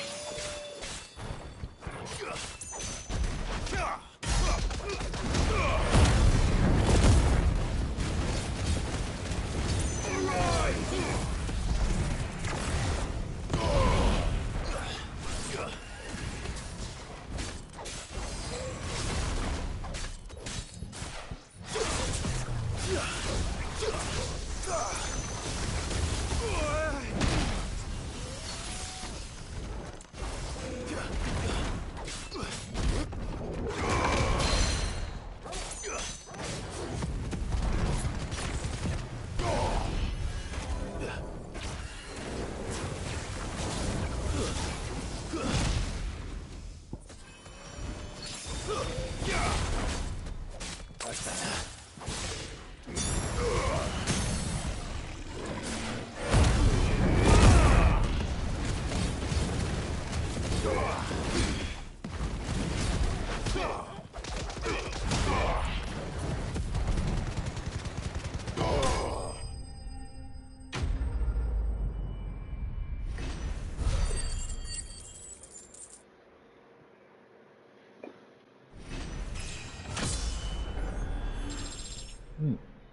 That's better.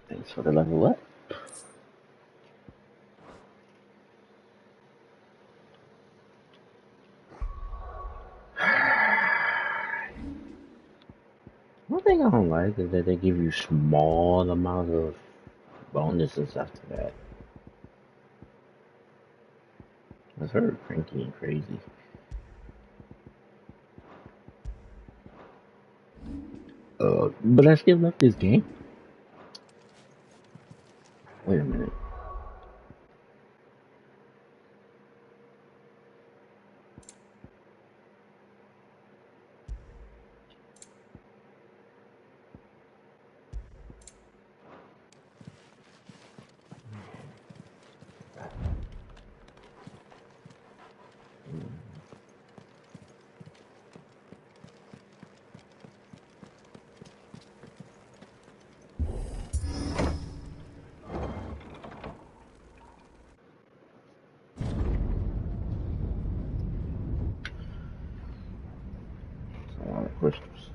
Thanks for the level up. One thing I don't like is that they give you small amounts of bonuses after that. That's very cranky and crazy. But I still love this game. Wait a minute. A lot of crystals.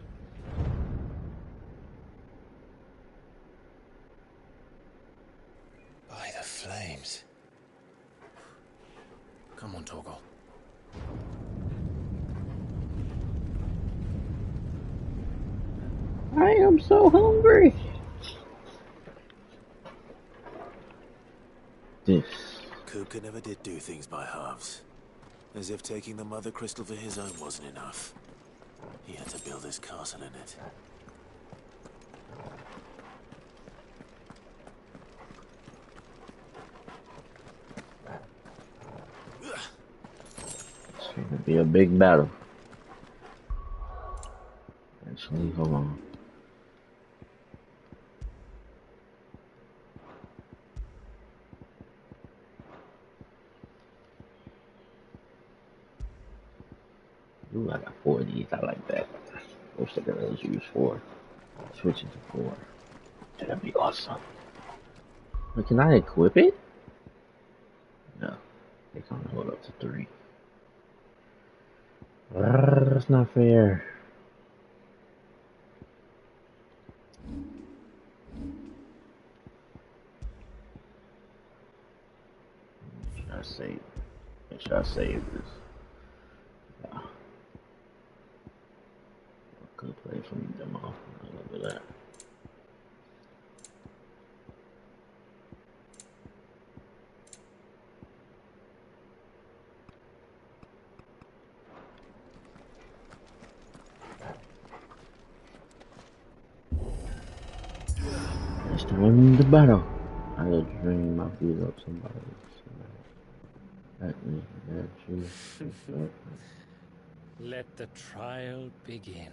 By the flames. Come on, Torgal. I am so hungry. This. Kuka never did do things by halves. As if taking the Mother Crystal for his own wasn't enough. He had to build his castle in it. It's gonna be a big battle. Actually, hold on. Ooh, I got 4 of these. I like that. Most of those use 4. Switching to 4. That'd be awesome. But can I equip it? No. They can only hold up to 3. That's not fair. Make sure I save this. Yeah. Could play from the demo. I love that. It's the one in the battle. I had a dream I beat up somebody. Let the trial begin.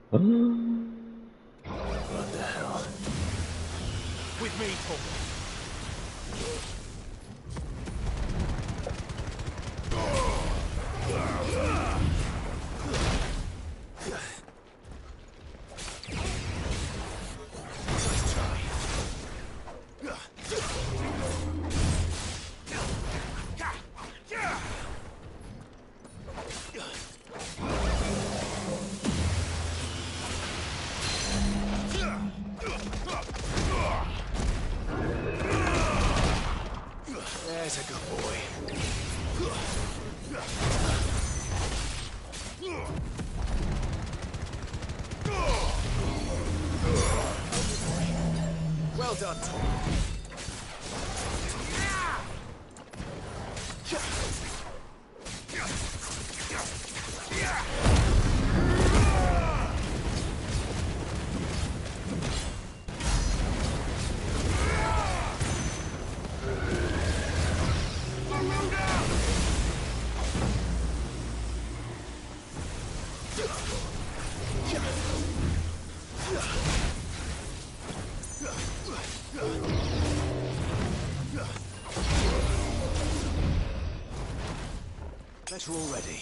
What the hell? There's a good boy. Well done, Tom. Better already.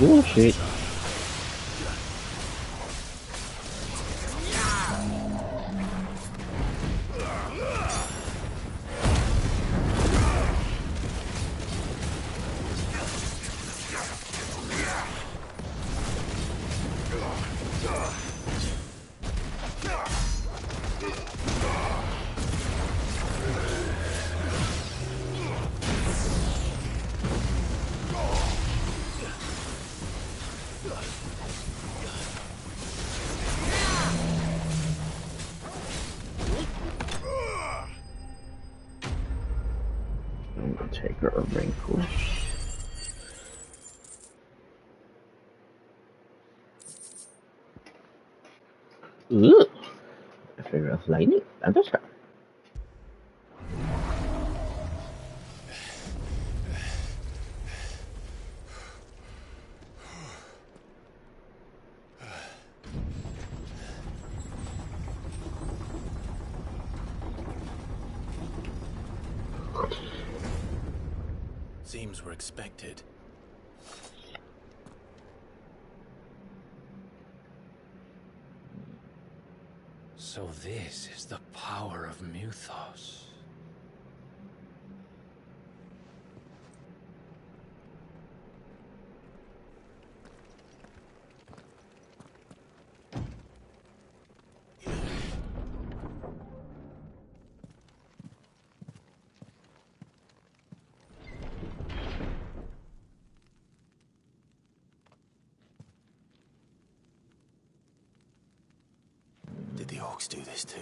Oh shit. I'm gonna take her a wrinkle. Ooh, I figure out lightning. That's her. Seems we're expected. So this is the power of Muthos. Did the orcs do this too?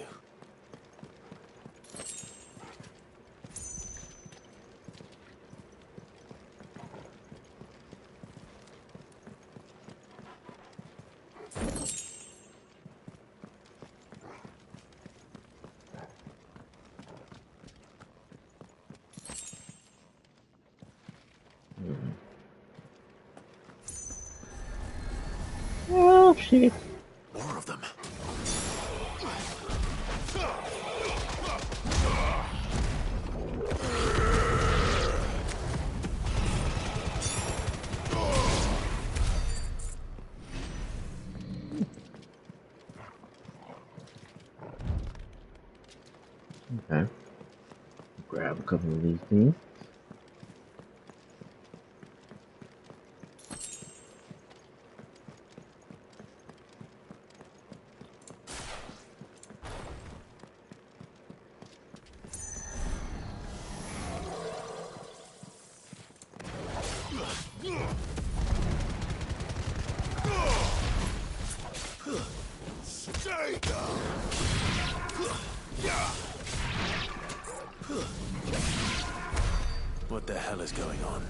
Oh shit. More of them. Okay. Grab a couple of these things. Stay down. What the hell is going on?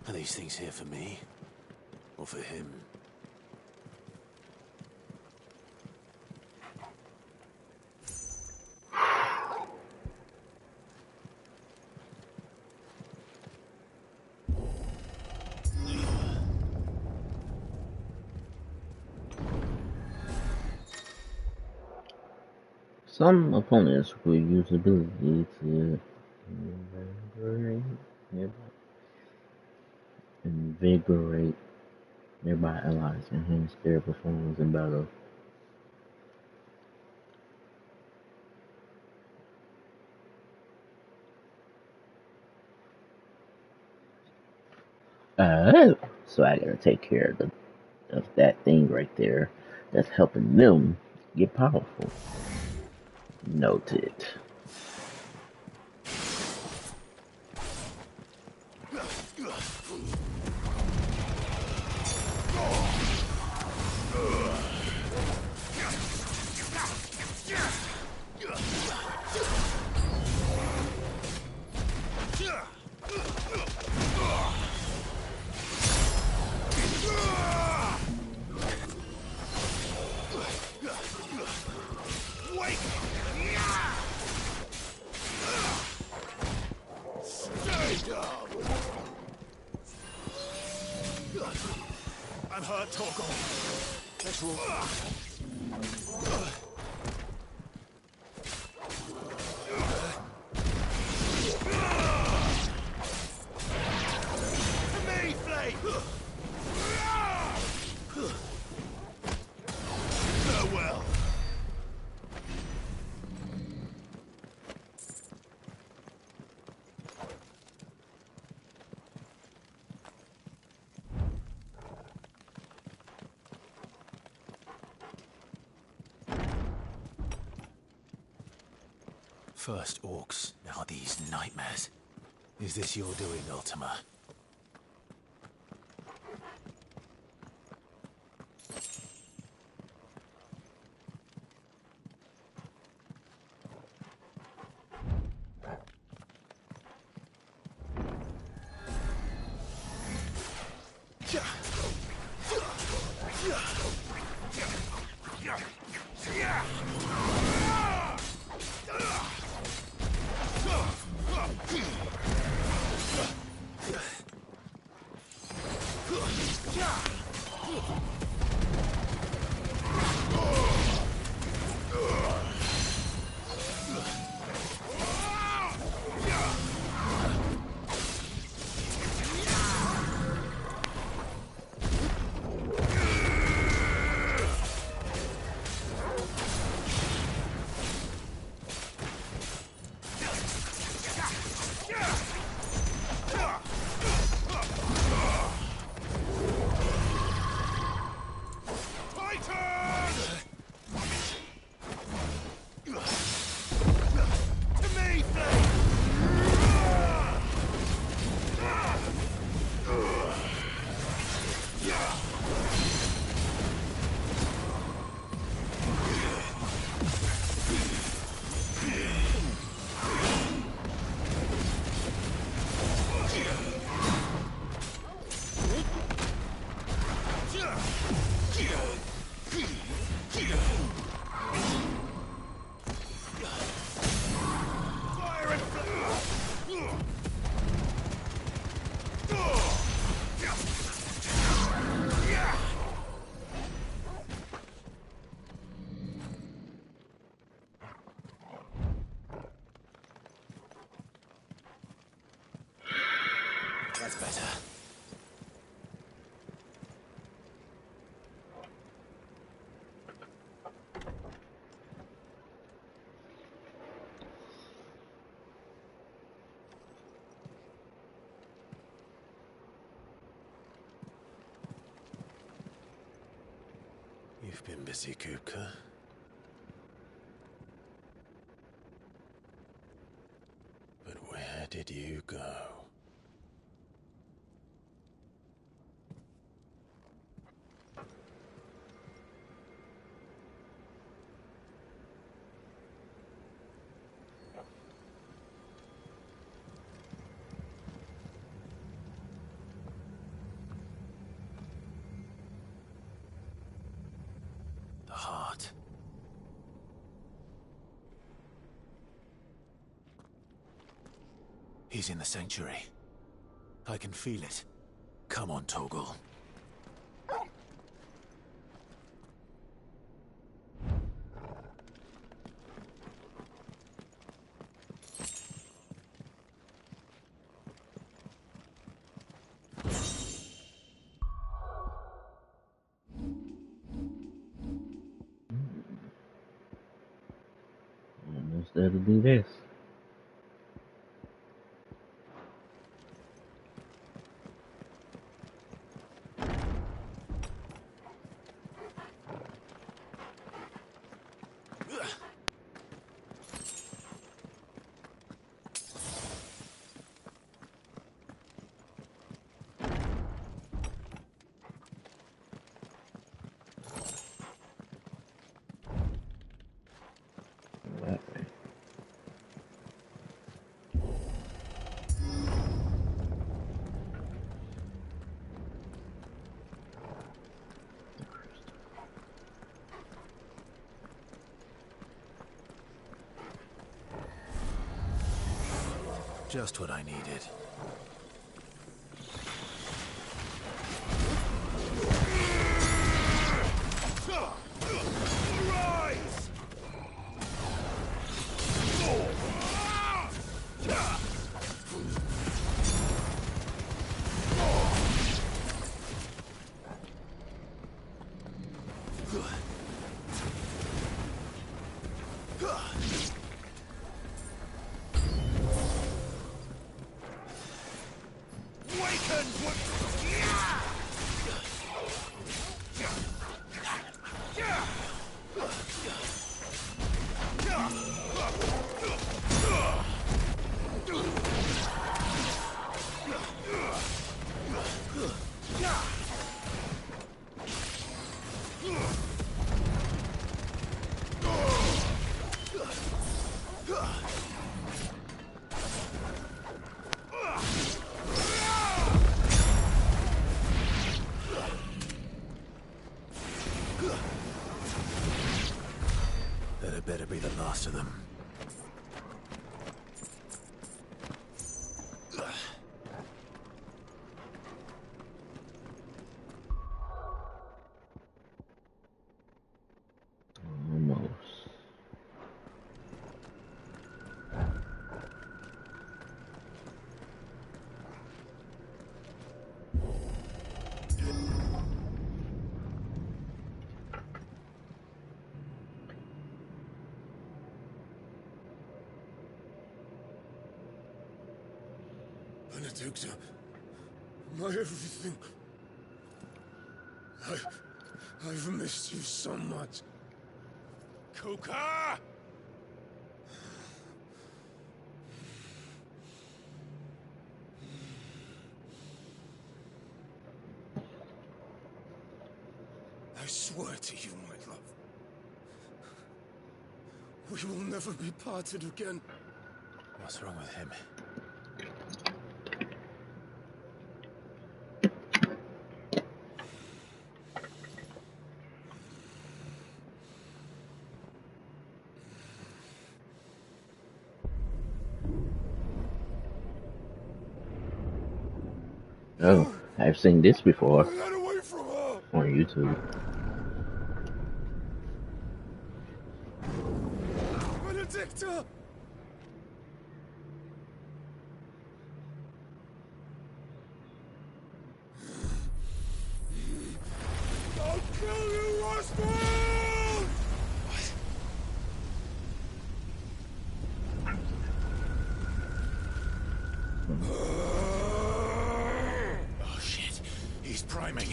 Are these things here for me? Or for him? Some opponents will use ability to invigorate nearby allies, enhance their performance in battle. So I gotta take care of that thing right there that's helping them get powerful. Noted. I'm hurt, Torgal. Let's roll. To me, Flame! Farewell. First orcs, now these nightmares. Is this your doing, Ultima? That's better. You've been busy, Kupka. But where did you go? He's in the sanctuary. I can feel it. Come on, Torgal. Almost there to do this. That way. Just what I needed. Rise! That better be the last of them. Almost. Benedicta, my everything. I've missed you so much. Kuka! I swear to you, my love, we will never be parted again. What's wrong with him? Oh, I've seen this before Get away from her! on YouTube. Benedicta! I'll kill you, Roscoe! Oh shit, he's priming.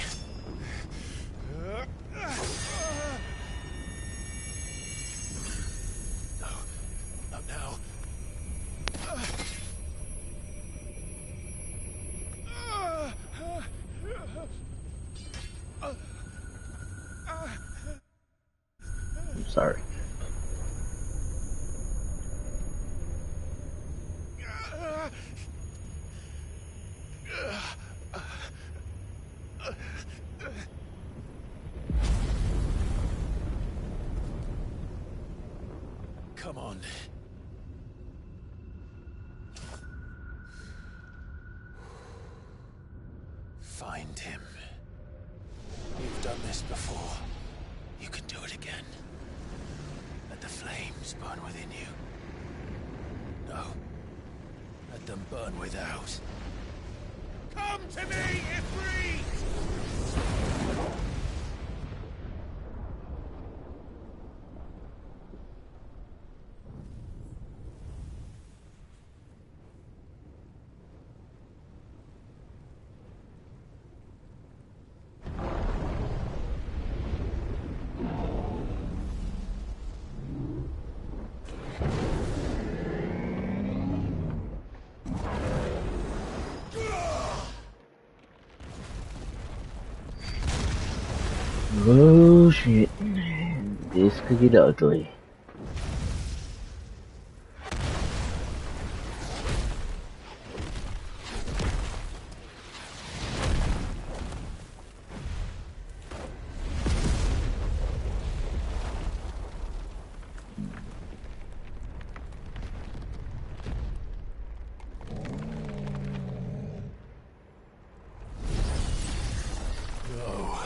No, not now. I'm sorry. Come on. Find him. You've done this before. You can do it again. Let the flames burn within you. No. Let them burn without. Come to me, Ifrit! Oh shit. This could get ugly. No.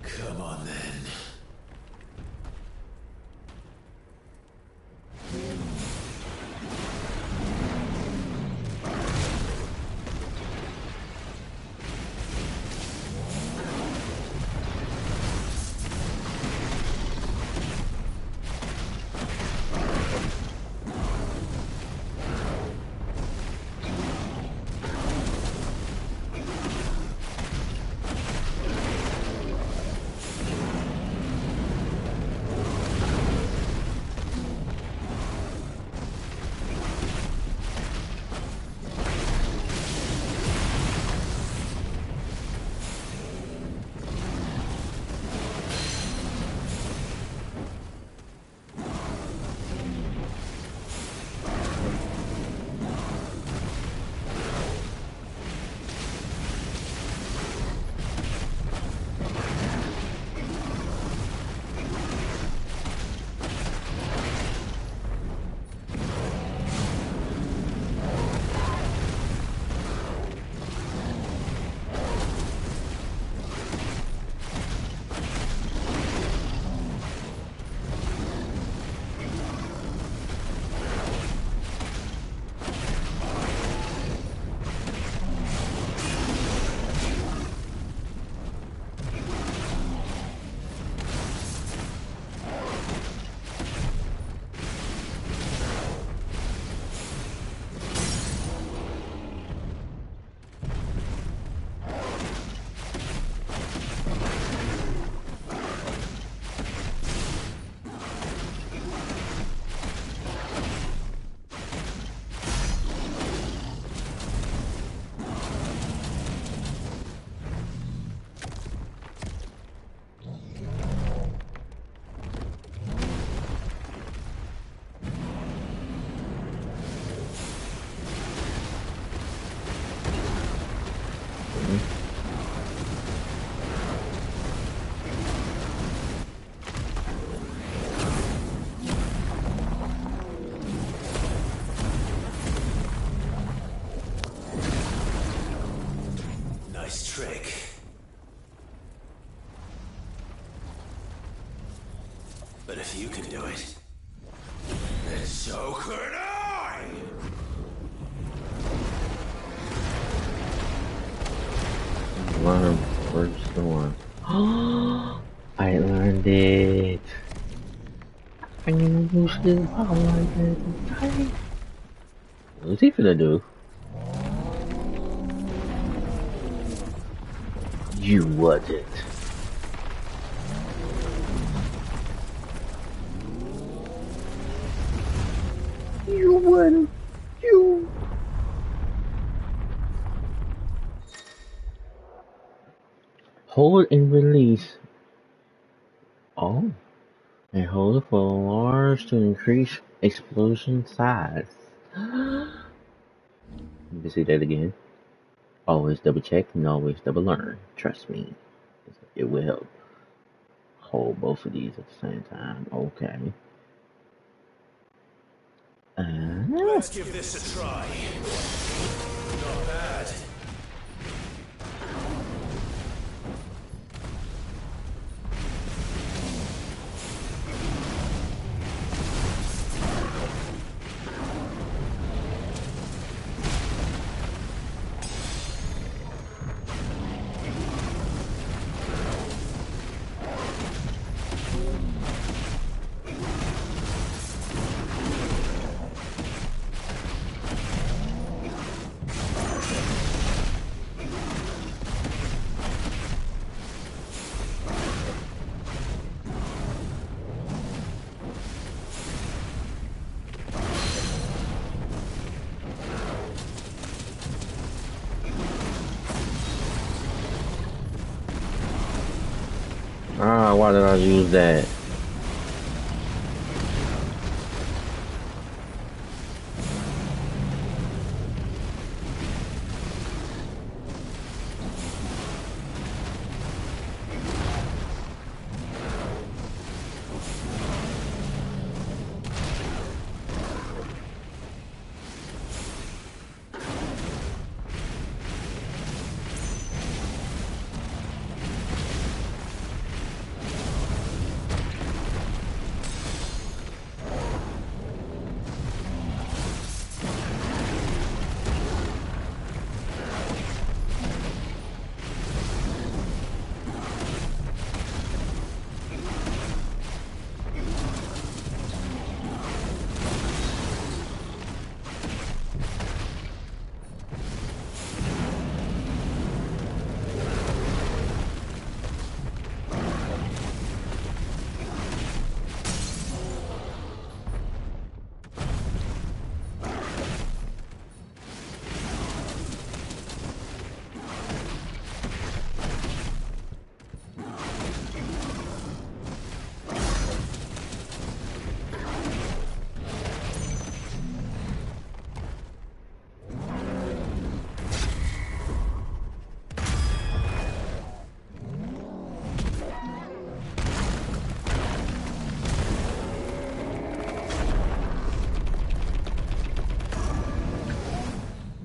Come on then. Nice trick. But if you can do it, then so could I! Learn first one. I learned it. I didn't use this power like that. What's he finna do? You wasn't. You wasn't. You. Hold and release. Oh. And hold it for large to increase explosion size. Let me see that again. Always double check and always double learn. Trust me, it will help. Hold both of these at the same time. Okay. Let's give this a try. Not bad. Ah, why did I use that?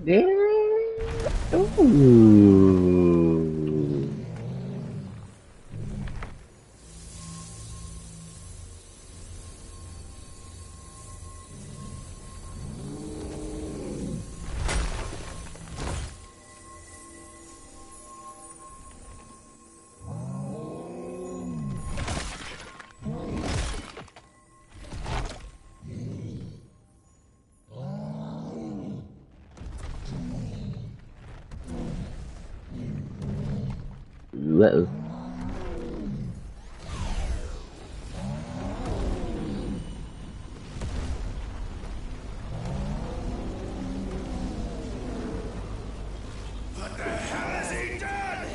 Yeah. Ooh. Uh-oh. What the hell has he done?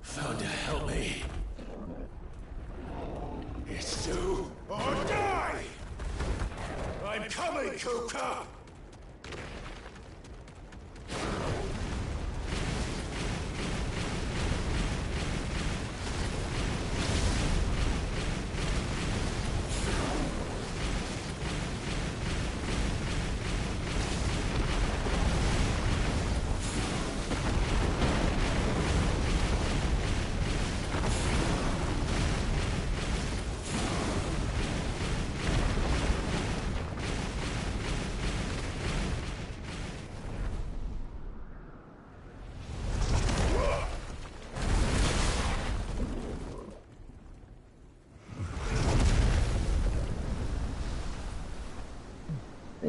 Found to help me. It's do or die! I'm coming, Kuka!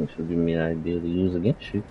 Which would give me an idea to use against you.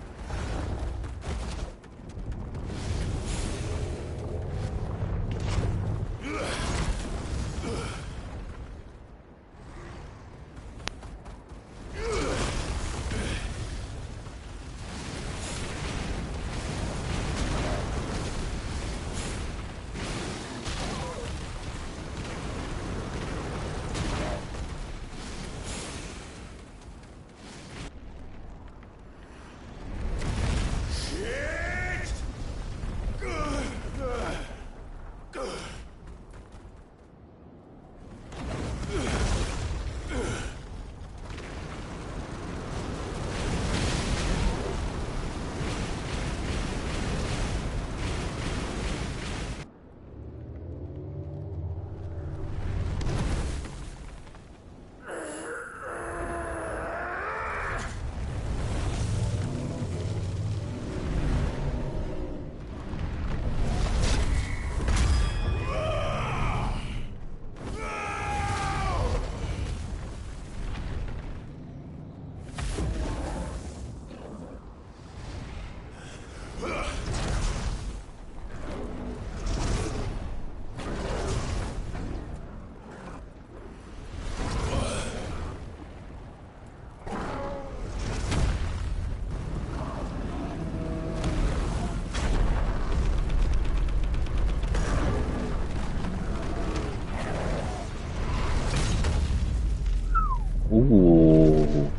Ooh.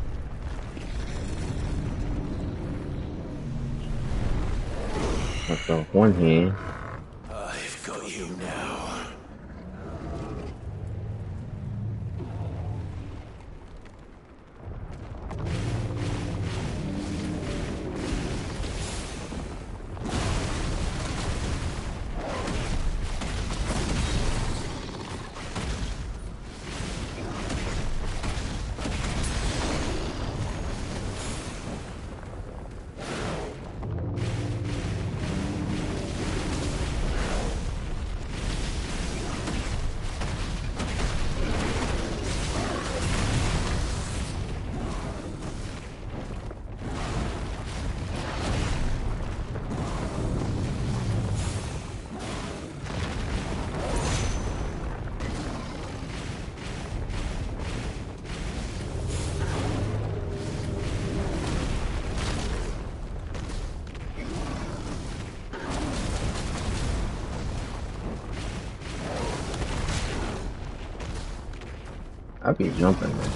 That's off one hand. I've got you now. I be jumping, man.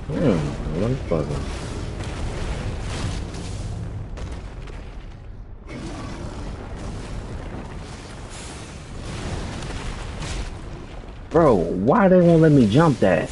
Motherfucker. Bro, why they won't let me jump that?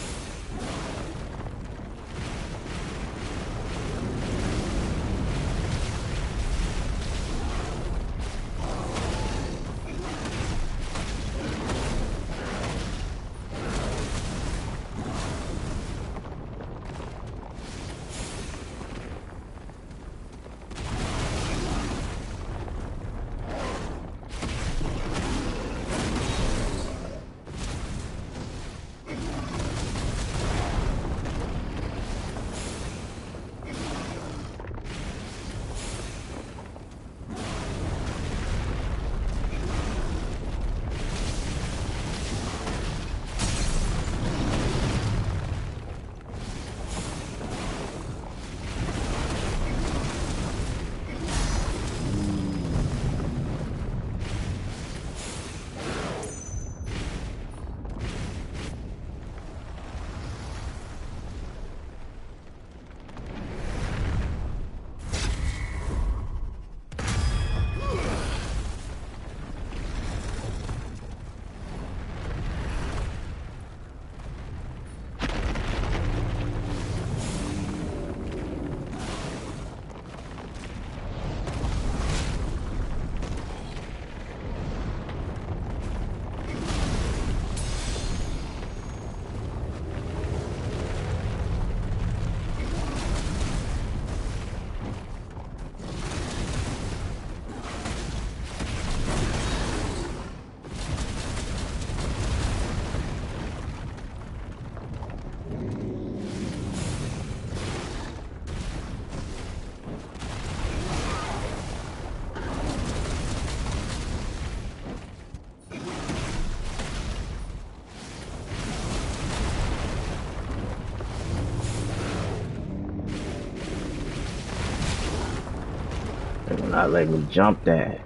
They will not let me jump that.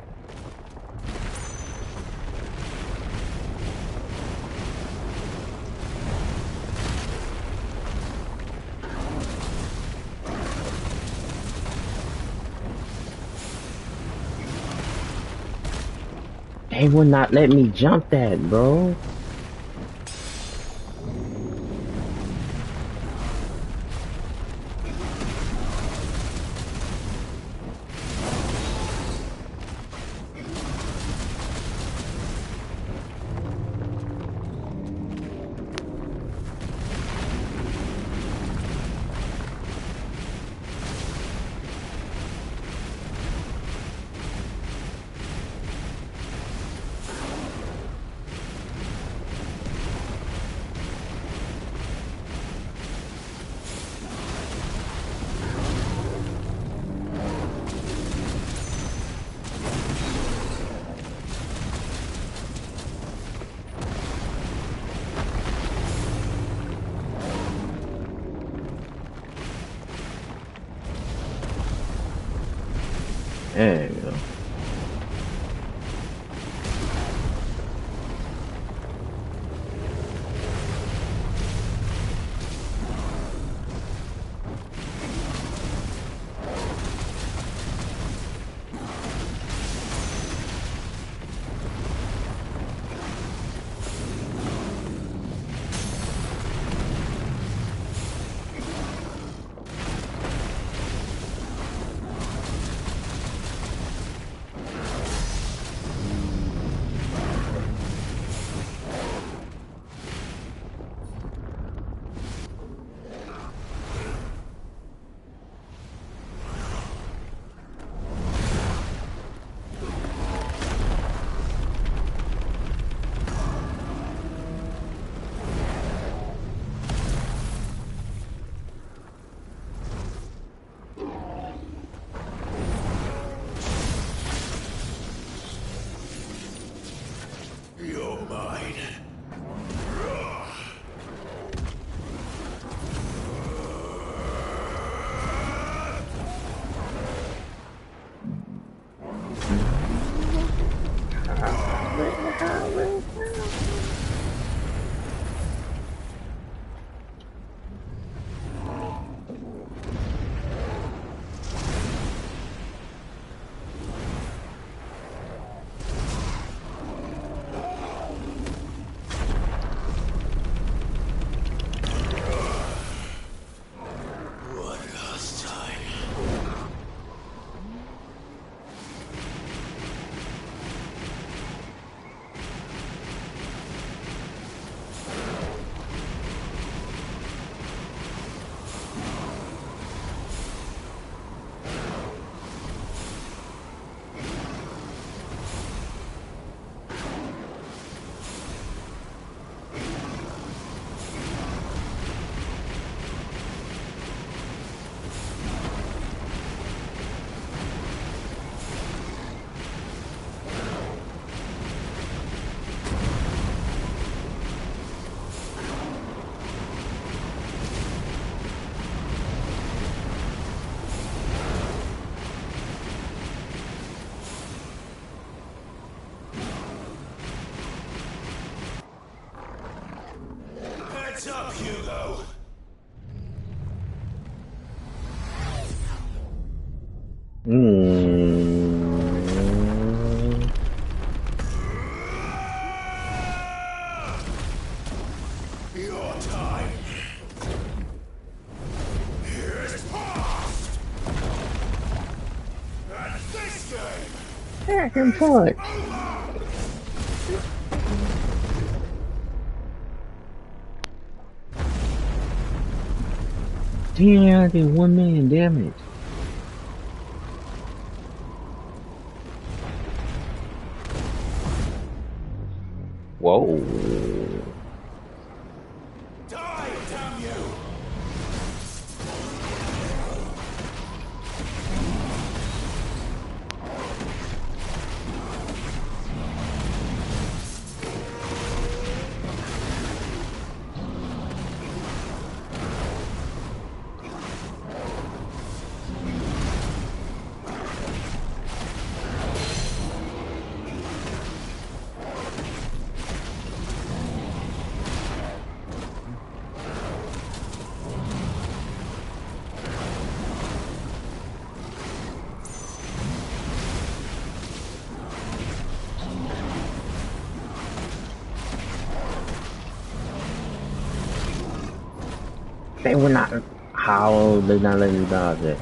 They will not let me jump that, bro. There you go. Your time is past. And this game, Back and forth. Damn, I did 1 million damage. Whoa. die, damn you! They were not. How they not letting you dodge it?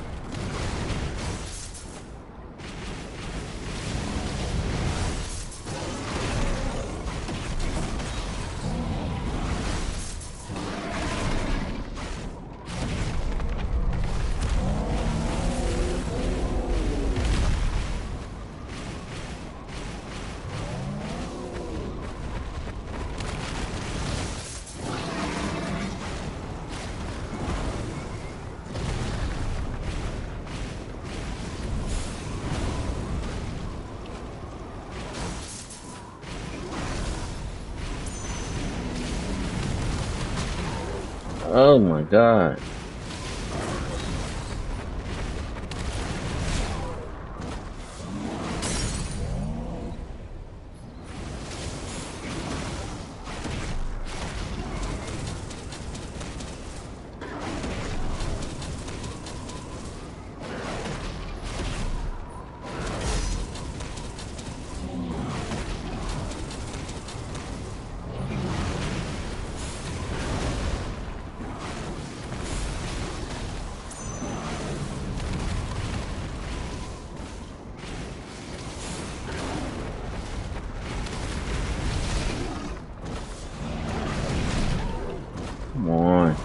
Oh my god. Come on.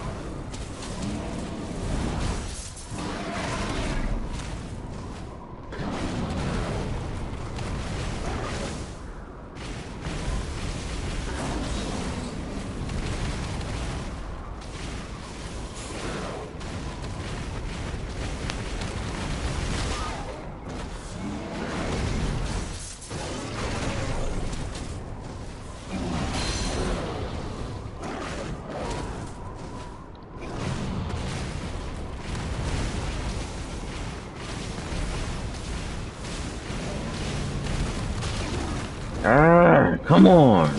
Ah, come on.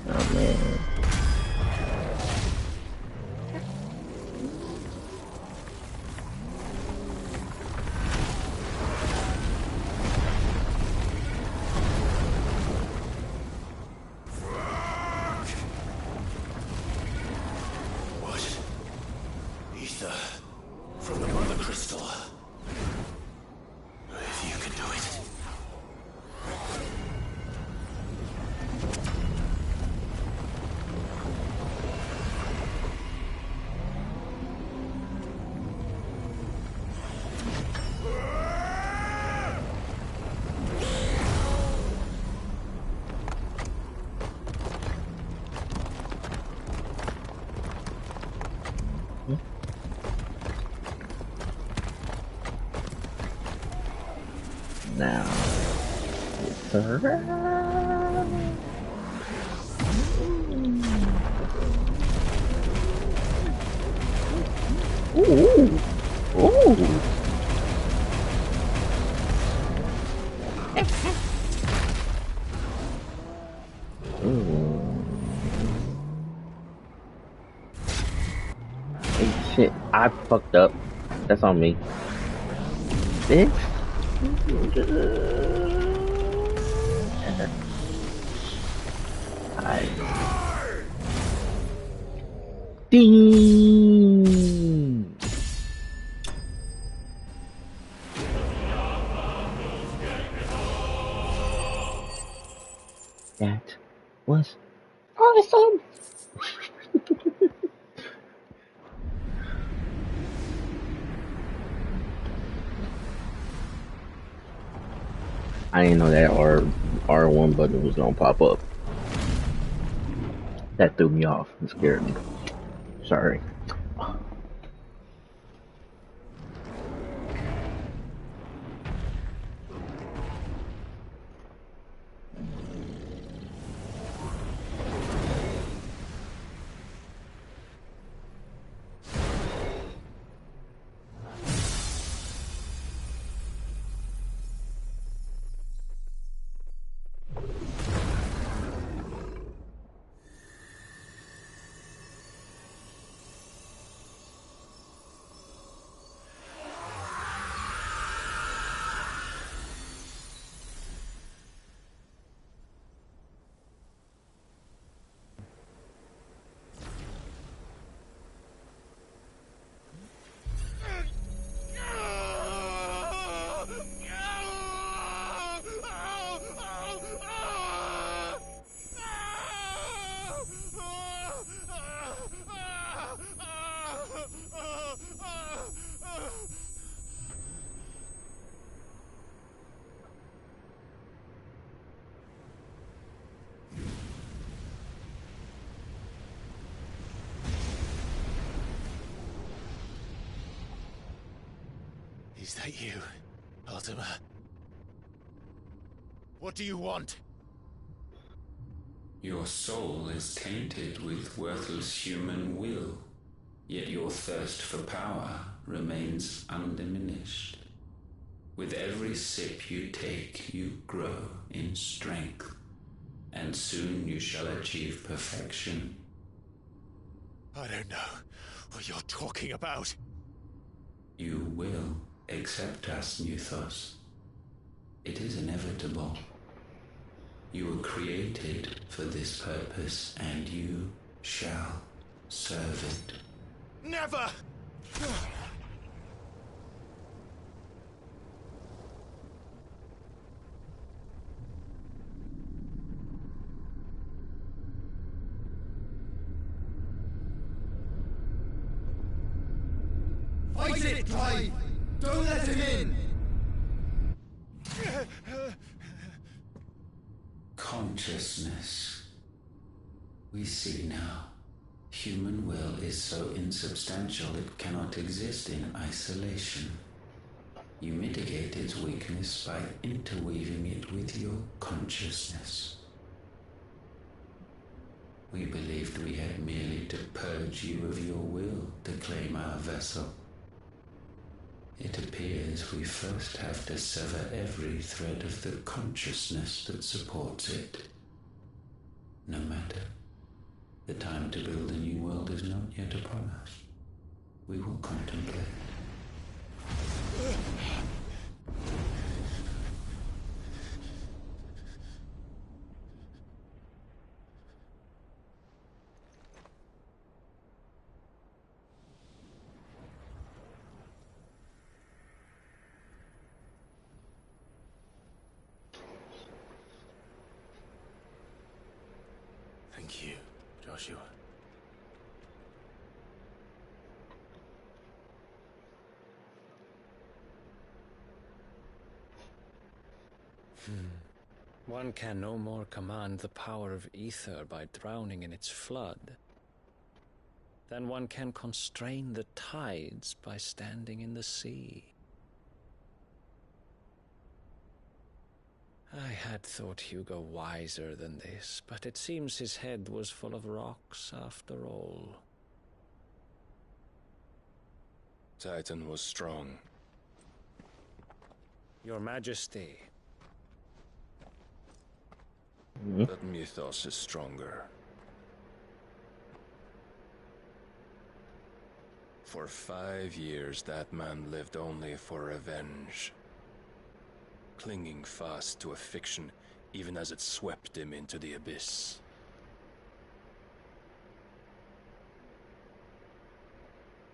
Oh man. Ether from the Mother Crystal. Now, sir. Ooh. Ooh. Hey, shit, I fucked up. That's on me. Bitch. Ding! That was awesome! I didn't know that R1 button was gonna pop up. That threw me off and scared me. Sorry. Is that you, Ultima? What do you want? Your soul is tainted with worthless human will, yet your thirst for power remains undiminished. With every sip you take, you grow in strength, and soon you shall achieve perfection. I don't know what you're talking about. You will accept us, Nuthos. It is inevitable. You were created for this purpose, and you shall serve it. Never! Fight it, Clive! Don't let him in! Consciousness. We see now. Human will is so insubstantial it cannot exist in isolation. You mitigate its weakness by interweaving it with your consciousness. We believed we had merely to purge you of your will to claim our vessel. It appears we first have to sever every thread of the consciousness that supports it. No matter. The time to build a new world is not yet upon us. We will contemplate. Thank you, Joshua. One can no more command the power of ether by drowning in its flood. then one can constrain the tides by standing in the sea. I had thought Hugo wiser than this, but it seems his head was full of rocks after all. Titan was strong. Your Majesty. But Mythos is stronger. For 5 years, that man lived only for revenge. Clinging fast to a fiction, even as it swept him into the abyss.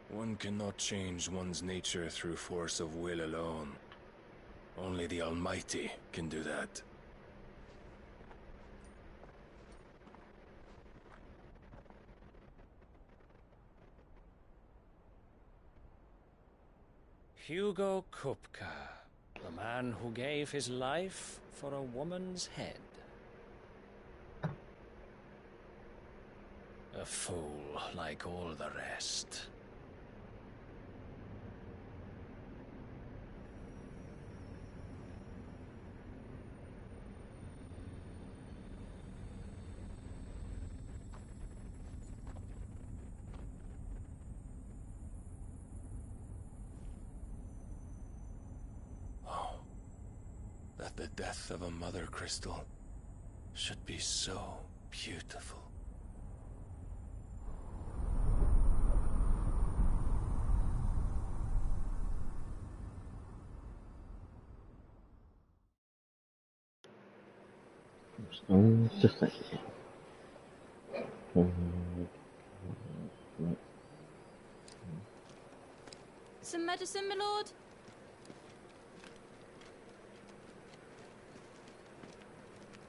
One cannot change one's nature through force of will alone. Only the Almighty can do that. Hugo Kupka, the man who gave his life for a woman's head. A fool like all the rest. That the death of a mother crystal should be so beautiful. Just a second. Some medicine, my lord?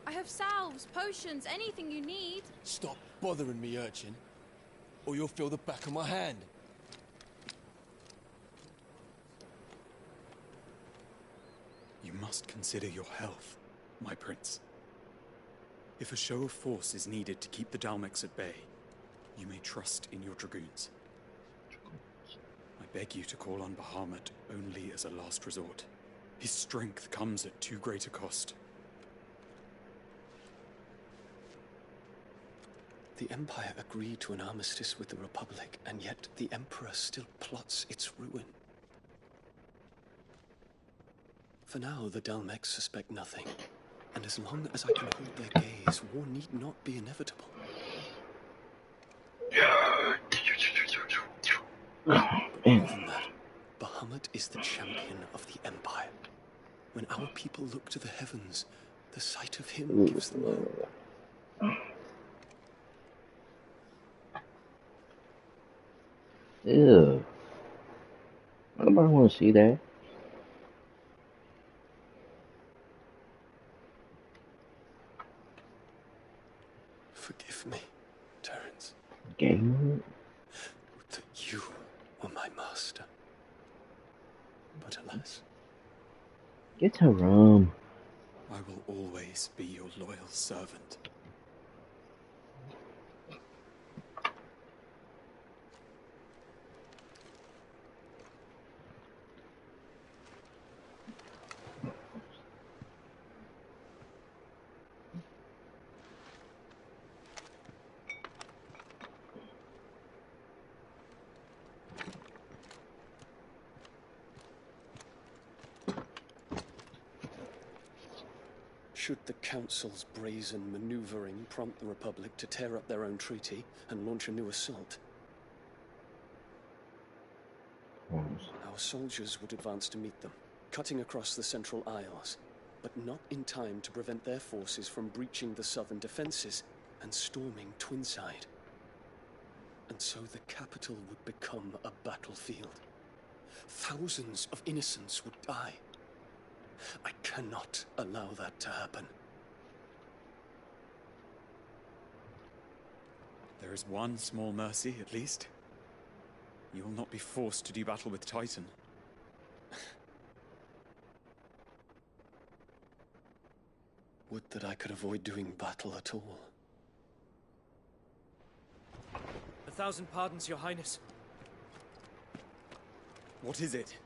I have salves, potions, anything you need. Stop bothering me, urchin, or you'll feel the back of my hand. You must consider your health, my prince. If a show of force is needed to keep the Dalmex at bay, you may trust in your dragoons. I beg you to call on Bahamut only as a last resort. His strength comes at too great a cost. The Empire agreed to an armistice with the Republic, and yet the Emperor still plots its ruin. For now, the Dalmex suspect nothing, and as long as I can hold their gaze, war need not be inevitable. But more than that, Bahamut is the champion of the Empire. When our people look to the heavens, the sight of him gives them hope. Ew. Nobody want to see that. Forgive me, Terence. Gamer? Would that you were my master. But alas, Get a rum. I will always be your loyal servant. should the Council's brazen maneuvering prompt the Republic to tear up their own treaty and launch a new assault, our soldiers would advance to meet them, cutting across the Central Isles, but not in time to prevent their forces from breaching the southern defenses and storming Twinside. And so the capital would become a battlefield. Thousands of innocents would die. I cannot allow that to happen. There is one small mercy, at least. You will not be forced to do battle with Titan. Would that I could avoid doing battle at all. 1,000 pardons, Your Highness. What is it?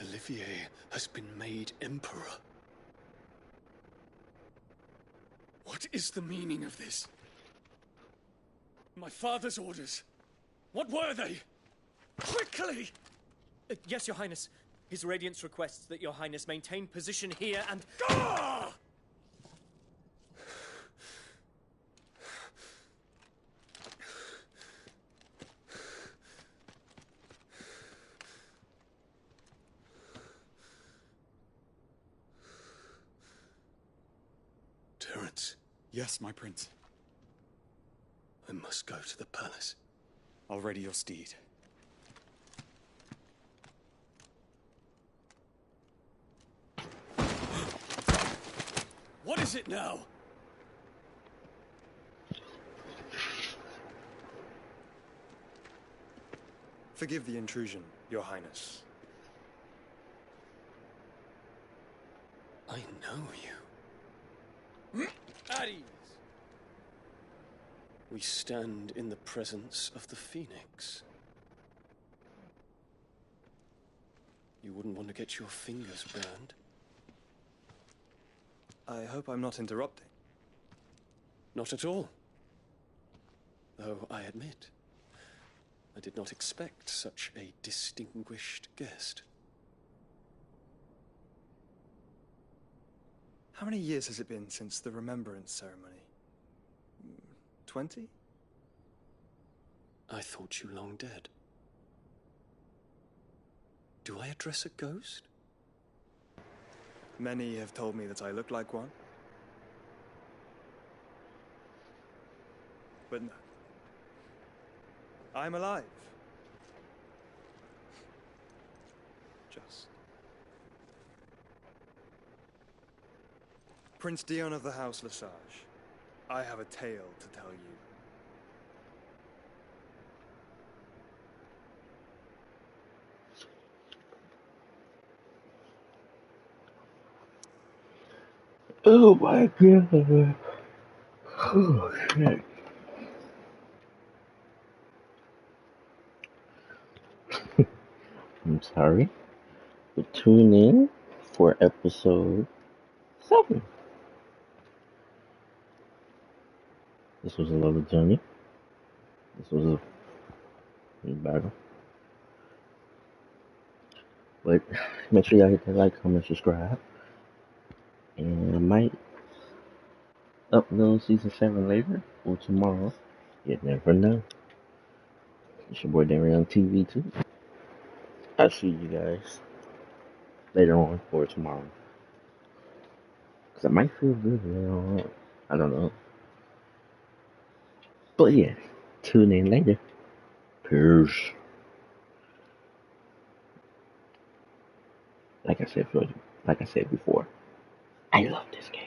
Olivier has been made Emperor. What is the meaning of this? My father's orders. What were they? Quickly! Yes, Your Highness. His Radiance requests that Your Highness maintain position here and... Ah! Terence. Yes, my prince. I must go to the palace. I'll ready your steed. What is it now? Forgive the intrusion, Your Highness. I know you. At ease. We stand in the presence of the Phoenix. You wouldn't want to get your fingers burned. I hope I'm not interrupting. Not at all. Though I admit, I did not expect such a distinguished guest. How many years has it been since the Remembrance ceremony? 20? I thought you long dead. Do I address a ghost? Many have told me that I look like one. But no. I'm alive. Just. Prince Dion of the House Lesage, I have a tale to tell you. Oh my god. Oh shit. I'm sorry, but tune in for episode 7. This was a little journey. This was a battle. But make sure y'all hit that like, comment, subscribe. And I might upload season 7 later or tomorrow. You never know. It's your boy Darren on TV too. I'll see you guys later on or tomorrow. Cause I might feel good later on. I don't know. But yeah, tune in later. Peace. Like I said before, I love this game.